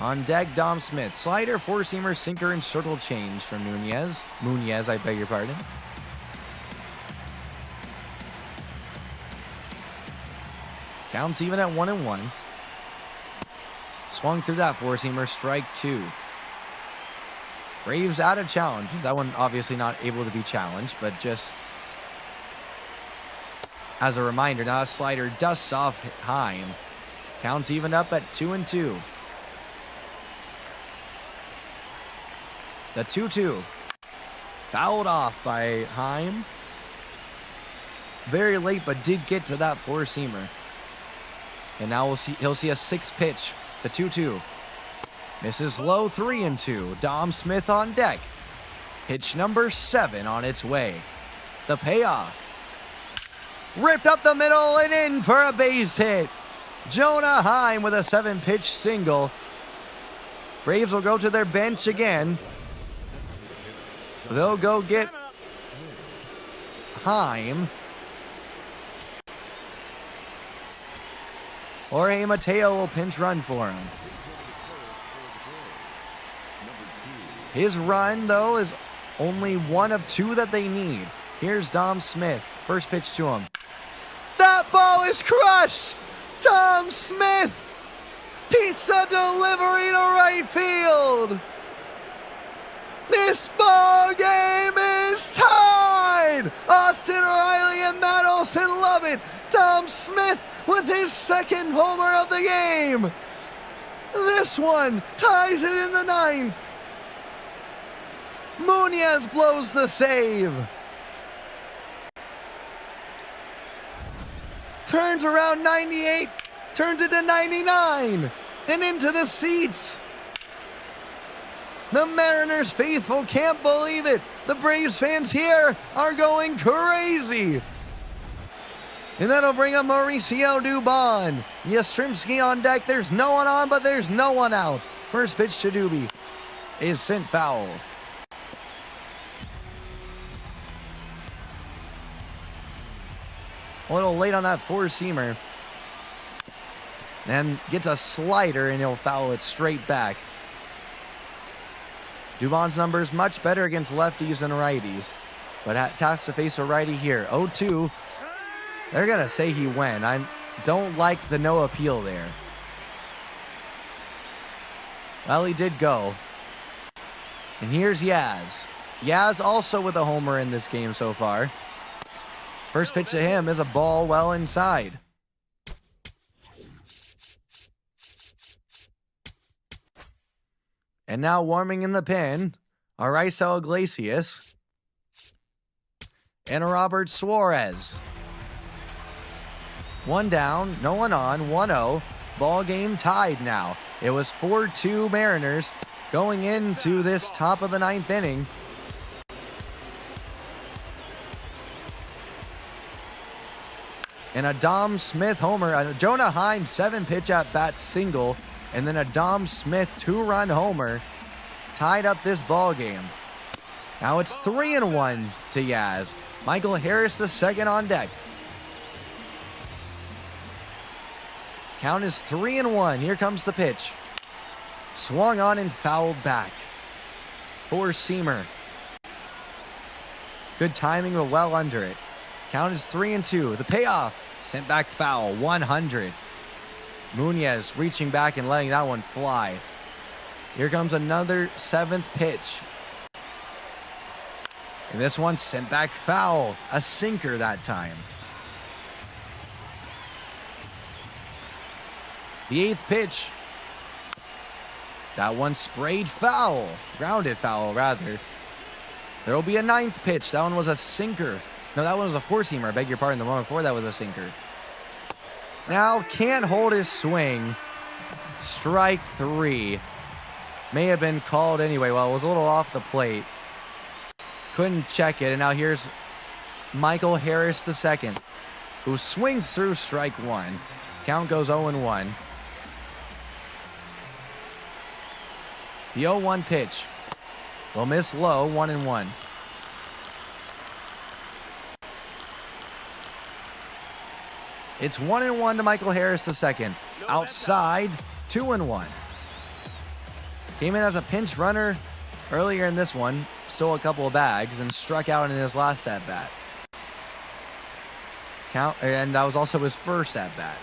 On deck, Dom Smith. Slider, four-seamer, sinker, and circle change from Nunez. Munoz, I beg your pardon. Counts even at 1-1. Swung through that four-seamer, strike 2. Braves out of challenges. That one obviously not able to be challenged, but just as a reminder, now a slider dusts off Heim. Counts even up at 2-2. The 2-2. Fouled off by Heim. Very late, but did get to that four-seamer. And now he'll see a sixth pitch. The 2-2. Misses low, 3-2. Dom Smith on deck. Pitch number 7 on its way. The payoff. Ripped up the middle and in for a base hit. Jonah Heim with a 7-pitch single. Braves will go to their bench again. They'll go get Heim. Jorge Mateo will pinch run for him. His run, though, is only one of 2 that they need. Here's Dom Smith. First pitch to him. That ball is crushed! Dom Smith! Pizza delivery to right field! This ball game is tied! Austin Riley and Matt Olson love it. Dom Smith with his 2nd homer of the game. This one ties it in the 9th. Munoz blows the save. Turns around 98, turns it to 99, and into the seats. The Mariners faithful can't believe it. The Braves fans here are going crazy. And that'll bring up Mauricio Dubon. Yastrzemski on deck. There's no one on, but there's no one out. First pitch to Doobie is sent foul. A little late on that four-seamer. And gets a slider, and he'll foul it straight back. Dubon's numbers much better against lefties and righties, but has to face a righty here. 0-2. They're going to say he went. I don't like the no appeal there. Well, he did go. And here's Yaz. Yaz also with a homer in this game so far. First pitch to him is a ball well inside. And now warming in the pen, Araizel Iglesias and Robert Suarez. One down, no one on, 1-0. Ball game tied now. It was 4-2 Mariners going into this top of the 9th inning. And a Dom Smith homer, a Jonah Heim 7-pitch at-bat single, and then a Dom Smith 2-run homer tied up this ball game. Now it's 3-1 to Yaz. Michael Harris the second on deck. Count is 3-1. Here comes the pitch. Swung on and fouled back. Four-seamer. Good timing, but well under it. Count is 3-2. The payoff. Sent back foul. 100. Munoz reaching back and letting that one fly. Here comes another 7th pitch. And this one sent back foul. A sinker that time. The 8th pitch. That one sprayed foul. Grounded foul, rather. There will be a 9th pitch. That one was a sinker. No, that one was a four-seamer. I beg your pardon. The one before that was a sinker. Now can't hold his swing. Strike 3. May have been called anyway. Well, it was a little off the plate. Couldn't check it. And now here's Michael Harris II, who swings through strike 1. Count goes 0-1. The 0-1 pitch will miss low, 1-1. It's 1-1 to Michael Harris II. Outside, 2-1. Came in as a pinch runner earlier in this one, stole a couple of bags, and struck out in his last at-bat. And that was also his first at-bat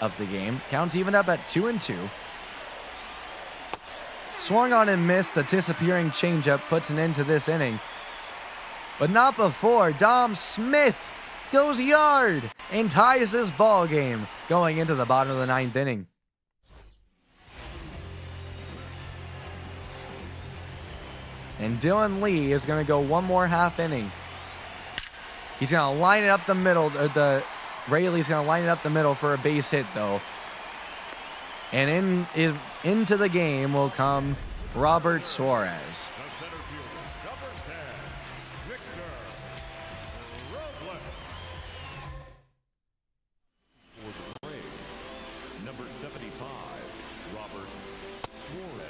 of the game. Count's even up at 2-2. Swung on and missed. The disappearing changeup puts an end to this inning. But not before Dom Smith goes yard and ties this ball game going into the bottom of the 9th inning. And Dylan Lee is going to go one more half inning. He's going to line it up the middle. Rayleigh's going to line it up the middle for a base hit, though. And into the game will come Robert Suarez. Number 75, Robert Suarez.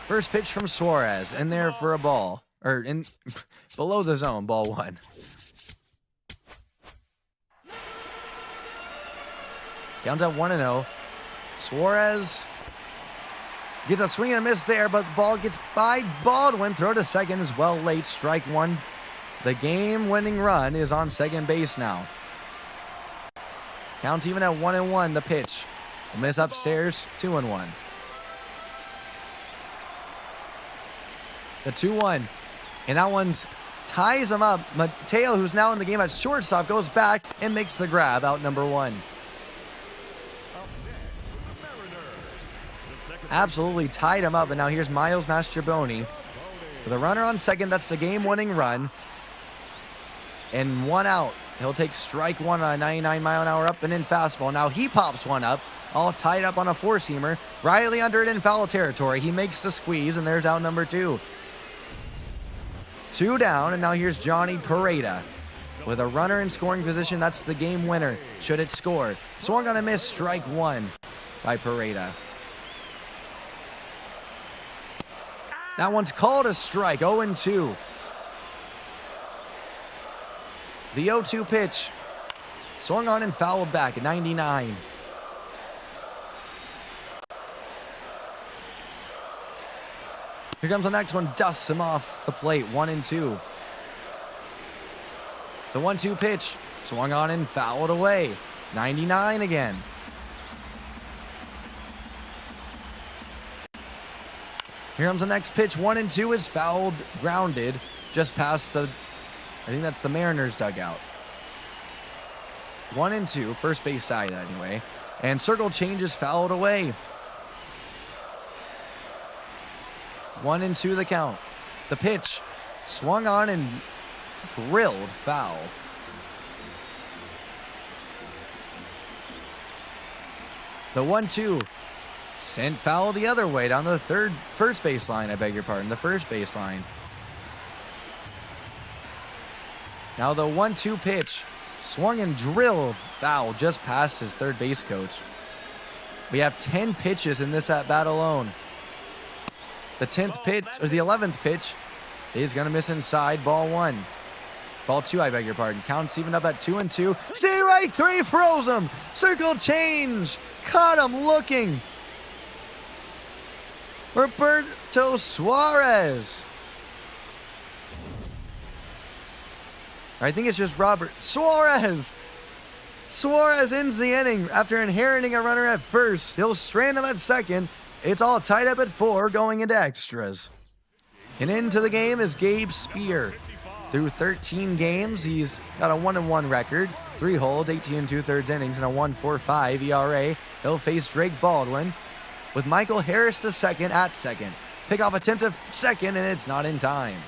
First pitch from Suarez, in there for a ball. Or in below the zone, ball 1. Count at 1-0. Suarez gets a swing and a miss there, but the ball gets by Baldwin. Throw to second is well late. Strike 1. The game-winning run is on second base now. Count even at 1-1. The pitch. A miss upstairs. 2-1. The 2-1. And that one's ties him up. Mateo, who's now in the game at shortstop, goes back and makes the grab out number 1. Absolutely tied him up, and now here's Miles Mastrobuoni with a runner on second. That's the game-winning run. And 1 out. He'll take strike 1 on a 99-mile-an-hour up-and-in fastball. Now he pops one up, all tied up on a four-seamer. Riley under it in foul territory. He makes the squeeze, and there's out number 2. 2 down, and now here's Johnny Pareda with a runner in scoring position. That's the game winner, should it score. Swung on a miss, strike 1 by Pareda. That one's called a strike, 0-2. The 0-2 pitch. Swung on and fouled back at 99. Here comes the next one, dusts him off the plate, 1-2. The 1-2 pitch, swung on and fouled away, 99 again. Here comes the next pitch, 1-2 is fouled, grounded, just past I think that's the Mariners dugout. 1-2, first base side anyway. And circle changes, fouled away. 1-2 the count. The pitch, swung on and drilled foul. The 1-2 sent foul the other way down the first base line, the first base line. Now the 1-2 pitch, swung and drilled foul just past his third base coach. We have 10 pitches in this at bat alone. The 10th pitch, or the 11th pitch, is going to miss inside, ball 1. Ball 2, I beg your pardon. Counts even up at 2-2. See right 3, froze him. Circle change. Caught him looking. Roberto Suarez. I think it's just Robert Suarez. Suarez ends the inning after inheriting a runner at first. He'll strand him at second. It's all tied up at 4 going into extras. And into the game is Gabe Spear. Through 13 games, he's got a 1-1 record, 3 holds, 18 2/3 innings, and a 1.45 ERA. He'll face Drake Baldwin with Michael Harris II at second. Pickoff attempt at second, and it's not in time.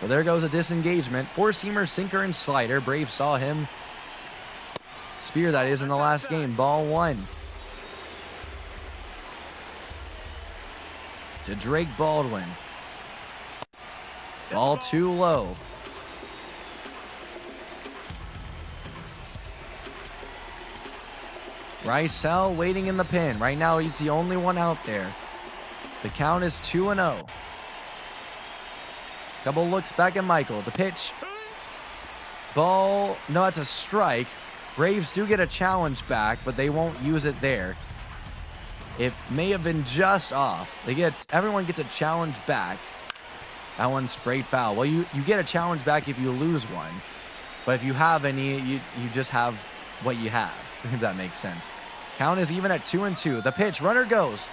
So there goes a disengagement. Four-seamer, sinker, and slider. Braves saw him. Spear, that is, in the last game. Ball 1. To Drake Baldwin. Ball 2 low. Rysel waiting in the pen. Right now, he's the only one out there. The count is 2-0. Couple looks back at Michael. The pitch Ball, no, that's a strike. Braves do get a challenge back, but they won't use it there. It may have been just off. Everyone gets a challenge back. That one's sprayed foul. Well, you get a challenge back if you lose one. But if you have any, you just have what you have, if that makes sense. Count is even at 2-2. The pitch, runner goes.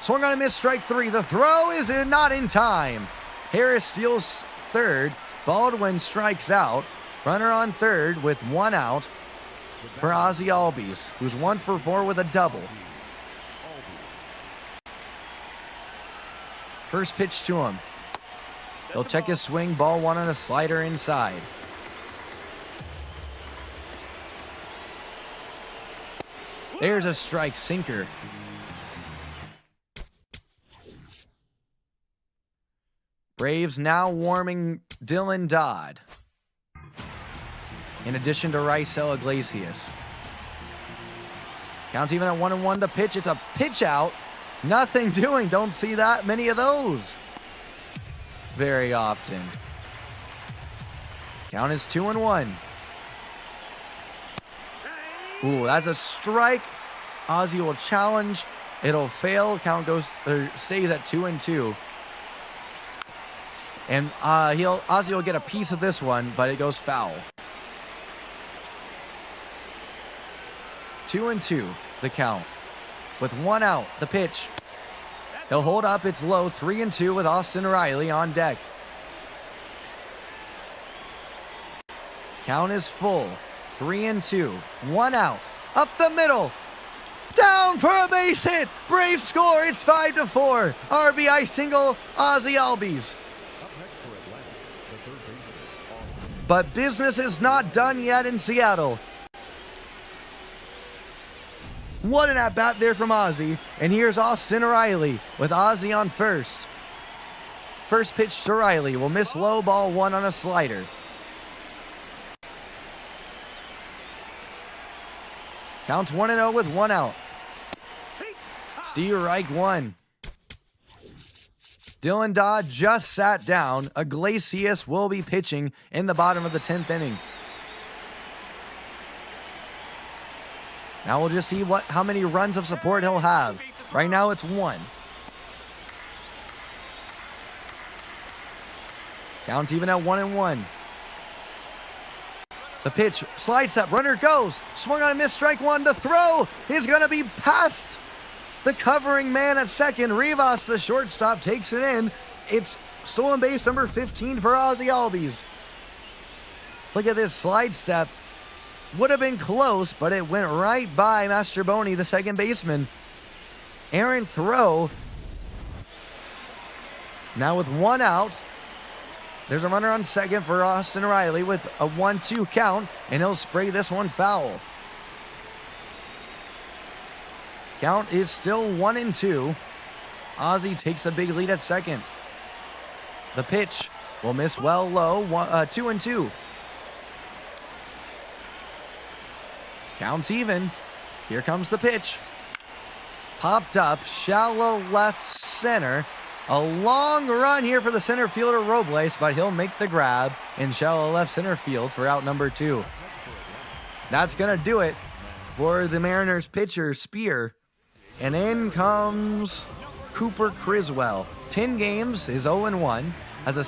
Swung on a miss, strike 3. The throw is not in time. Harris steals third. Baldwin strikes out. Runner on third with 1 out for Ozzie Albies, who's 1 for 4 with a double. First pitch to him. He'll check his swing. Ball 1 on a slider inside. There's a strike, sinker. Braves now warming Dylan Dodd, in addition to Raisel Iglesias. Count's even at 1-1. The pitch, it's a pitch out. Nothing doing. Don't see that many of those very often. Count is 2-1. Ooh, that's a strike. Ozzie will challenge. It'll fail. Count stays at 2-2. And Ozzie will get a piece of this one, but it goes foul. 2-2, the count. With 1 out, the pitch. He'll hold up, it's low, 3-2 with Austin Riley on deck. Count is full, 3-2, 1 out, up the middle. Down for a base hit. Braves score, it's 5-4. RBI single, Ozzie Albies. But business is not done yet in Seattle. What an at-bat there from Ozzie. And here's Austin Riley with Ozzie on first. First pitch to Riley will miss low, ball 1 on a slider. Counts 1-0 with 1 out. Steve Reich 1. Dylan Dodd just sat down. Iglesias will be pitching in the bottom of the 10th inning. Now we'll just see how many runs of support he'll have. Right now it's 1. Count even at 1-1. The pitch, slide step, runner goes. Swung on a miss, strike 1. The throw is going to be past the covering man at second. Rivas, the shortstop, takes it in. It's stolen base number 15 for Ozzie Albies. Look at this slide step. Would have been close, but it went right by Mastroboni, the second baseman. Errant throw. Now with 1 out, there's a runner on second for Austin Riley with a 1-2 count, and he'll spray this one foul. Count is still 1-2. Ozzie takes a big lead at second. The pitch will miss well low, 2-2. Count's even. Here comes the pitch. Popped up, shallow left center. A long run here for the center fielder Robles, but he'll make the grab in shallow left center field for out number 2. That's going to do it for the Mariners pitcher, Spear. And in comes Cooper Criswell. 10 games, is 0-1, has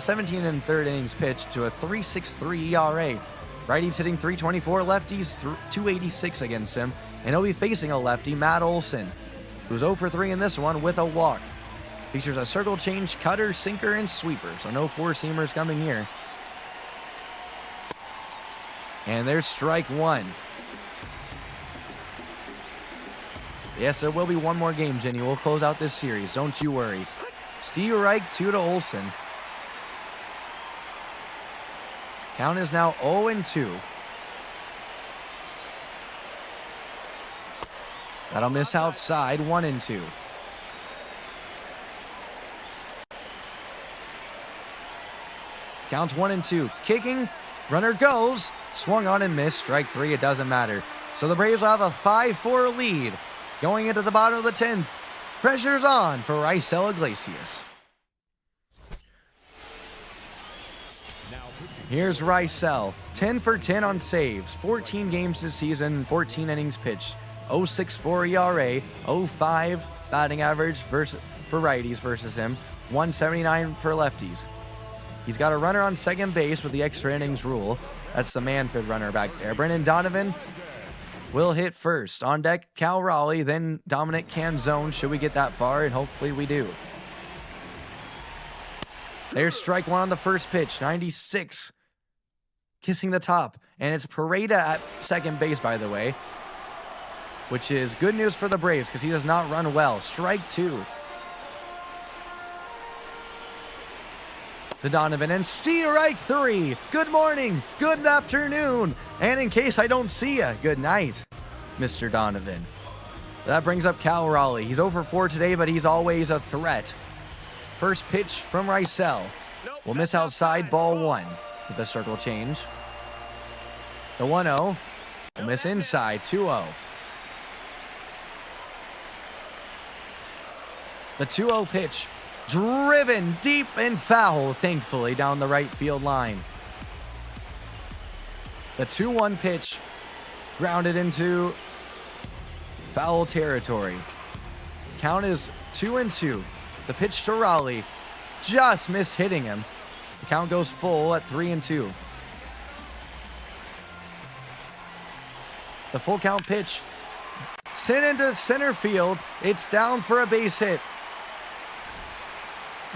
17 and third innings pitched to a 3.63 ERA. Righties hitting 324, lefties 286 against him, and he'll be facing a lefty, Matt Olson, who's 0 for 3 in this one with a walk. Features a circle change, cutter, sinker, and sweeper, so no four-seamers coming here. And there's strike 1. Yes, there will be one more game, Jenny. We'll close out this series, don't you worry. Steve Reich 2 to Olson. Count is now 0-2. That'll miss outside, 1-2. Counts 1-2. Kicking, runner goes, swung on and missed, strike 3, it doesn't matter. So the Braves will have a 5-4 lead going into the bottom of the 10th. Pressure's on for Raisel Iglesias. Here's Rysel, 10 for 10 on saves, 14 games this season, 14 innings pitched, 0.64 ERA, 0.5 batting average for righties versus him, 179 for lefties. He's got a runner on second base with the extra innings rule. That's the Manfred runner back there. Brendan Donovan will hit first. On deck, Cal Raleigh, then Dominic Canzone, should we get that far, and hopefully we do. There's strike one on the first pitch, 96. Kissing the top, and it's Pareda at second base, by the way, which is good news for the Braves because he does not run well. Strike two to Donovan, and strike three. Good morning, good afternoon, and in case I don't see ya, good night, Mr. Donovan. That brings up Cal Raleigh. He's 0 for 4 today, but he's always a threat. First pitch from Rysel. Will miss outside, ball one. With a circle change. The 1-0 will miss inside, 2-0. The 2-0 pitch, driven deep and foul, thankfully, down the right field line. The 2-1 pitch, grounded into foul territory. Count is 2-2. The pitch to Raleigh, just missed hitting him. The count goes full at 3-2. The full count pitch sent into center field. It's down for a base hit.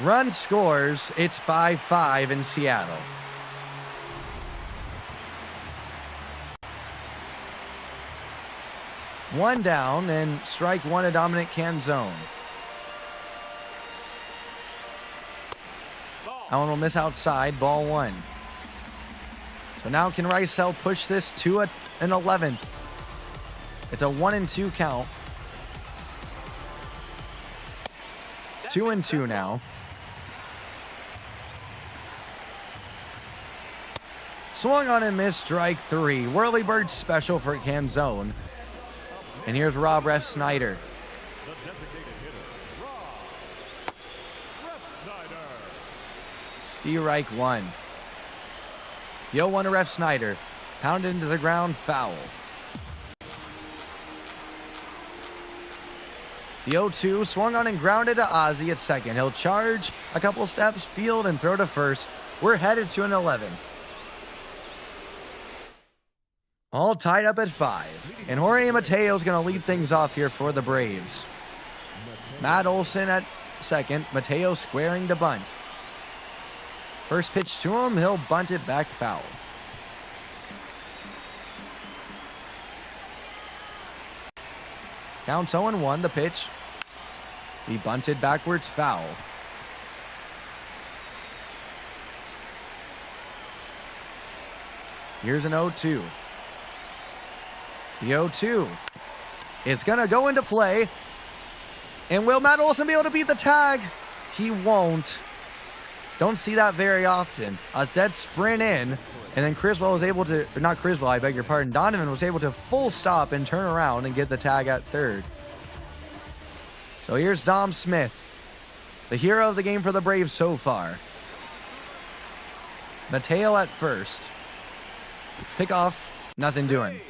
Run scores. It's 5-5 in Seattle. One down, and strike one to Dominic Canzone. That one will miss outside, ball one. So now can Rysel push this to an 11th? It's a 1-2 count. 2-2 now. Swung on and missed, strike three. Whirlybird special for Canzone. And here's Rob Ref Snyder. Strike one. The 0-1 to Ref Snyder. Pounded into the ground, foul. The 0-2 swung on and grounded to Ozzie at second. He'll charge a couple steps, field, and throw to first. We're headed to an 11th. All tied up at 5. And Jorge Mateo's going to lead things off here for the Braves. Matt Olson at second. Mateo squaring to bunt. First pitch to him, he'll bunt it back foul. Counts 0-1, the pitch. He bunted backwards, foul. Here's an 0-2. The 0-2 is going to go into play. And will Matt Olson be able to beat the tag? He won't. Don't see that very often. A dead sprint in, and then Criswell was able to, not Criswell, I beg your pardon, Donovan was able to full stop and turn around and get the tag at third. So here's Dom Smith, the hero of the game for the Braves so far. Mateo at first. Pickoff, nothing doing.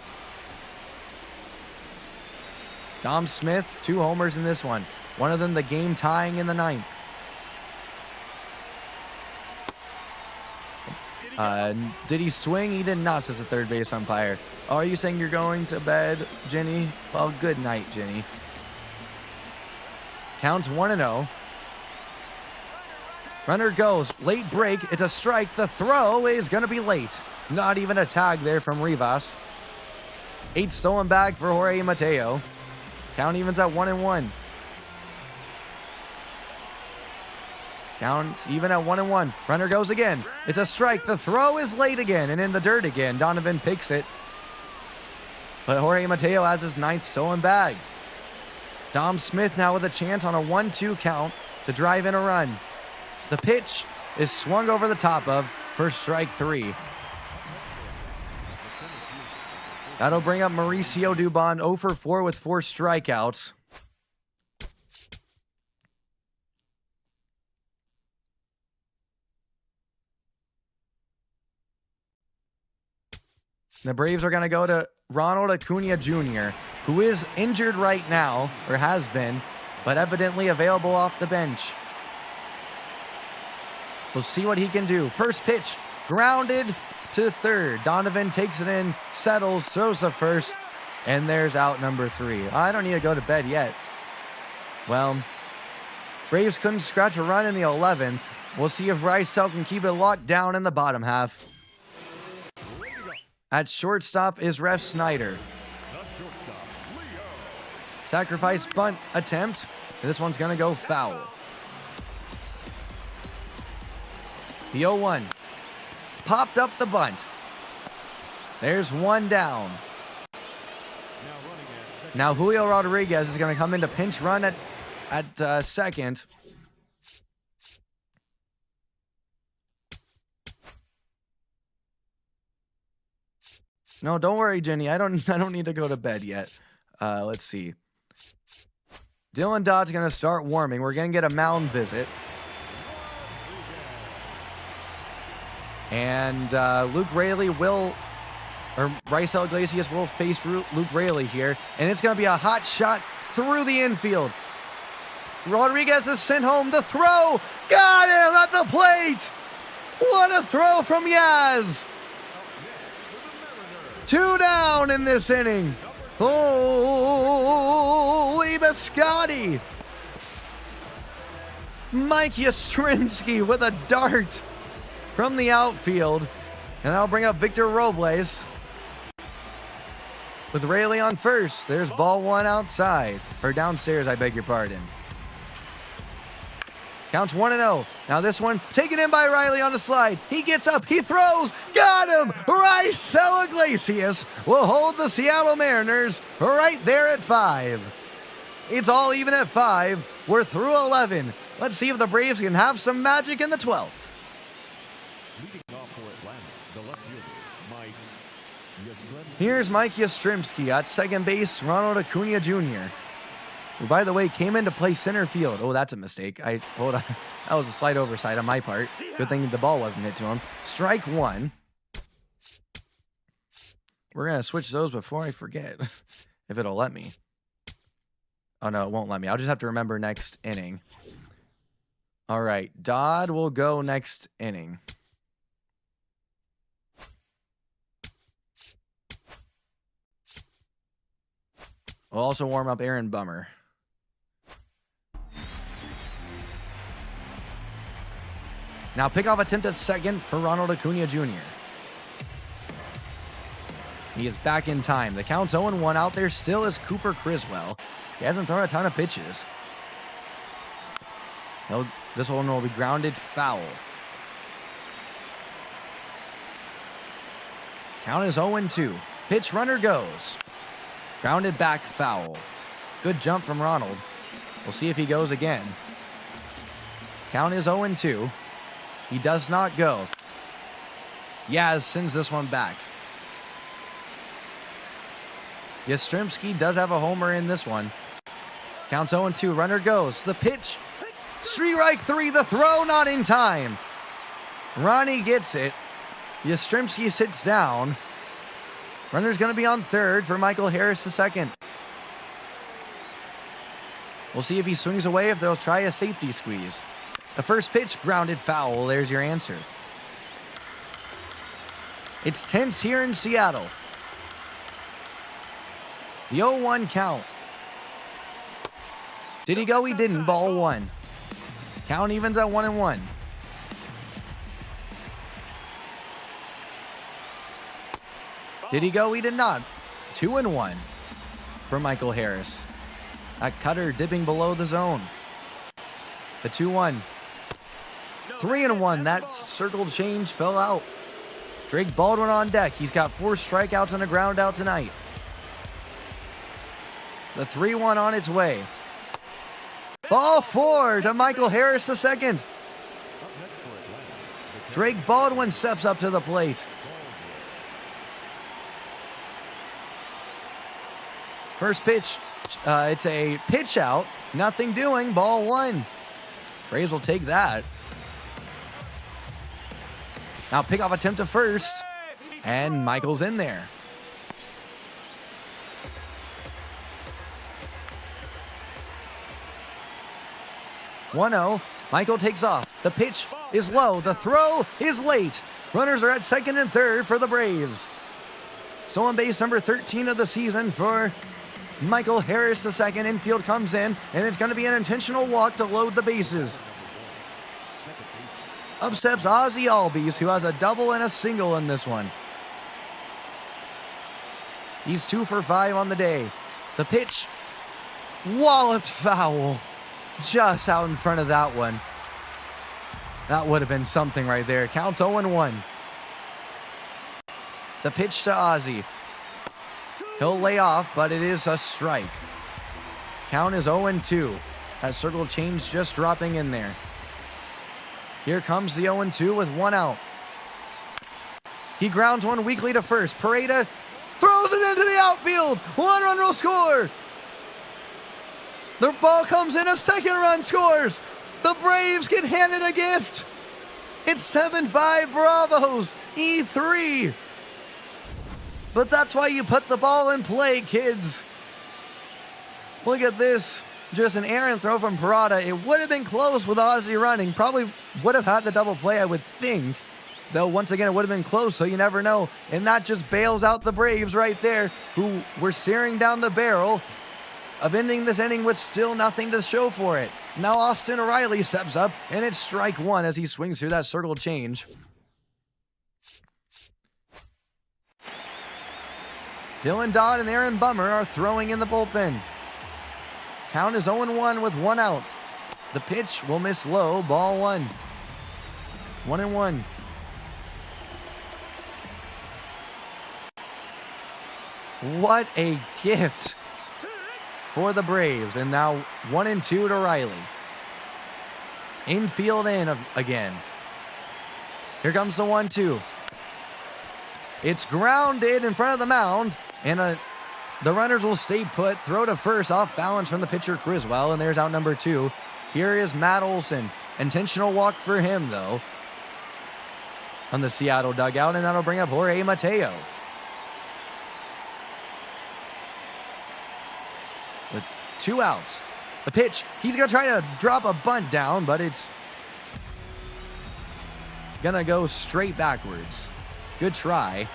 Dom Smith, 2 homers in this one. One of them the game tying in the 9th. Did he swing? He did not, says the third base umpire. Oh, are you saying you're going to bed, Jenny? Well, good night, Jenny. Counts 1-0. Runner goes. Late break. It's a strike. The throw is going to be late. Not even a tag there from Rivas. 8 stolen back for Jorge Mateo. Count evens at 1-1. Count even at 1-1. Runner goes again. It's a strike. The throw is late again and in the dirt again. Donovan picks it. But Jorge Mateo has his 9th stolen bag. Dom Smith now with a chance on a 1-2 count to drive in a run. The pitch is swung over the top of for strike 3. That'll bring up Mauricio Dubon 0 for 4 with 4 strikeouts. The Braves are going to go to Ronald Acuna Jr., who is injured right now, or has been, but evidently available off the bench. We'll see what he can do. First pitch, grounded to third. Donovan takes it in, settles, throws the first, and there's out number 3. I don't need to go to bed yet. Well, Braves couldn't scratch a run in the 11th. We'll see if Rysel can keep it locked down in the bottom half. At shortstop is Ref Snyder. Sacrifice bunt attempt. This one's going to go foul. The 0-1. Popped up the bunt. There's one down. Now Julio Rodriguez is going to come in to pinch run at second. No, don't worry, Jenny. I don't need to go to bed yet. Let's see. Dylan Dodd's going to start warming. We're going to get a mound visit. And Luke Raley will, or Rysel Iglesias will face Luke Raley here. And it's going to be a hot shot through the infield. Rodriguez is sent home. The throw. Got him at the plate. What a throw from Yaz. 2 down in this inning. Holy Biscotti. Mike Yastrzemski with a dart from the outfield. And I'll bring up Victor Robles with Raley on first. There's ball 1 outside, or downstairs, I beg your pardon. Counts 1-0. Now this one taken in by Riley on the slide. He gets up. He throws. Got him. Rysel Iglesias will hold the Seattle Mariners right there at 5. It's all even at 5. We're through 11. Let's see if the Braves can have some magic in the 12th. Here's Mike Yastrzemski at second base. Ronald Acuna Jr., who, by the way, came in to play center field. Oh, that's a mistake. Hold on. That was a slight oversight on my part. Good thing the ball wasn't hit to him. Strike 1. We're going to switch those before I forget, if it'll let me. Oh, no, it won't let me. I'll just have to remember next inning. All right. Dodd will go next inning. We'll also warm up Aaron Bummer. Now pickoff attempt at second for Ronald Acuna Jr. He is back in time. The count's 0-1. Out there still is Cooper Criswell. He hasn't thrown a ton of pitches. This one will be grounded foul. Count is 0-2. Pitch runner goes. Grounded back foul. Good jump from Ronald. We'll see if he goes again. Count is 0-2. He does not go. Yaz sends this one back. Yastrzemski does have a homer in this one. Counts 0-2. Runner goes. The pitch. Strike 3. The throw not in time. Ronnie gets it. Yastrzemski sits down. Runner's going to be on third for Michael Harris II. We'll see if he swings away, if they'll try a safety squeeze. The first pitch, grounded foul. There's your answer. It's tense here in Seattle. The 0-1 count. Did he go? He didn't. Ball 1. Count evens at 1-1. Did he go? He did not. 2-1 for Michael Harris. That cutter dipping below the zone. The 2-1. 3-1. That circle change fell out. Drake Baldwin on deck. He's got 4 strikeouts and a ground out tonight. The 3-1 on its way. Ball 4 to Michael Harris II. Drake Baldwin steps up to the plate. First pitch, it's a pitch out. Nothing doing. Ball 1. Braves will take that. Now pickoff attempt to first. And Michael's in there. 1-0. Michael takes off. The pitch is low. The throw is late. Runners are at second and third for the Braves. Stolen base number 13 of the season for Michael Harris. The second infield comes in, and it's going to be an intentional walk to load the bases. Up steps Ozzy Albies, who has a double and a single in this one. He's 2 for 5 on the day. The pitch, walloped foul, just out in front of that one. That would have been something right there. Count 0-1. The pitch to Ozzy. He'll lay off, but it is a strike. Count is 0-2. That circle change just dropping in there. Here comes the 0-2 with 1 out. He grounds one weakly to first. Pareda throws it into the outfield. 1 run will score. The ball comes in, a second run scores. The Braves get handed a gift. It's 7-5 Bravos, E3. But that's why you put the ball in play, kids. Look at this. Just an errant throw from Parada. It would have been close with Ozzy running. Probably would have had the double play, I would think. Though, once again, it would have been close, so you never know. And that just bails out the Braves right there, who were staring down the barrel of ending this inning with still nothing to show for it. Now Austin Riley steps up, and it's strike 1 as he swings through that circle change. Dylan Dodd and Aaron Bummer are throwing in the bullpen. Count is 0-1 with 1 out. The pitch will miss low, ball 1. 1-1. What a gift for the Braves. And now 1-2 to Riley. Infield in again. Here comes the 1-2. It's grounded in front of the mound, and the runners will stay put. Throw to first, off balance from the pitcher Criswell, and there's out number 2. Here is Matt Olson. Intentional walk for him, though, on the Seattle dugout, and that'll bring up Jorge Mateo. With 2 outs. The pitch, he's going to try to drop a bunt down, but it's going to go straight backwards. Good try.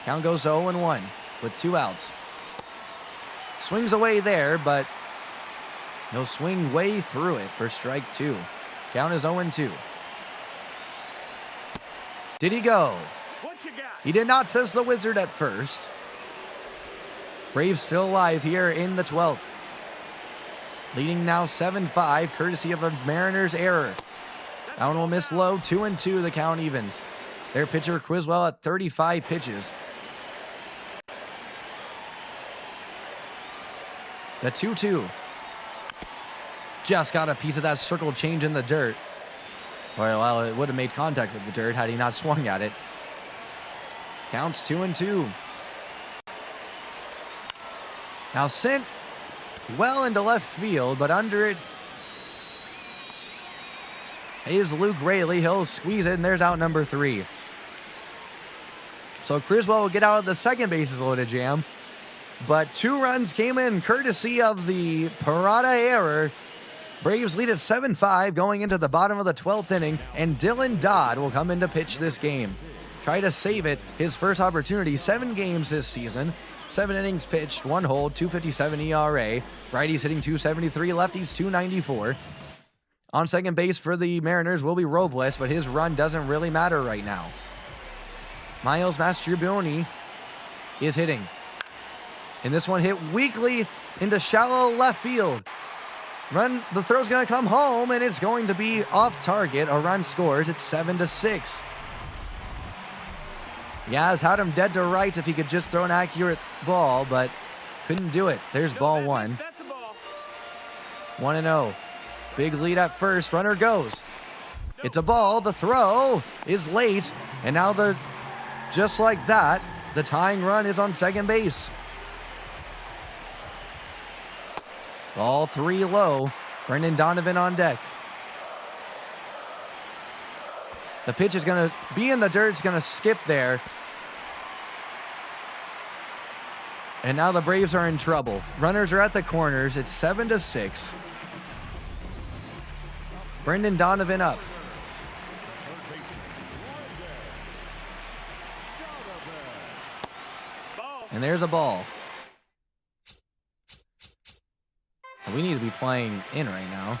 Count goes 0-1 with 2 outs. Swings away there, but he'll swing way through it for strike 2. Count is 0-2. Did he go? What you got? He did not, says the Wizard at first. Braves still alive here in the 12th. Leading now 7-5, courtesy of a Mariners error. That one will miss low, 2-2, the count evens. Their pitcher Criswell at 35 pitches. The 2-2. Just got a piece of that circle change in the dirt. Well, it would have made contact with the dirt had he not swung at it. Counts 2-2. Now sent well into left field, but under it is Luke Raley. He'll squeeze it, and there's out number 3. So Criswell will get out of the second bases loaded jam, but 2 runs came in courtesy of the Parada error. Braves lead at 7-5 going into the bottom of the 12th inning, and Dylan Dodd will come in to pitch this game. Try to save it, his first opportunity, 7 games this season. 7 innings pitched, 1 hold, 2.57 ERA. Righties hitting 273, lefties 294. On second base for the Mariners will be Robles, but his run doesn't really matter right now. Miles Mastrobuoni is hitting. And this one hit weakly into shallow left field. The throw's going to come home, and it's going to be off target. A run scores. It's 7-6. Yaz had him dead to rights if he could just throw an accurate ball, but couldn't do it. There's ball 1. That's a ball. 1-0. Big lead at first. Runner goes. It's a ball. The throw is late. And now just like that, the tying run is on second base. Ball 3 low. Brendan Donovan on deck. The pitch is going to be in the dirt. It's going to skip there. And now the Braves are in trouble. Runners are at the corners. It's 7-6. Brendan Donovan up. And there's a ball. We need to be playing in right now.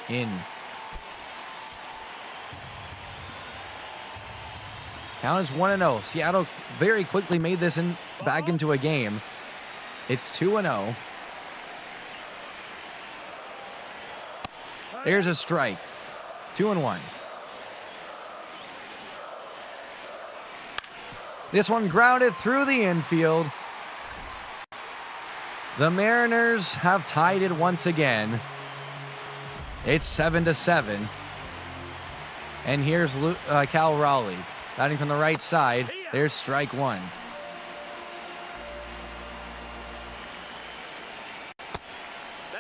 In. Count is 1-0. Seattle very quickly made this back into a game. It's 2-0. There's a strike. 2-1. This one grounded through the infield. The Mariners have tied it once again. It's 7-7. And here's Cal Raleigh. Batting from the right side. There's strike one.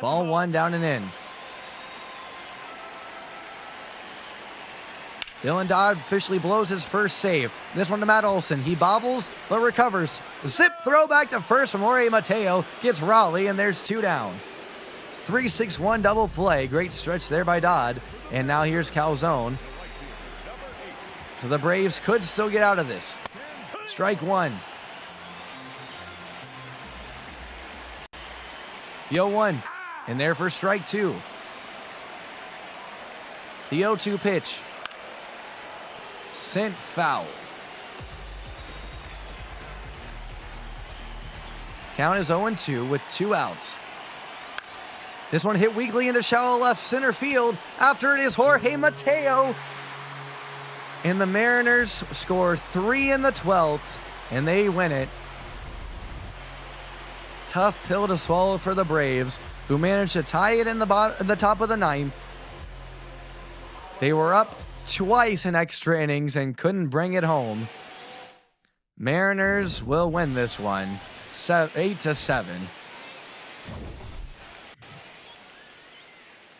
Ball one down and in. Dylan Dodd officially blows his first save. This one to Matt Olson. He bobbles, but recovers. Zip throw back to first from Jorge Mateo. Gets Raleigh, and there's two down. 3-6-1 double play. Great stretch there by Dodd. And now here's Calzone. So the Braves could still get out of this. Strike one. The 0-1. And there for strike two. The 0-2 pitch. Sent foul. Count is 0-2 with 2 outs. This one hit weakly into shallow left center field. After it is Jorge Mateo. And the Mariners score 3 in the 12th, and they win it. Tough pill to swallow for the Braves, who managed to tie it in the top of the 9th. They were up twice in extra innings and couldn't bring it home. Mariners will win this one, 8-7.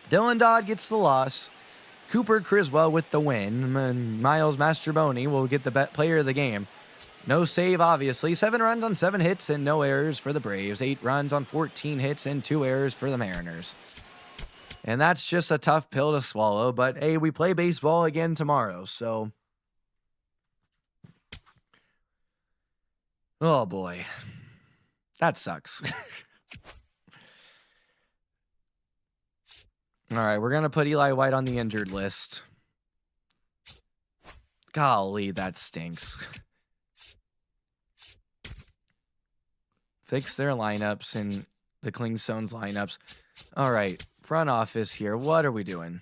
Dylan Dodd gets the loss. Cooper Criswell with the win. And Miles Mastroboni will get the player of the game. No save, obviously. 7 runs on 7 hits and no errors for the Braves. 8 runs on 14 hits and 2 errors for the Mariners. And that's just a tough pill to swallow. But, hey, we play baseball again tomorrow, so. Oh, boy. That sucks. All right, we're going to put Eli White on the injured list. Golly, that stinks. Fix their lineups and the Klingstones lineups. All right, front office here. What are we doing?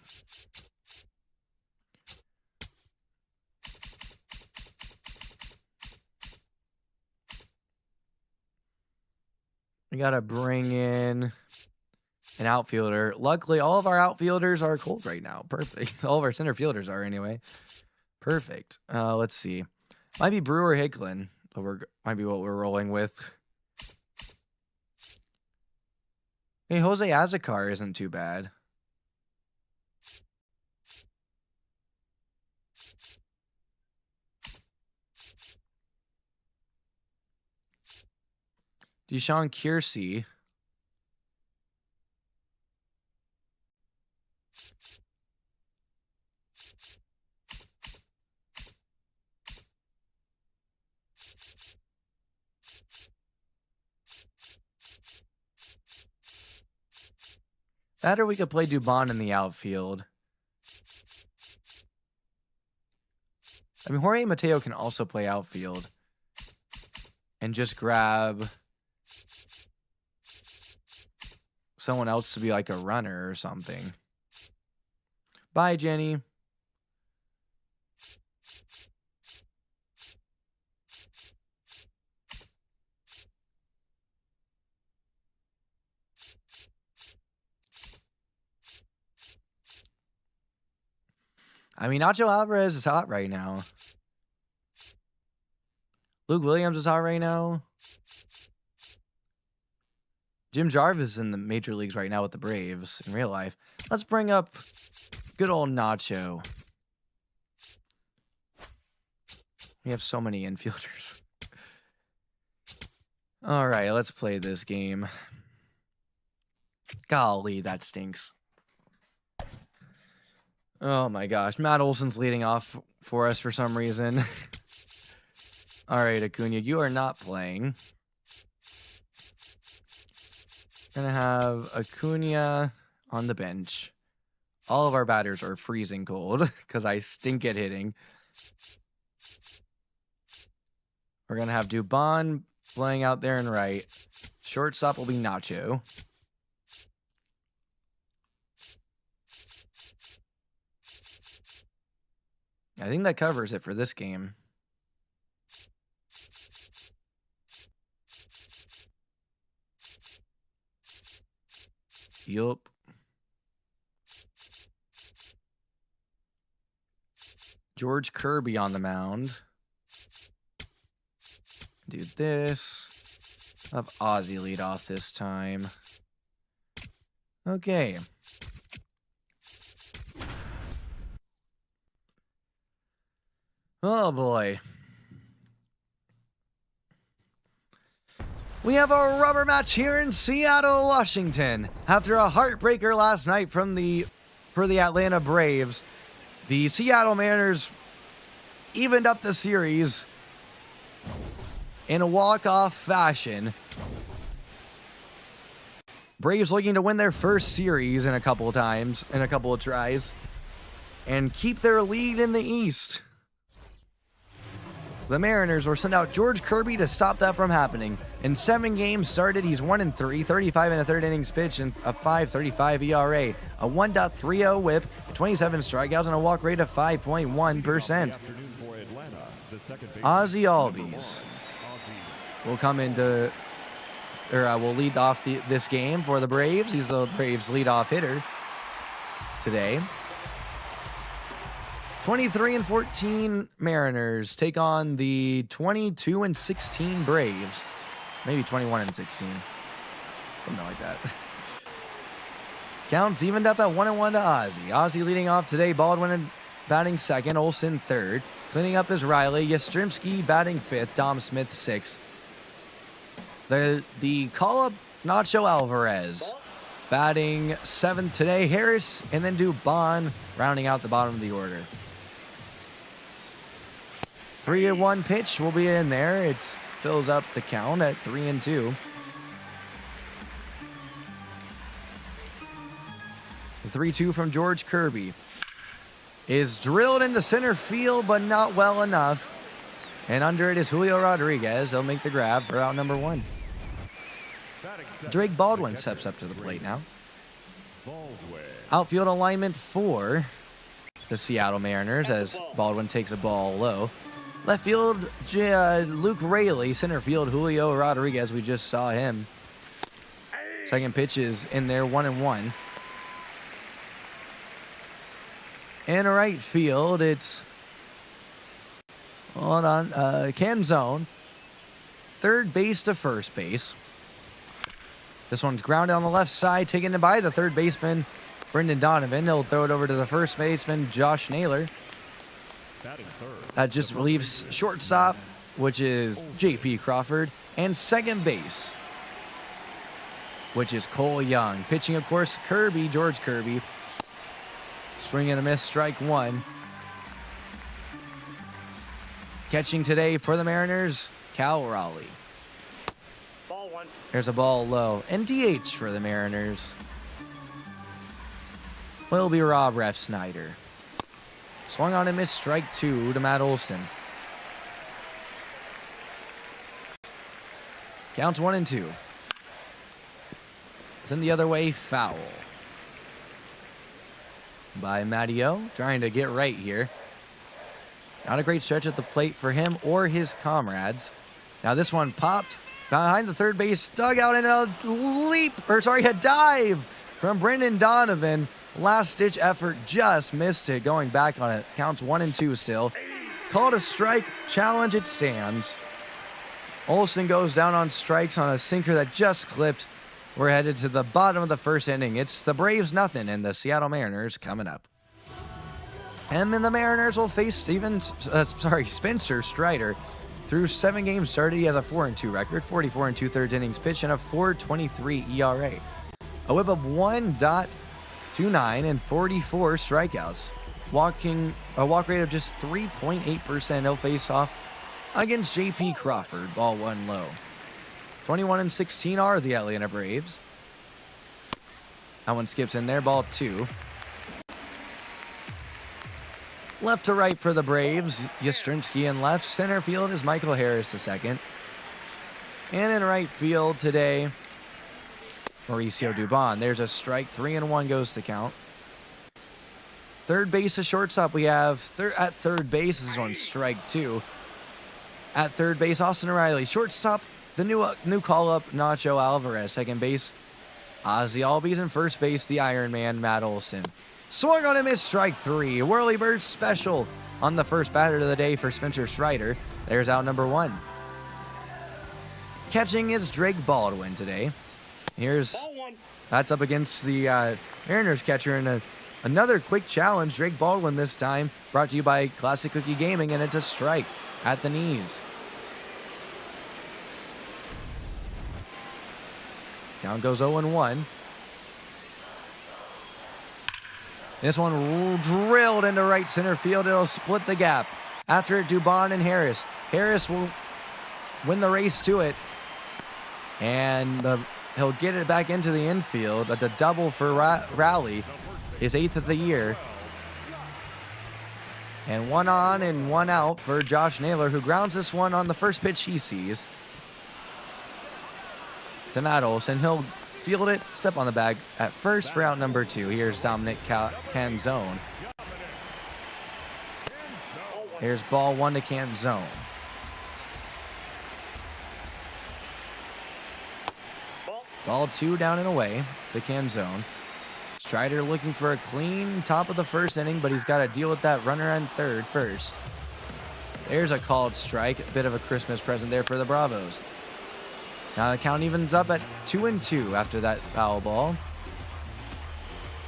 We got to bring in an outfielder. Luckily, all of our outfielders are cold right now. Perfect. All of our center fielders are anyway. Perfect. Let's see. Might be Brewer Hicklin. Might be what we're rolling with. Hey, Jose Azocar isn't too bad. Deshaun Kiersey. That or we could play Dubon in the outfield. I mean, Jorge Mateo can also play outfield. And just grab someone else to be like a runner or something. Bye, Jenny. I mean, Nacho Alvarez is hot right now. Luke Williams is hot right now. Jim Jarvis is in the major leagues right now with the Braves in real life. Let's bring up good old Nacho. We have so many infielders. All right, let's play this game. Golly, that stinks. Oh my gosh. Matt Olson's leading off for us for some reason. All right, Acuna, you are not playing. Gonna have Acuna on the bench. All of our batters are freezing cold because I stink at hitting. We're gonna have Dubon playing out there and right. Shortstop will be Nacho. I think that covers it for this game. Yup. George Kirby on the mound. Do this. Have Ozzy lead off this time. Okay. Oh boy. We have a rubber match here in Seattle, Washington. After a heartbreaker last night for the Atlanta Braves, the Seattle Mariners evened up the series in a walk-off fashion. Braves looking to win their first series in a couple of tries, and keep their lead in the East. The Mariners will send out George Kirby to stop that from happening. In 7 games started, he's 1-3, 35 and a third innings pitched, and a 5.35 ERA, a 1.30 WHIP, 27 strikeouts, and a walk rate of 5.1%. Ozzy Albies will come into, will lead off this game for the Braves. He's the Braves' leadoff hitter today. 23-14 Mariners take on the 22-16 Braves. Maybe 21-16. Something like that. Counts evened up at 1-1 to Ozzy. Ozzy leading off today. Baldwin batting second. Olsen third. Cleaning up is Riley. Yastrzemski batting fifth. Dom Smith sixth. The call-up, Nacho Alvarez batting seventh today. Harris and then Dubon rounding out the bottom of the order. 3-1 pitch will be in there. It fills up the count at 3-2. The 3-2 from George Kirby is drilled into center field, but not well enough. And under it is Julio Rodriguez. They'll make the grab for out number 1. Drake Baldwin steps up to the plate now. Outfield alignment for the Seattle Mariners as Baldwin takes a ball low. Left field, Luke Raley. Center field, Julio Rodriguez. We just saw him. Second pitch is in there, 1-1. In right field, it's Ken Zone. Third base to first base. This one's grounded on the left side, taken by the third baseman, Brendan Donovan. He'll throw it over to the first baseman, Josh Naylor. That just leaves shortstop, which is J.P. Crawford, and second base, which is Cole Young. Pitching, of course, George Kirby. Swing and a miss, strike 1. Catching today for the Mariners, Cal Raleigh. Ball 1. There's a ball low. And DH for the Mariners will be Rob Refsnyder. Swung on and missed, strike 2 to Matt Olson. Counts 1-2. It's in the other way, foul. By Matteo, trying to get right here. Not a great stretch at the plate for him or his comrades. Now this one popped behind the third base dugout, and a dive from Brendan Donovan. Last-ditch effort, just missed it. Going back on it. Counts 1-2 still. Called a strike. Challenge, it stands. Olsen goes down on strikes on a sinker that just clipped. We're headed to the bottom of the first inning. It's the Braves nothing and the Seattle Mariners coming up. And then the Mariners will face Spencer Strider. Through 7 games started, he has a 4-2 record, 44 and 2/3 innings pitched, and a 4.23 ERA. A whip of 1.29 and 44 strikeouts. A walk rate of just 3.8%. He'll face off against J.P. Crawford. Ball 1 low. 21 and 16 are the Atlanta Braves. That one skips in there. Ball 2. Left to right for the Braves, Yastrzemski in left. Center field is Michael Harris II. And in right field today, Mauricio Dubon. There's a strike. 3-1 goes the count. Third base, a shortstop. We have at third base. This is on strike 2. At third base, Austin Riley. Shortstop, the new call-up, Nacho Alvarez. Second base, Ozzy Albies. And first base, the Iron Man, Matt Olson. Swung on and missed, strike 3. Whirlybird special on the first batter of the day for Spencer Strider. There's out number 1. Catching is Drake Baldwin today. That's up against the Mariners catcher in another quick challenge. Drake Baldwin this time, brought to you by Classic Cookie Gaming, and it's a strike at the knees. Count goes 0-1. This one drilled into right center field. It'll split the gap. After it, Dubon and Harris. Harris will win the race to it. And he'll get it back into the infield. A double for Rowley. His 8th of the year. And 1 on and 1 out for Josh Naylor, who grounds this one on the first pitch he sees. To Matt Olson. He'll field it, step on the bag at first for out number 2. Here's Dominic Canzone. Here's ball 1 to Canzone. Ball 2 down and away to Canzone. Strider looking for a clean top of the first inning, but he's got to deal with that runner on third first. There's a called strike. A bit of a Christmas present there for the Bravos. Now the count evens up at 2-2 after that foul ball.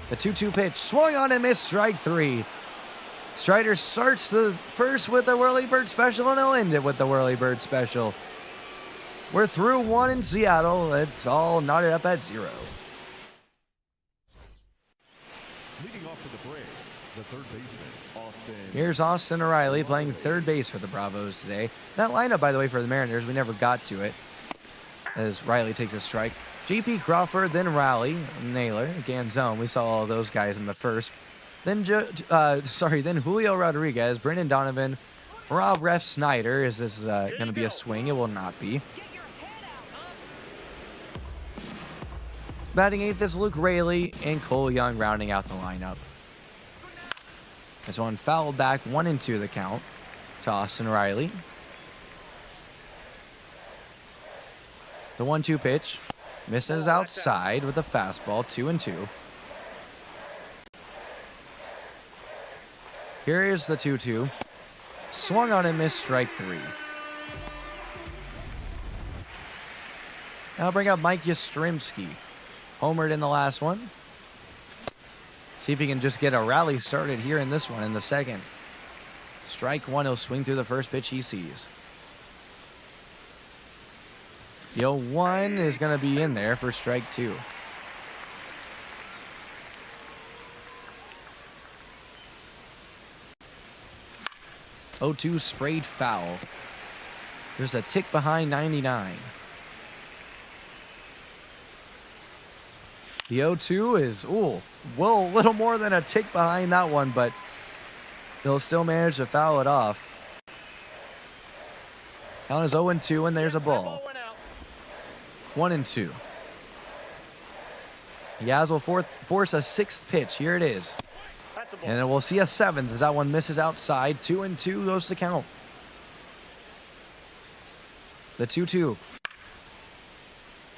The 2-2 pitch swung on and missed, strike 3. Strider starts the first with the Whirlybird special, and he'll end it with the Whirlybird special. We're through 1 in Seattle. It's all knotted up at 0. Leading off for the Braves, the third baseman, Austin. Here's Austin Riley playing third base for the Bravos today. That lineup, by the way, for the Mariners, we never got to it, as Riley takes a strike. J.P. Crawford, then Rowley, Naylor, Canzone. We saw all those guys in the first. Then Julio Rodriguez, Brendan Donovan, Rob Ref Snyder. Is this going to be a swing? It will not be. Batting 8th is Luke Raley and Cole Young rounding out the lineup. This one fouled back, 1-2 the count to Austin Riley. The 1-2 pitch misses outside with a fastball, 2-2. Here is the 2-2. Swung on and missed, strike 3. Now bring up Mike Yastrzemski. Homered in the last one. See if he can just get a rally started here in this one in the second. Strike 1, he'll swing through the first pitch he sees. The 0-1 is going to be in there for strike 2. .02 sprayed foul. There's a tick behind 99. The 0-2 is, a little more than a tick behind that one, but he'll still manage to foul it off. Count is 0-2, and there's a ball. 1-2. Yaz will force a 6th pitch. Here it is. And then we'll see a 7th as that one misses outside. 2-2 goes to count. The 2-2.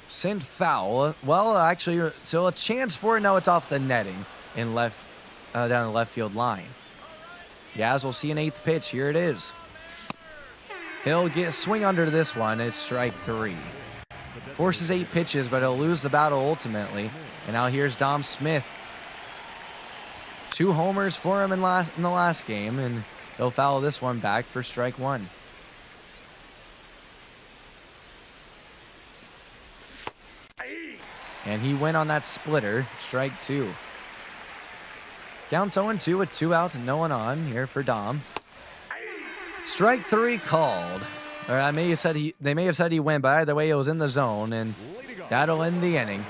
Sent foul. Well, actually, still a chance for it. Now it's off the netting in down the left field line. Yaz will see an 8th pitch. Here it is. He'll swing under this one. It's strike 3. Forces 8 pitches, but he'll lose the battle ultimately. And now here's Dom Smith. 2 homers for him in the last game, and he'll foul this one back for strike 1. And he went on that splitter, strike 2. Counts 0-2 with 2 outs and no one on here for Dom. Strike 3 called. Or they may have said he went, but either way, it was in the zone, and that'll end the inning.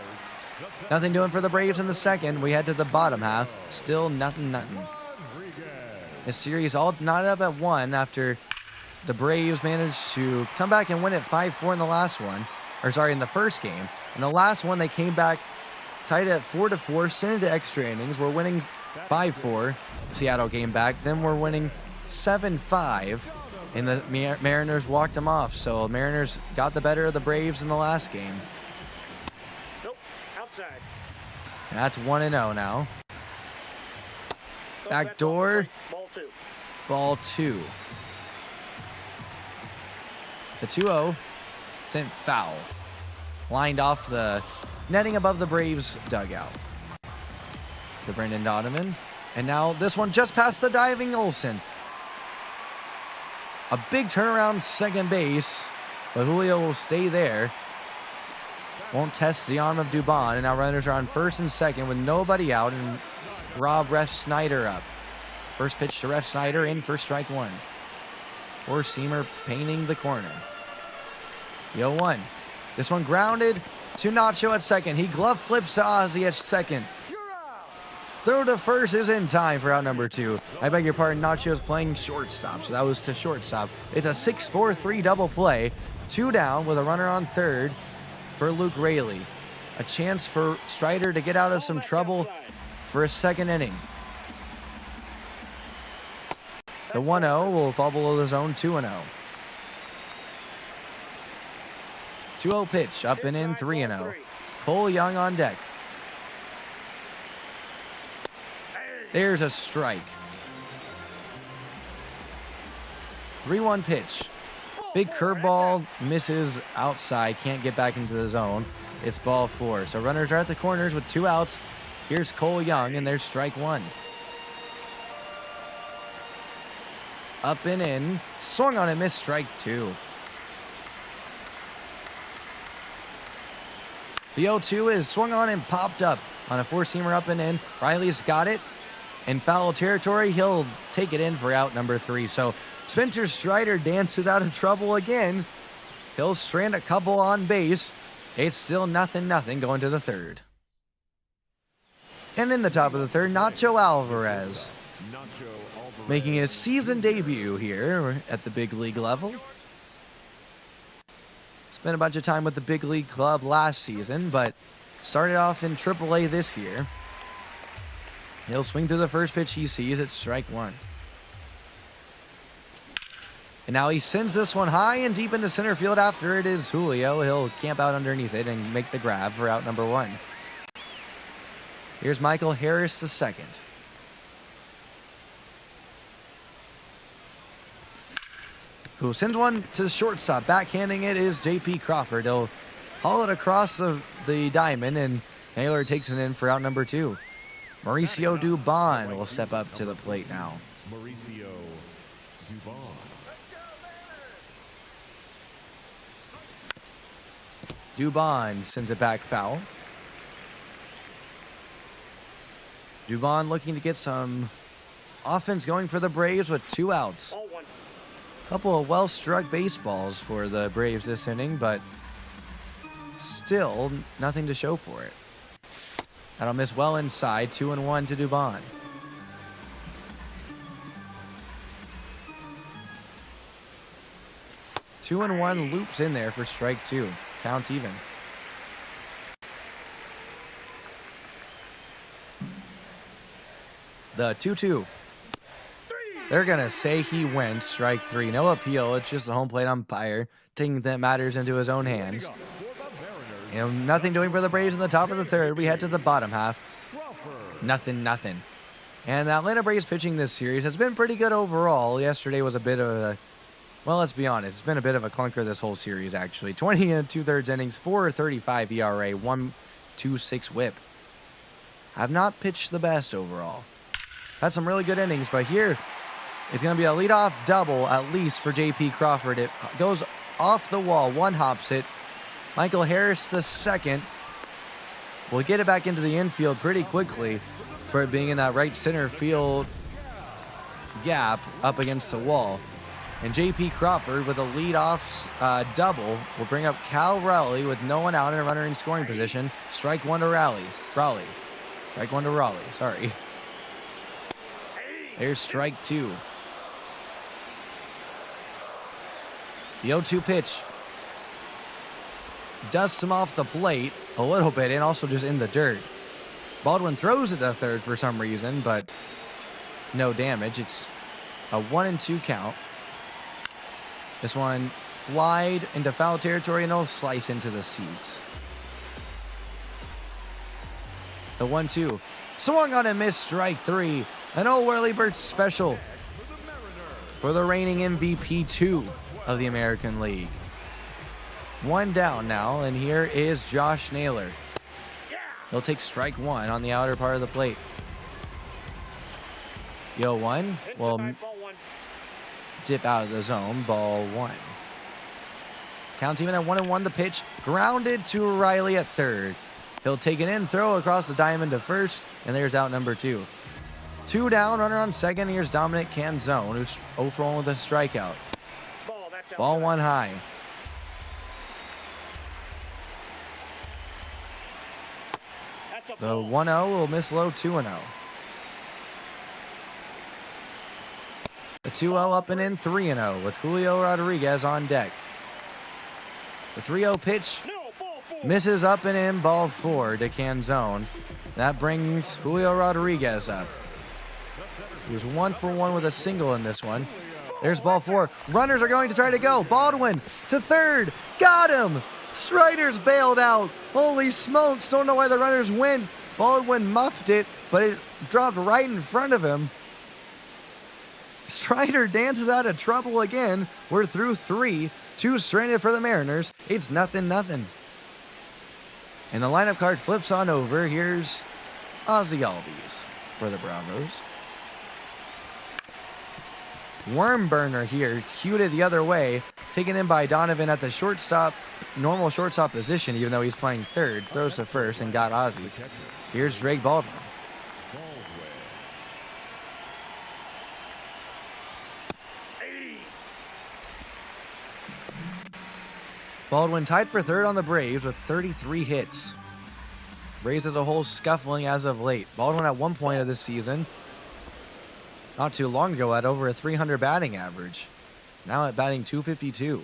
Nothing doing for the Braves in the second. We head to the bottom half. Still nothing. This series all knotted up at 1 after the Braves managed to come back and win it 5-4 in the last one. In the first game. In the last one, they came back tied at 4-4, sent it to extra innings. We're winning 5-4. Seattle came back. Then we're winning 7-5. And the Mariners walked them off. So Mariners got the better of the Braves in the last game. Nope, outside. And that's 1-0 now. Back door. Ball 2. Ball 2. The 2-0 sent foul. Lined off the netting above the Braves dugout. The Brendan Donovan. And now this one just past the diving Olsen. A big turnaround second base, but Julio will stay there. Won't test the arm of Dubon, and now runners are on first and second with nobody out, and Rob Ref Snyder up. First pitch to Ref Snyder in for strike 1. Four-seamer painting the corner. The 0-1. This one grounded to Nacho at second. He glove flips to Ozzy at second. Throw to first is in time for out number 2. I beg your pardon, Nacho's playing shortstop, so that was to shortstop. It's a 6-4-3 double play. 2 down with a runner on third for Luke Raley. A chance for Strider to get out of some trouble for a second inning. The 1-0 will fall below the zone, 2-0. 2-0 pitch, up and in, 3-0. Cole Young on deck. There's a strike. 3-1 pitch. Big curveball, misses outside, can't get back into the zone. It's ball 4. So runners are at the corners with 2 outs. Here's Cole Young, and there's strike 1. Up and in, swung on and missed, strike 2. The 0-2 is swung on and popped up on a 4-seamer up and in. Riley's got it. In foul territory, he'll take it in for out number 3. So Spencer Strider dances out of trouble again. He'll strand a couple on base. It's still 0-0 going to the third. And in the top of the third, Nacho Alvarez. Making his season debut here at the big league level. Spent a bunch of time with the big league club last season, but started off in AAA this year. He'll swing through the first pitch he sees at strike 1. And now he sends this one high and deep into center field after it is Julio. He'll camp out underneath it and make the grab for out number 1. Here's Michael Harris the second. Who sends one to the shortstop. Backhanding it is J.P. Crawford. He'll haul it across the diamond, and Naylor takes it in for out number 2. Mauricio Dubon will step up to the plate now. Mauricio Dubon. Dubon sends it back foul. Dubon looking to get some offense going for the Braves with 2 outs. Ball 1. Couple of well-struck baseballs for the Braves this inning, but still nothing to show for it. That'll miss well inside, 2-1 to Dubon. Two and 1 loops in there for strike 2. Counts even. The 2-2. They're going to say he went, strike 3. No appeal. It's just the home plate umpire taking that matters into his own hands. And nothing doing for the Braves in the top of the third. We head to the bottom half. Nothing. And the Atlanta Braves pitching this series has been pretty good overall. Yesterday was a bit of a, well, let's be honest, it's been a bit of a clunker this whole series, actually. 20 2/3 innings, 4.35 ERA, 1.26 whip. Have not pitched the best overall. had some really good innings, but here it's going to be a leadoff double, at least for J.P. Crawford. It goes off the wall, one hops it. Michael Harris, the second, will get it back into the infield pretty quickly for it being in that right center field gap up against the wall. And J.P. Crawford with a leadoff double will bring up Cal Raleigh with no one out and a runner in scoring position. Strike one to Raleigh. Strike one to Raleigh, sorry. There's strike two. The 0-2 pitch dusts him off the plate a little bit and also just in the dirt. Baldwin throws it to third for some reason, but no damage. It's a 1-2 count. This one flied into foul territory and it'll slice into the seats. The 1-2. Swung on and missed, strike three. An old Whirly Bird special for the reigning MVP 2 of the American League. One down now, and here is Josh Naylor. He'll take strike one on the outer part of the plate. Yo, one will dip out of the zone, ball one. Counts even at 1-1. The pitch grounded to Riley at third. He'll take it in, throw across the diamond to first, and there's out number two. Two down, runner on second. Here's Dominic Canzone, who's 0 for 1 with a strikeout. Ball one high. The 1-0 will miss low, 2-0. The 2-0 up and in, 3-0 with Julio Rodriguez on deck. The 3-0 pitch misses up and in, ball four to Canzone. That brings Julio Rodriguez up. He was 1 for 1 with a single in this one. There's ball four. Runners are going to try to go. Baldwin to third. Got him. Strider's bailed out. Holy smokes. Don't know why the runners went. Baldwin muffed it, but it dropped right in front of him. Strider dances out of trouble again. We're through three. Two stranded for the Mariners. It's 0-0. And the lineup card flips on over. Here's Ozzy Albies for the Bravos. Worm burner here, cued it the other way, taken in by Donovan at the shortstop, normal shortstop position, even though he's playing third. Throws to first and got Ozzy. Here's Drake Baldwin. Baldwin tied for third on the Braves with 33 hits. Braves as a whole scuffling as of late. Baldwin at one point of this season, not too long ago, had over a 300 batting average. Now at batting 252.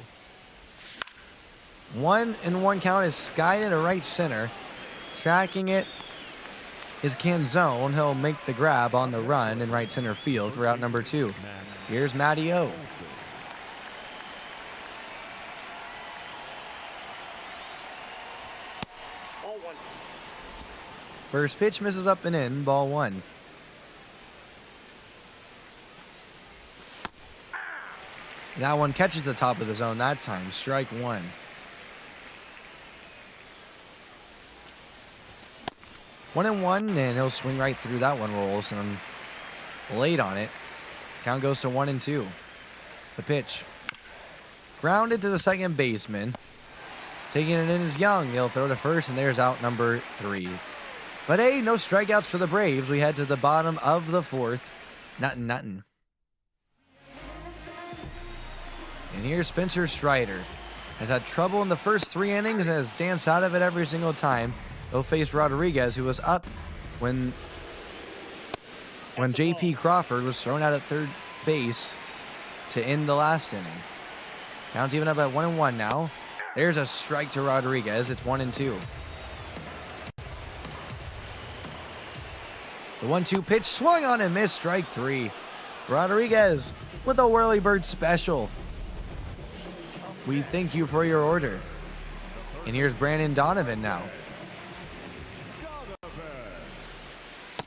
1-1 count is skied into right center. Tracking it is Canzone. He'll make the grab on the run in right center field for out number two. Here's Matty O. First pitch misses up and in, ball one. That one catches the top of the zone that time. Strike one. 1-1, and he'll swing right through that one. Rolls and late on it. Count goes to 1-2. The pitch. Grounded to the second baseman. Taking it in is Young. He'll throw to first, and there's out number three. But hey, no strikeouts for the Braves. We head to the bottom of the fourth. Nothing. And here's Spencer Strider. Has had trouble in the first three innings and has danced out of it every single time. He'll face Rodriguez, who was up when J.P. Crawford was thrown out at third base to end the last inning. Count's even up at 1-1 now. There's a strike to Rodriguez. It's 1-2. The 1-2 pitch swung on and missed, strike three. Rodriguez with a Whirly Bird special. We thank you for your order. And here's Brandon Donovan now.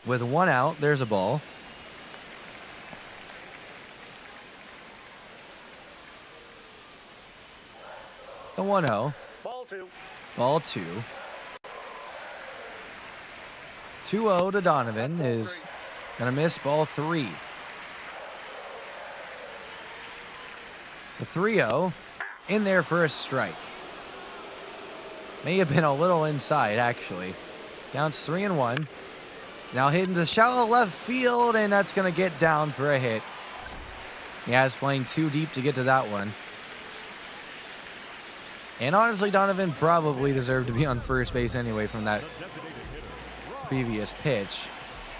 With one out, there's a ball. The 1-0. Ball two. 2-0 to Donovan is Gonna miss ball 3. The 3-0 in there for a strike. May have been a little inside, actually. Counts 3-1. Now hit into shallow left field, and that's going to get down for a hit. Yaz playing too deep to get to that one. And honestly, Donovan probably deserved to be on first base anyway from that previous pitch.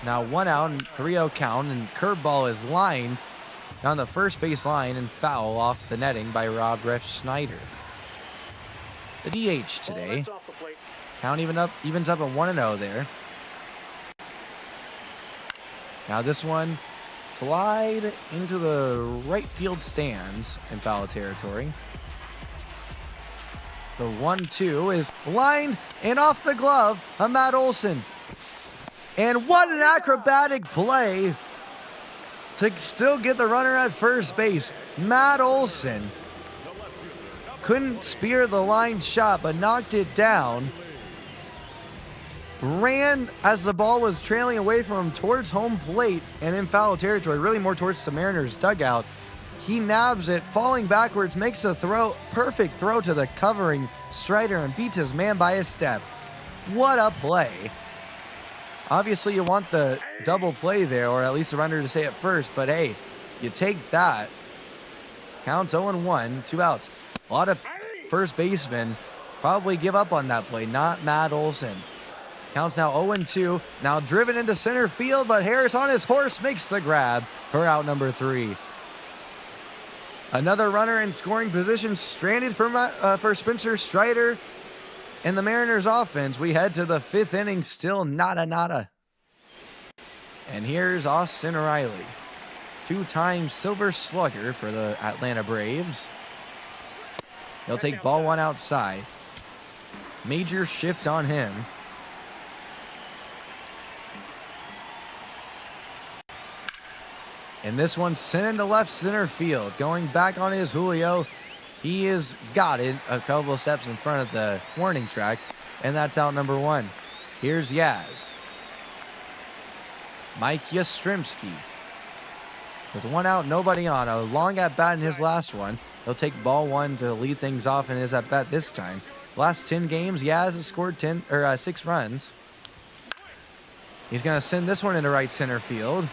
Now 1 out and 3-0 count, and curveball is lined down the first base line and foul off the netting by Rob Ref Schneider. The DH today. Count evens up at 1-0 there. Now this one flied into the right field stands in foul territory. The 1-2 is lined and off the glove of Matt Olson. And what an acrobatic play to still get the runner at first base. Matt Olson couldn't spear the line shot, but knocked it down. Ran as the ball was trailing away from him towards home plate and in foul territory, really more towards the Mariners' dugout. He nabs it, falling backwards, makes a throw, perfect throw to the covering Strider and beats his man by a step. What a play. Obviously, you want the double play there, or at least the runner to say it first, but hey, you take that. Counts 0-1, 2 outs. A lot of first basemen probably give up on that play, not Matt Olson. Counts now 0-2, now driven into center field, but Harris on his horse makes the grab for out number 3. Another runner in scoring position stranded for Spencer Strider in the Mariners offense. We head to the 5th inning, still nada. And here's Austin Riley, 2-time Silver Slugger for the Atlanta Braves. He'll take ball 1 outside. Major shift on him. And this one sent into left center field. Going back on his Julio. He has got it a couple of steps in front of the warning track. And that's out number 1. Here's Yaz. Mike Yastrzemski. With 1 out, nobody on. A long at bat in his last one. He'll take ball 1 to lead things off in his at bat this time. Last 10 games, Yaz has scored 6 runs. He's going to send this one into right center field.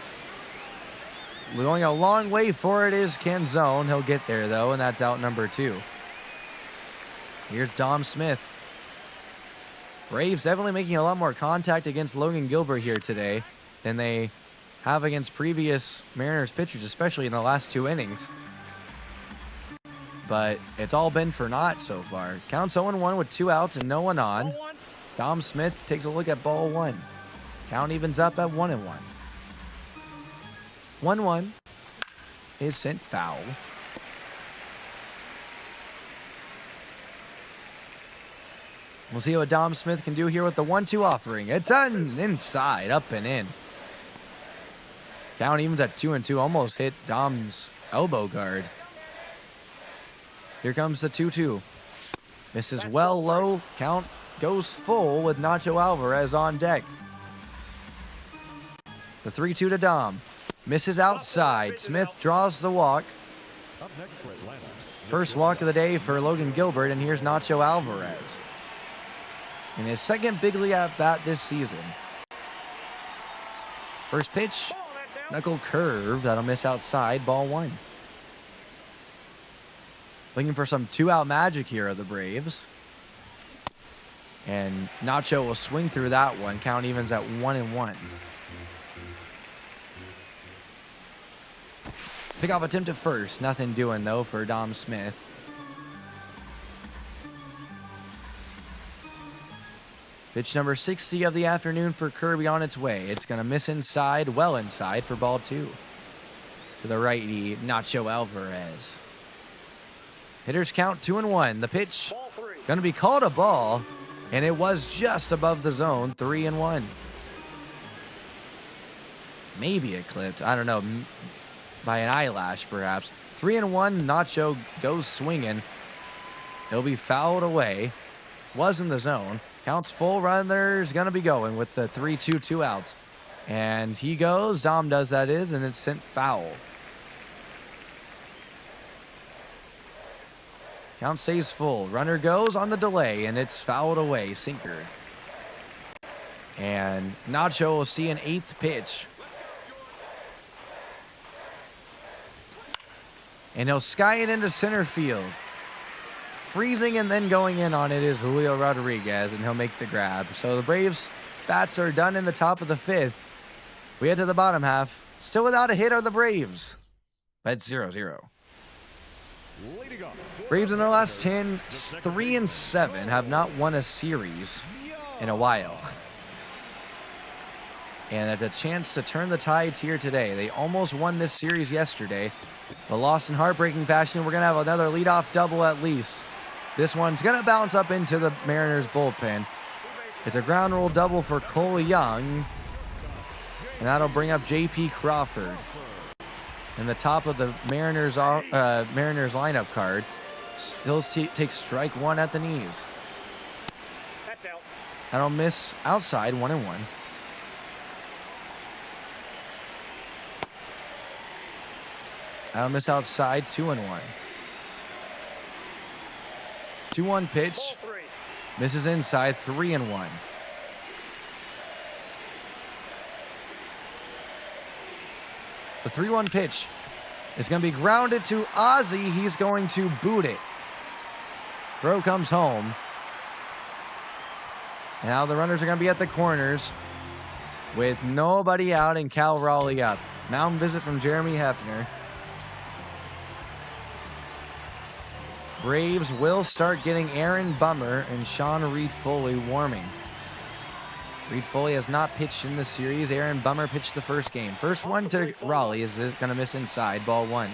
Going a long way for it is Canzone. He'll get there, though, and that's out number 2. Here's Dom Smith. Braves definitely making a lot more contact against Logan Gilbert here today than they have against previous Mariners pitchers, especially in the last 2 innings. But it's all been for naught so far. Counts 0-1 with 2 outs and no one on. Dom Smith takes a look at ball 1. Count evens up at 1-1. 1-1 is sent foul. We'll see what Dom Smith can do here with the 1-2 offering. It's on inside, up and in. Count evens at 2-2, almost hit Dom's elbow guard. Here comes the 2-2. Misses well low. Count goes full with Nacho Alvarez on deck. The 3-2 to Dom. Misses outside. Smith draws the walk. First walk of the day for Logan Gilbert, and here's Nacho Alvarez. In his second big league at bat this season. First pitch, knuckle curve. That'll miss outside, ball 1. Looking for some 2-out magic here of the Braves. And Nacho will swing through that one. Count evens at 1-1. Pickoff attempt at first. Nothing doing, though, for Dom Smith. Pitch number 60 of the afternoon for Kirby on its way. It's going to miss inside, well inside for ball 2. To the righty, Nacho Alvarez. Hitters count 2-1. The pitch going to be called a ball, and it was just above the zone, 3-1. Maybe it clipped. I don't know. By an eyelash, perhaps. 3-1, Nacho goes swinging. It'll be fouled away. Was in the zone. Counts full, runners going to be going with the 3-2, 2 outs. And he goes. Dom does, that is, and it's sent foul. Count stays full. Runner goes on the delay, and it's fouled away. Sinker. And Nacho will see an 8th pitch. And he'll sky it into center field. Freezing and then going in on it is Julio Rodriguez, and he'll make the grab. So the Braves' bats are done in the top of the 5th. We head to the bottom half. Still without a hit are the Braves. But it's 0-0. Braves in their last 10, 3-7, have not won a series in a while. And had a chance to turn the tides here today. They almost won this series yesterday, but lost in heartbreaking fashion. We're going to have another leadoff double at least. This one's going to bounce up into the Mariners bullpen. It's a ground rule double for Cole Young, and that'll bring up J.P. Crawford. In the top of the Mariners lineup card, he'll take strike 1 at the knees. That'll miss outside, 1-1. That'll miss outside, 2-1. 2-1 pitch. Misses inside, 3-1. The 3-1 pitch is going to be grounded to Ozzie. He's going to boot it. Throw comes home. Now the runners are going to be at the corners with nobody out and Cal Raleigh up. Mound visit from Jeremy Hefner. Braves will start getting Aaron Bummer and Sean Reed-Foley warming. Reed-Foley has not pitched in this series. Aaron Bummer pitched the first game. First one to Raleigh is going to miss inside. Ball 1.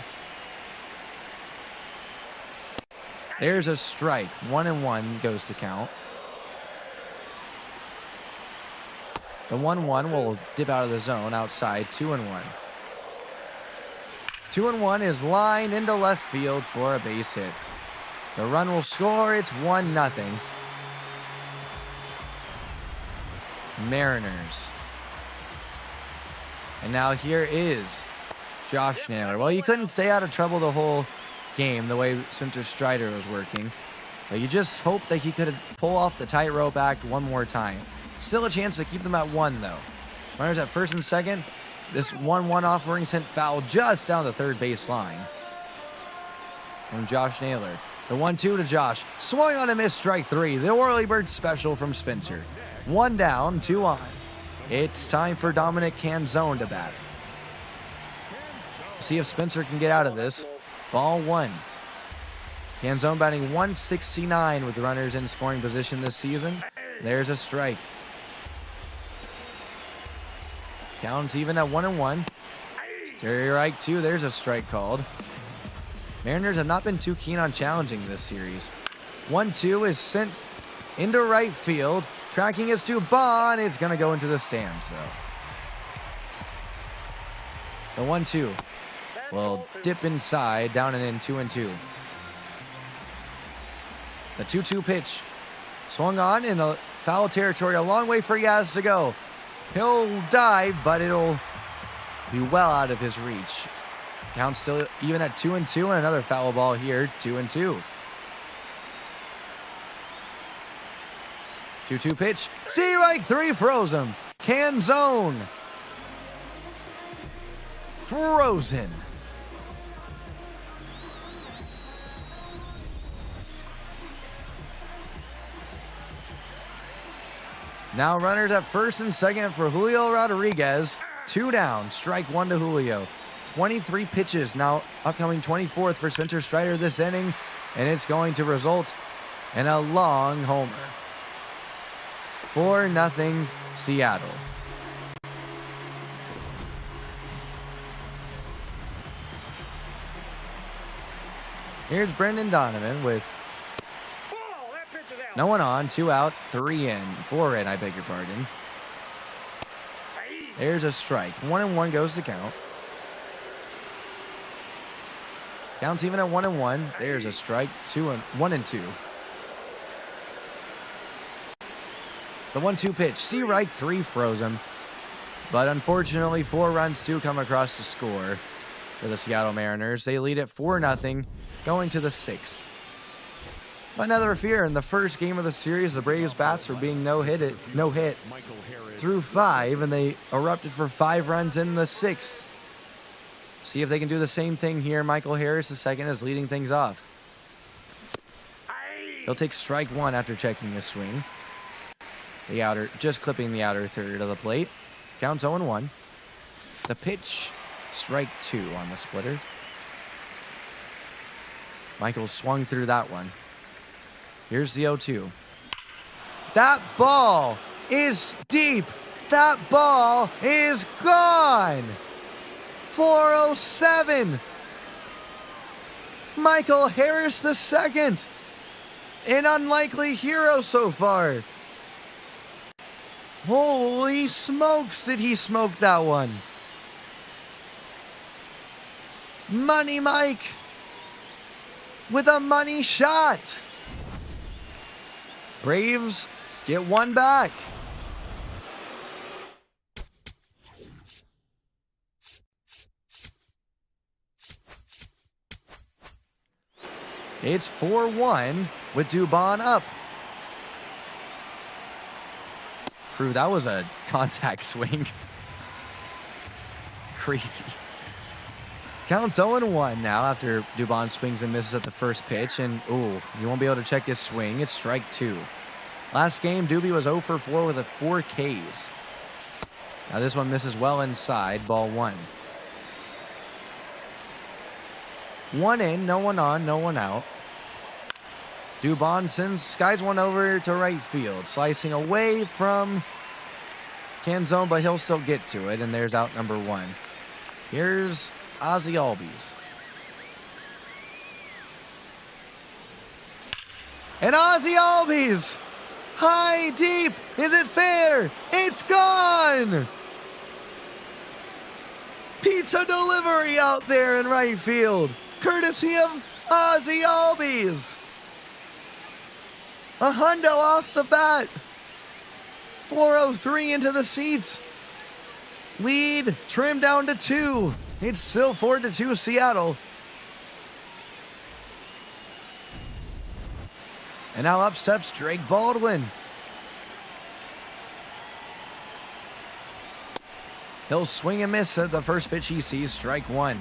There's a strike. 1-1 goes the count. The 1-1 will dip out of the zone outside. 2-1. 2-1 is lined into left field for a base hit. The run will score. It's 1-0. Mariners. And now here is Josh Naylor. Well, you couldn't stay out of trouble the whole game the way Spencer Strider was working. But you just hope that he could pull off the tightrope act one more time. Still a chance to keep them at 1, though. Runners at first and second. This 1-1 offering sent foul just down the third base line. From Josh Naylor. The 1-2 to Josh. Swung on a miss, strike 3. The Whirly Bird special from Spencer. 1 down, 2 on. It's time for Dominic Canzone to bat. See if Spencer can get out of this. Ball 1. Canzone batting 169 with runners in scoring position this season. There's a strike. Count's even at 1-1. Strike 2. There's a strike called. Mariners have not been too keen on challenging this series. 1-2 is sent into right field. Tracking is to Bond. It's going to go into the stands, though. The 1-2 will dip inside, down and in, 2-2. The 2-2 pitch swung on in a foul territory, a long way for Yaz to go. He'll dive, but it'll be well out of his reach. Count still even at 2-2, and another foul ball here, 2-2. 2-2 pitch. Strike 3 frozen. Canzone. Frozen. Now runners at first and second for Julio Rodriguez. 2 down. Strike 1 to Julio. 23 pitches. Now upcoming 24th for Spencer Strider this inning. And it's going to result in a long homer. 4-0 Seattle. Here's Brendan Donovan with no one on, 2 out, 3 in, 4 in, I beg your pardon. There's a strike. 1-1 goes the count. Count's even at 1-1. There's a strike. 1-2. The 1-2 pitch. Strike 3 frozen. But unfortunately, 4 runs do come across the score for the Seattle Mariners. They lead it 4-0 going to the 6th. But never fear, in the first game of the series, the Braves bats were being no hit through 5, and they erupted for 5 runs in the 6th. See if they can do the same thing here. Michael Harris II is leading things off. He'll take strike 1 after checking his swing. Just clipping the outer third of the plate. Counts 0-1. The pitch, strike 2 on the splitter. Michael swung through that one. Here's the 0-2. That ball is deep. That ball is gone. 407. Michael Harris II. An unlikely hero so far. Holy smokes, did he smoke that one. Money Mike with a money shot. Braves get 1 back. It's 4-1 with Dubon up. Crew, that was a contact swing. Crazy. Counts 0-1 now after Dubon swings and misses at the first pitch. And, ooh, you won't be able to check his swing. It's strike 2. Last game, Doobie was 0 for 4 with 4 Ks. Now this one misses well inside, ball 1. 1 in, no one on, no one out. Dubon skies one over to right field, slicing away from Canzone, but he'll still get to it, and there's out number 1. Here's Ozzie Albies. And Ozzie Albies! High, deep, is it fair? It's gone! Pizza delivery out there in right field, courtesy of Ozzie Albies. A hundo off the bat. 403 into the seats. Lead trimmed down to 2. It's still 4-2 Seattle. And now up steps Drake Baldwin. He'll swing and miss at the first pitch he sees, strike 1.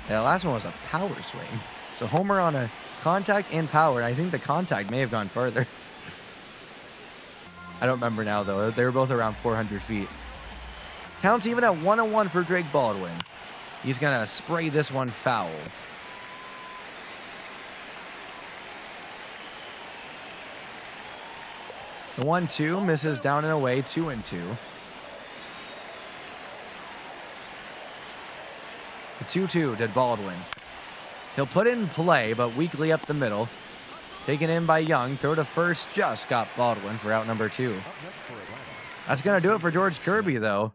Yeah, the last one was a power swing. So homer on a contact and power. I think the contact may have gone further. I don't remember now, though. They were both around 400 feet. Counts even at 1-1 for Drake Baldwin. He's going to spray this one foul. The 1-2 misses down and away, 2-2. The 2-2 did Baldwin. He'll put it in play, but weakly up the middle. Taken in by Young. Throw to first, just got Baldwin for out number 2. That's going to do it for George Kirby, though.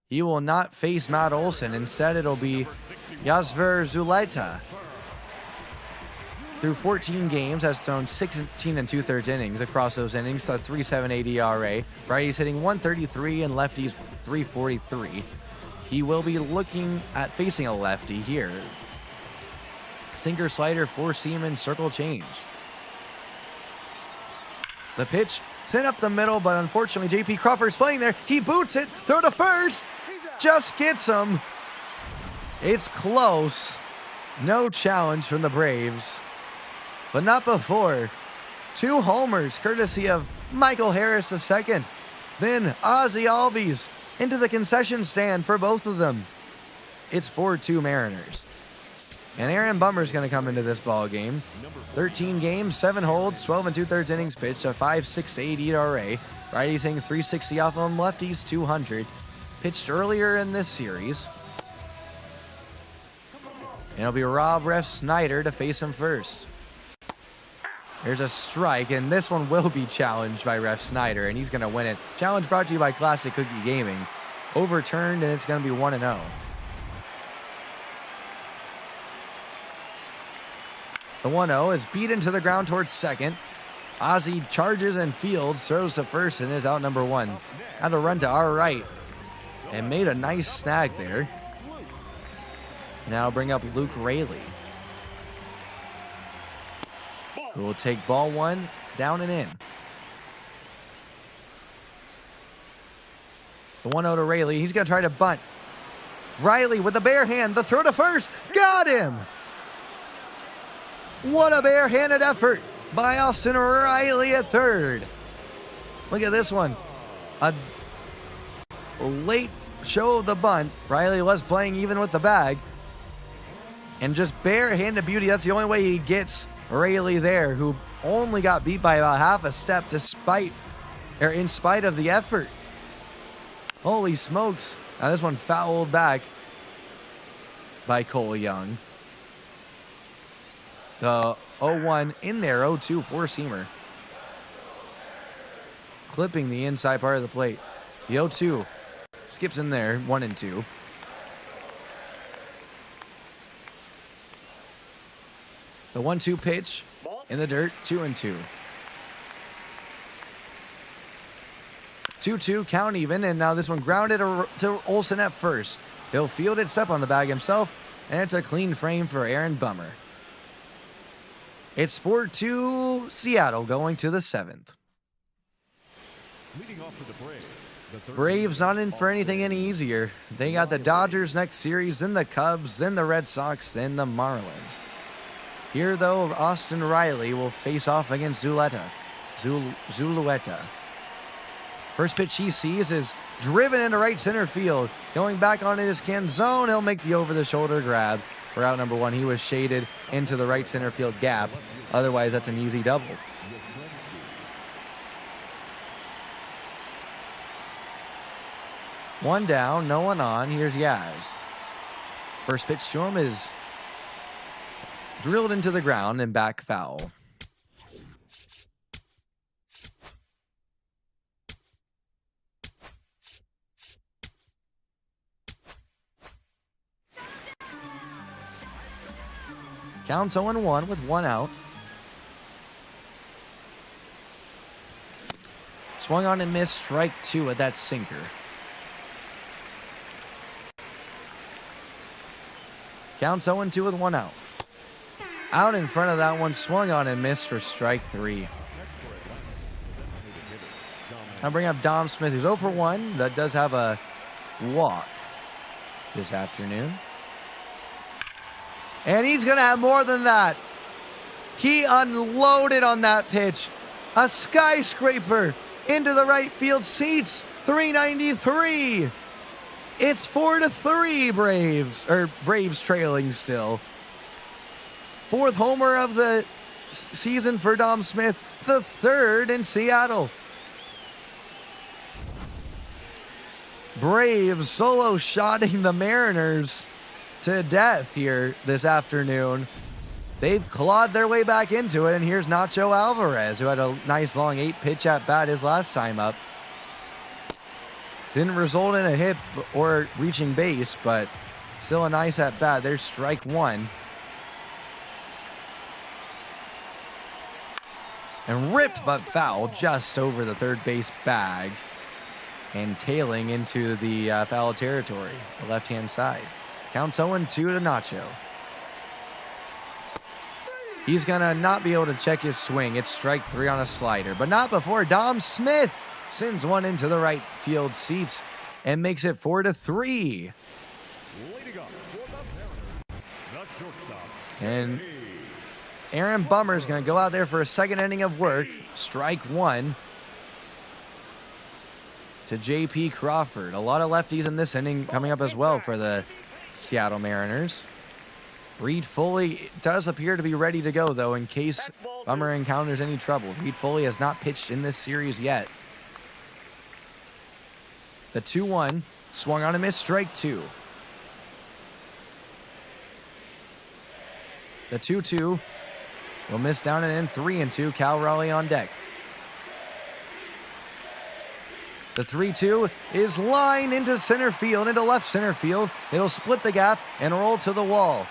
He will not face Matt Olson. Instead, it'll be Yasver Zulaita. Through 14 games, has thrown 16 2/3 innings across those innings, a 3.78 ERA. Righties hitting 133 and lefties 343. He will be looking at facing a lefty here. Sinker, slider, 4-seam, circle change. The pitch sent up the middle, but unfortunately J.P. Crawford's playing there. He boots it, throw to first, just gets him. It's close. No challenge from the Braves, but not before. 2 homers, courtesy of Michael Harris II. Then Ozzie Albies into the concession stand for both of them. It's 4-2 Mariners. And Aaron Bummer's going to come into this ball game. 13 games, 7 holds, 12 2/3 innings pitched, a 5.68 ERA. Righties hitting 360 off of him, lefties 200. Pitched earlier in this series. And it'll be Rob Ref Snyder to face him first. There's a strike, and this one will be challenged by Ref Snyder, and he's going to win it. Challenge brought to you by Classic Cookie Gaming. Overturned, and it's going to be 1-0. The 1-0 is beaten to the ground towards second. Ozzy charges and fields, throws to first, and is out number 1. Had to run to our right and made a nice snag there. Now bring up Luke Rayleigh, who will take ball 1 down and in. The 1-0 to Rayleigh. He's going to try to bunt. Riley with the bare hand. The throw to first. Got him! What a barehanded effort by Austin Riley at third. Look at this one. A late show of the bunt. Riley was playing even with the bag. And just barehanded beauty. That's the only way he gets Rayleigh there, who only got beat by about half a step in spite of the effort. Holy smokes. Now this one fouled back by Cole Young. The 0-1 in there, 0-2 four-seamer. Clipping the inside part of the plate. The 0-2 skips in there, 1-2. The 1-2 pitch in the dirt, 2-2. 2-2, count even, and now this one grounded to Olsen at first. He'll field it, step on the bag himself, and it's a clean frame for Aaron Bummer. It's 4-2 Seattle going to the 7th. Leading off for the Braves not in for anything any easier. They got the Dodgers next series, then the Cubs, then the Red Sox, then the Marlins. Here, though, Austin Riley will face off against Zulueta. First pitch he sees is driven into right center field. Going back on his Canzone, he'll make the over-the-shoulder grab for out number 1. He was shaded into the right center field gap. Otherwise, that's an easy double. One down, no one on. Here's Yaz. First pitch to him is drilled into the ground and back foul. Counts 0-1 with 1 out. Swung on and missed, strike 2 at that sinker. Counts 0-2 with 1 out. Out in front of that one, swung on and missed for strike 3. I'll bring up Dom Smith, who's 0 for 1. That does have a walk this afternoon. And he's going to have more than that. He unloaded on that pitch. A skyscraper into the right field seats. 393. It's 4-3 Braves trailing still. 4th homer of the season for Dom Smith. The 3rd in Seattle. Braves solo shotting the Mariners to death here this afternoon. They've clawed their way back into it, and here's Nacho Alvarez, who had a nice long 8-pitch at bat his last time up. Didn't result in a hit or reaching base, but still a nice at bat. There's strike 1. And ripped but foul just over the third base bag and tailing into the foul territory, the left-hand side. Counts 0-2 to Nacho. He's going to not be able to check his swing. It's strike 3 on a slider, but not before Dom Smith sends one into the right field seats and makes it 4-3. And Aaron Bummer's going to go out there for a second inning of work. Strike 1 to J.P. Crawford. A lot of lefties in this inning coming up as well for the Seattle Mariners. Reed Foley does appear to be ready to go, though, in case Bummer encounters any trouble. Reed Foley has not pitched in this series yet. The 2-1 swung on a miss, strike 2. The 2-2 will miss down and in, 3-2. Cal Raleigh on deck. The 3-2 is line into center field, into left center field. It'll split the gap and roll to the wall.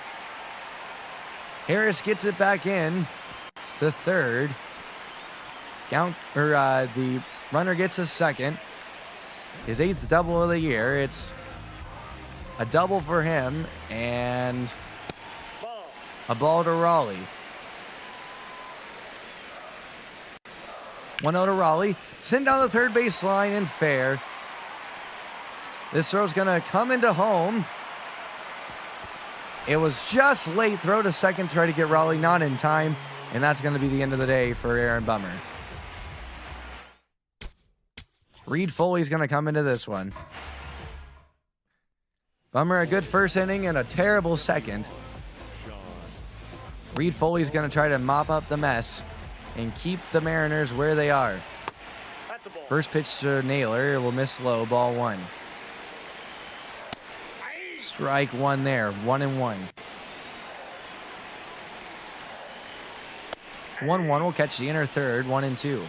Harris gets it back in to third. The runner gets a second. His 8th double of the year. It's a double for him and Ball. a ball to Raleigh. 1-0 to Raleigh. Send down the third base line and fair. This throw's going to come into home. It was just late. Throw to second, try to get Raleigh not in time. And that's going to be the end of the day for Aaron Bummer. Reed Foley's going to come into this one. Bummer a good first inning and a terrible second. Reed Foley's going to try to mop up the mess and keep the Mariners where they are. That's a ball. First pitch to Naylor will miss low, ball 1. Strike 1 there, 1-1. 1-1 will catch the inner third, 1-2.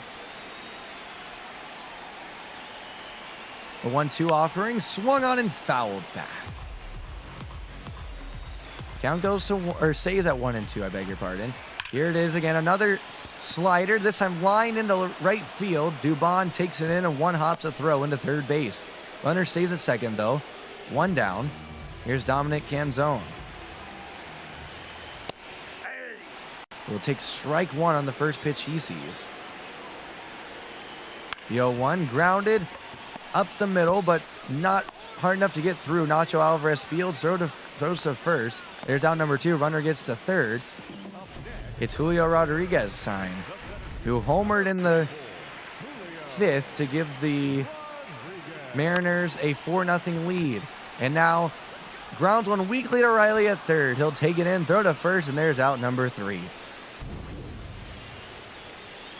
The 1-2 offering swung on and fouled back. Count goes to, or stays at 1-2, I beg your pardon. Here it is again, another slider, this time line into right field. Dubon takes it in and one hops a throw into third base. Runner stays at second though, 1 down. Here's Dominic Canzone. Will take strike 1 on the first pitch he sees. The 0-1 grounded up the middle, but not hard enough to get through. Nacho Alvarez fields, throws to first. There's out number 2. Runner gets to third. It's Julio Rodriguez time, who homered in the 5th to give the Mariners a 4-0 lead. And now grounds one weakly to Riley at third. He'll take it in, throw to first, and there's out number 3.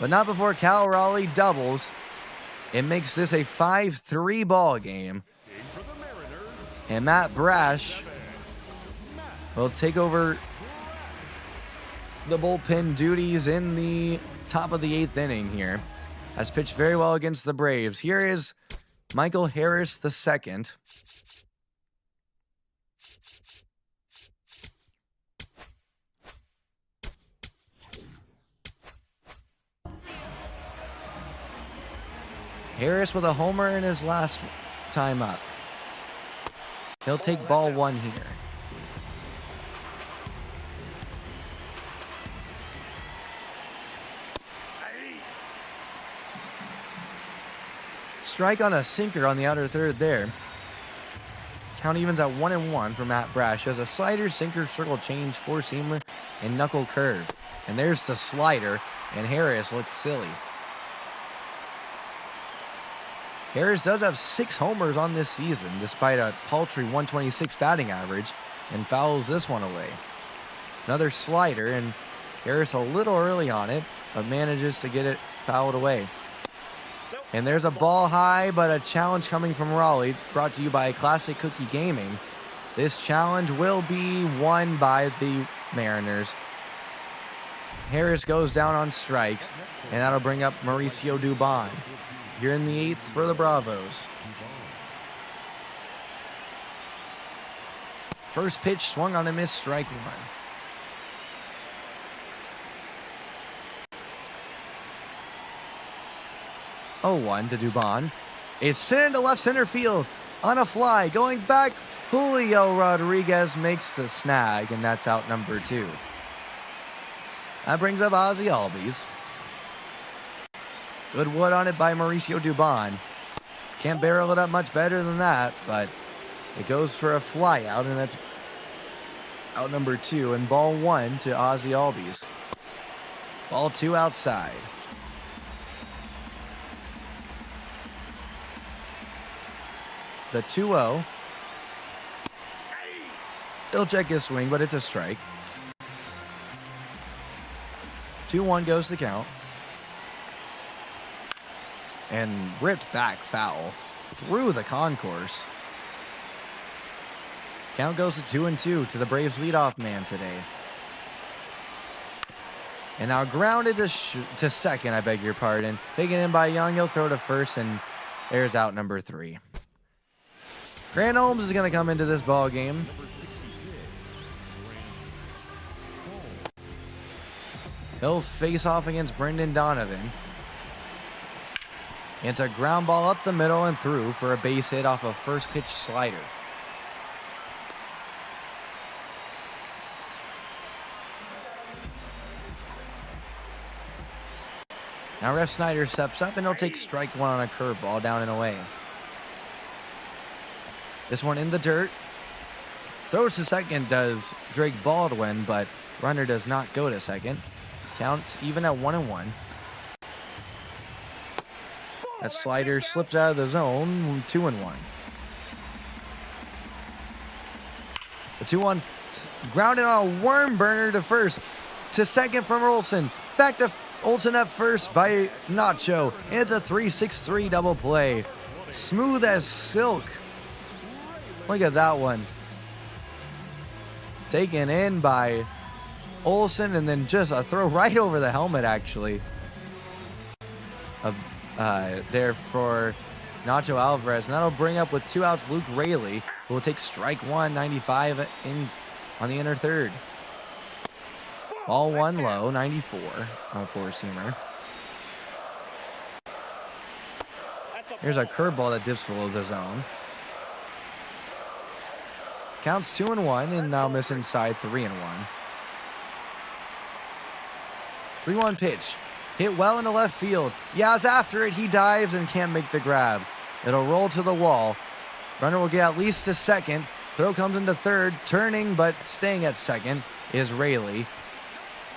But not before Cal Raleigh doubles. It makes this a 5-3 ball game. And Matt Brash will take over the bullpen duties in the top of the 8th inning here. Has pitched very well against the Braves. Here is Michael Harris II. Harris with a homer in his last time up. He'll take ball 1 here. Strike on a sinker on the outer third there. Count evens at 1-1 for Matt Brash. Has a slider, sinker, circle change, 4-seamer, and knuckle curve. And there's the slider, and Harris looked silly. Harris does have 6 homers on this season, despite a paltry 126 batting average, and fouls this one away. Another slider, and Harris a little early on it, but manages to get it fouled away. And there's a ball high, but a challenge coming from Raleigh, brought to you by Classic Cookie Gaming. This challenge will be won by the Mariners. Harris goes down on strikes, and that'll bring up Mauricio Dubon. Here in the 8th for the Bravos. First pitch swung on a miss, strike 1. 0-1 to Dubon. It's sent into left center field on a fly. Going back, Julio Rodriguez makes the snag, and that's out number 2. That brings up Ozzy Albies. Good wood on it by Mauricio Dubon. Can't barrel it up much better than that, but it goes for a fly out, and that's out number 2, and ball 1 to Ozzy Albies. Ball 2 outside. The 2-0. He'll check his swing, but it's a strike. 2-1 goes the count. And ripped back foul through the concourse. Count goes to 2-2 to the Braves leadoff man today. And now grounded to second, I beg your pardon. Taken in by Young, he'll throw to first, and there's out number 3. Grant Holmes is going to come into this ball game. He'll face off against Brendan Donovan. It's a ground ball up the middle and through for a base hit off a first pitch slider. Now Ref Snyder steps up and he'll take strike one on a curveball down and away. This one in the dirt. Throws to second does Drake Baldwin, but runner does not go to second. Counts even at 1-1. That slider slips out of the zone, 2-1. The 2-1 grounded on a worm burner to first. To second from Olsen. Back to Olsen at first by Nacho. It's a 3-6-3 double play. Smooth as silk. Look at that one. Taken in by Olsen, and then just a throw right over the helmet, actually. There for Nacho Alvarez. And that'll bring up with 2 outs Luke Raley, who will take strike one, 95 in on the inner third. Ball one low, 94 on a four-seamer. Here's a curveball that dips below the zone. Counts 2-1 and now miss inside 3-1. 3-1 pitch. Hit well into left field. Yaz after it. He dives and can't make the grab. It'll roll to the wall. Runner will get at least to second. Throw comes into third. Turning but staying at second is Raley.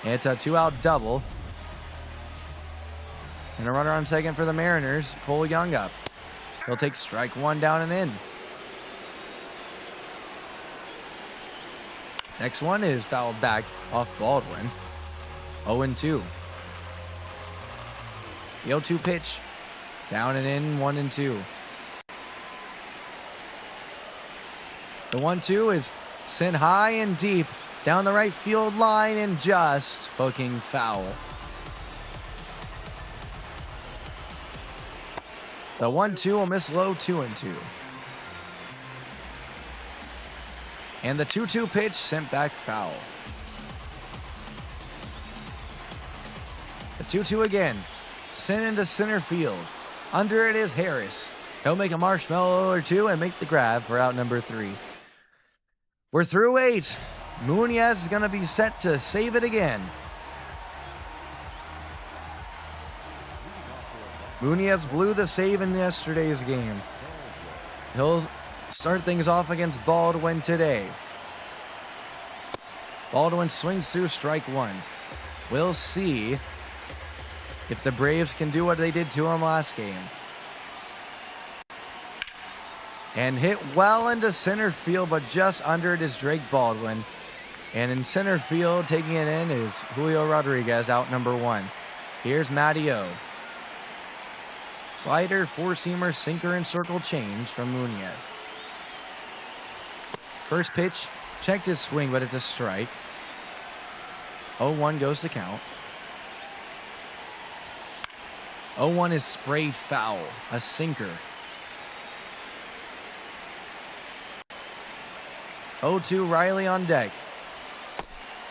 It's a 2-out double. And a runner on second for the Mariners, Cole Young up. He'll take strike one down and in. Next one is fouled back off Baldwin. 0-2. The 0-2 pitch. Down and in, 1-2. The 1-2 is sent high and deep down the right field line and just hooking foul. The 1-2 will miss low, 2-2. And the 2-2 pitch sent back foul. The 2-2 again. Sent into center field. Under it is Harris. He'll make a marshmallow or two and make the grab for out number 3. We're through 8. Muñez is going to be set to save it again. Muñez blew the save in yesterday's game. He'll start things off against Baldwin today. Baldwin swings through strike one. We'll see if the Braves can do what they did to him last game. And hit well into center field, but just under it is Drake Baldwin. And in center field, taking it in is Julio Rodriguez, out number 1. Here's Matty O. Slider, four-seamer, sinker, and circle change from Muñez. First pitch, checked his swing, but it's a strike. 0-1 goes to count. 0-1 is sprayed foul, a sinker. 0-2 Riley on deck.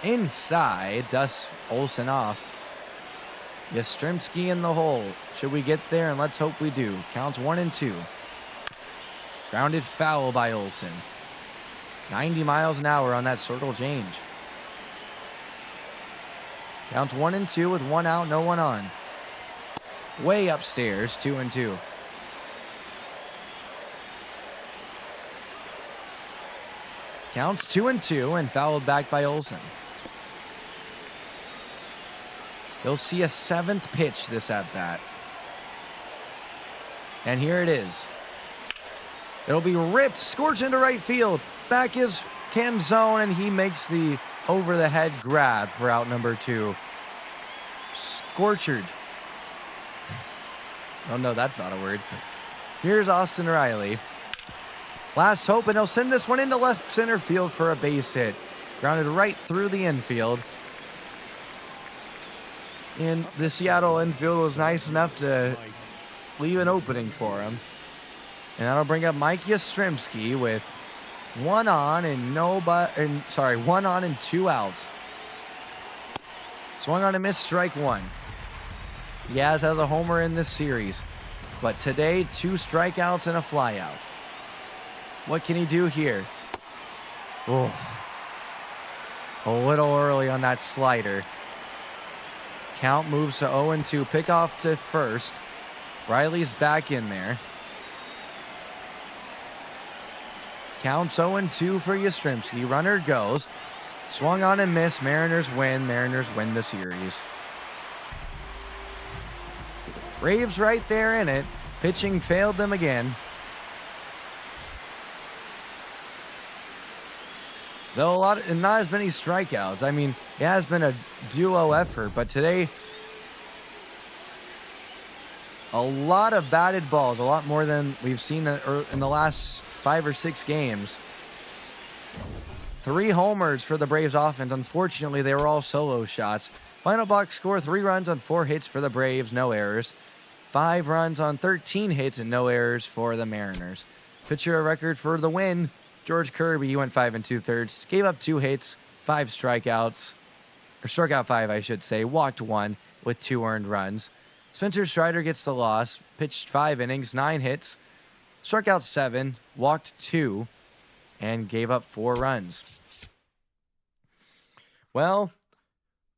Inside, dusts Olsen off. Yastrzemski in the hole. Should we get there? And let's hope we do. Counts 1-2. Grounded foul by Olsen. 90 miles an hour on that circle change. Counts 1-2 with 1 out, no one on. Way upstairs, 2-2. Counts 2-2 and fouled back by Olsen. He'll see a 7th pitch this at-bat. And here it is. It'll be ripped, scorched into right field. Back is Canzone, and he makes the over-the-head grab for out number 2. Scorchered. Oh, no, that's not a word. Here's Austin Riley. Last hope, and he'll send this one into left center field for a base hit. Grounded right through the infield. And the Seattle infield was nice enough to leave an opening for him. And that'll bring up Mike Yastrzemski with 1 on and 1 on and 2 outs. Swung on and missed strike 1. Yaz has a homer in this series. But today, 2 strikeouts and a flyout. What can he do here? Oh, a little early on that slider. Count moves to 0-2. Pick off to first. Riley's back in there. Counts 0-2 for Yastrzemski. Runner goes. Swung on and missed. Mariners win. Mariners win the series. Braves right there in it. Pitching failed them again. Though not as many strikeouts. I mean, it has been a duo effort, but today, a lot of batted balls, a lot more than we've seen in the last 5 or 6 games. 3 homers for the Braves offense. Unfortunately, they were all solo shots. Final box score, 3 runs on 4 hits for the Braves, no errors. 5 runs on 13 hits and no errors for the Mariners. Pitcher record for the win, George Kirby. He went 5 2/3, gave up 2 hits, 5 strikeouts, or struck out 5, I should say, walked 1 with 2 earned runs. Spencer Strider gets the loss, pitched 5 innings, 9 hits, struck out 7, walked 2, and gave up 4 runs. Well,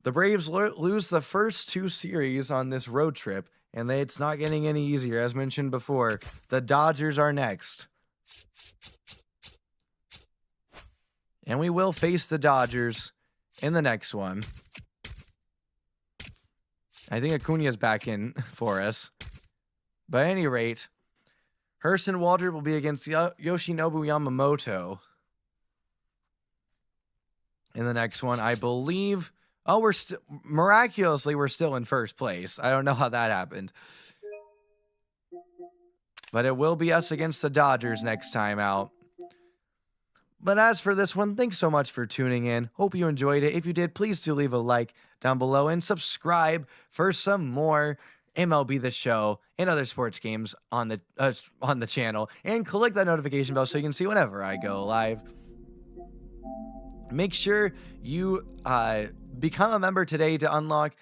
the Braves lose the first 2 series on this road trip, and it's not getting any easier. As mentioned before, the Dodgers are next. And we will face the Dodgers in the next one. I think Acuna's back in for us. But at any rate, Hurston Waldrop will be against Yoshinobu Yamamoto in the next one, I believe. Oh, we're miraculously, we're still in first place. I don't know how that happened. But it will be us against the Dodgers next time out. But as for this one, thanks so much for tuning in. Hope you enjoyed it. If you did, please do leave a like down below and subscribe for some more MLB the Show and other sports games on the channel. And click that notification bell so you can see whenever I go live. Make sure you become a member today to unlock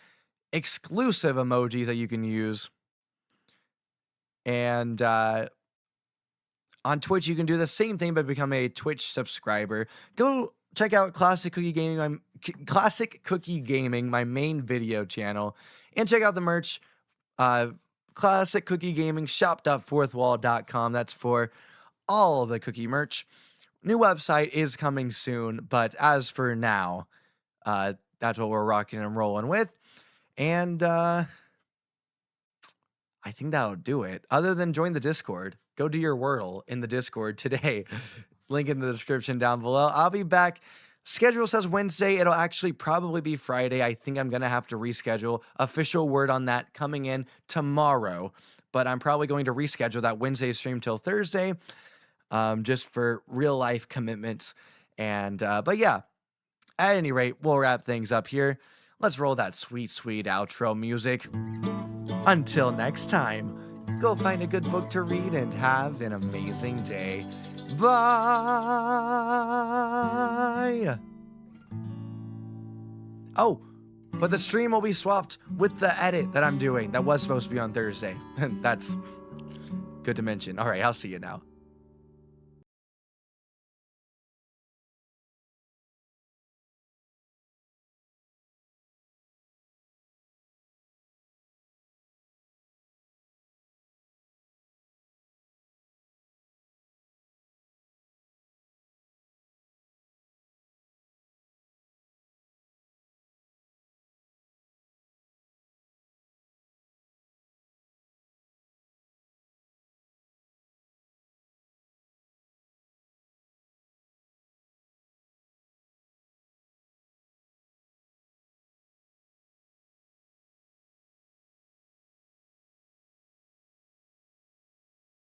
exclusive emojis that you can use. And on Twitch, you can do the same thing, but become a Twitch subscriber. Go check out Classic Cookie Gaming, my main video channel, and check out the merch. Classic Cookie Gaming shop.fourthwall.com. That's for all of the cookie merch. New website is coming soon, but as for now, that's what we're rocking and rolling with. And I think that'll do it. Other than join the Discord, go do your Wordle in the Discord today. Link in the description down below. I'll be back. Schedule says Wednesday. It'll actually probably be Friday. I think I'm going to have to reschedule. Official word on that coming in tomorrow. But I'm probably going to reschedule that Wednesday stream till Thursday, just for real life commitments. And but yeah, at any rate, we'll wrap things up here. Let's roll that sweet, sweet outro music. Until next time, go find a good book to read and have an amazing day. Bye. Oh, but the stream will be swapped with the edit that I'm doing. That was supposed to be on Thursday. That's good to mention. All right, I'll see you now.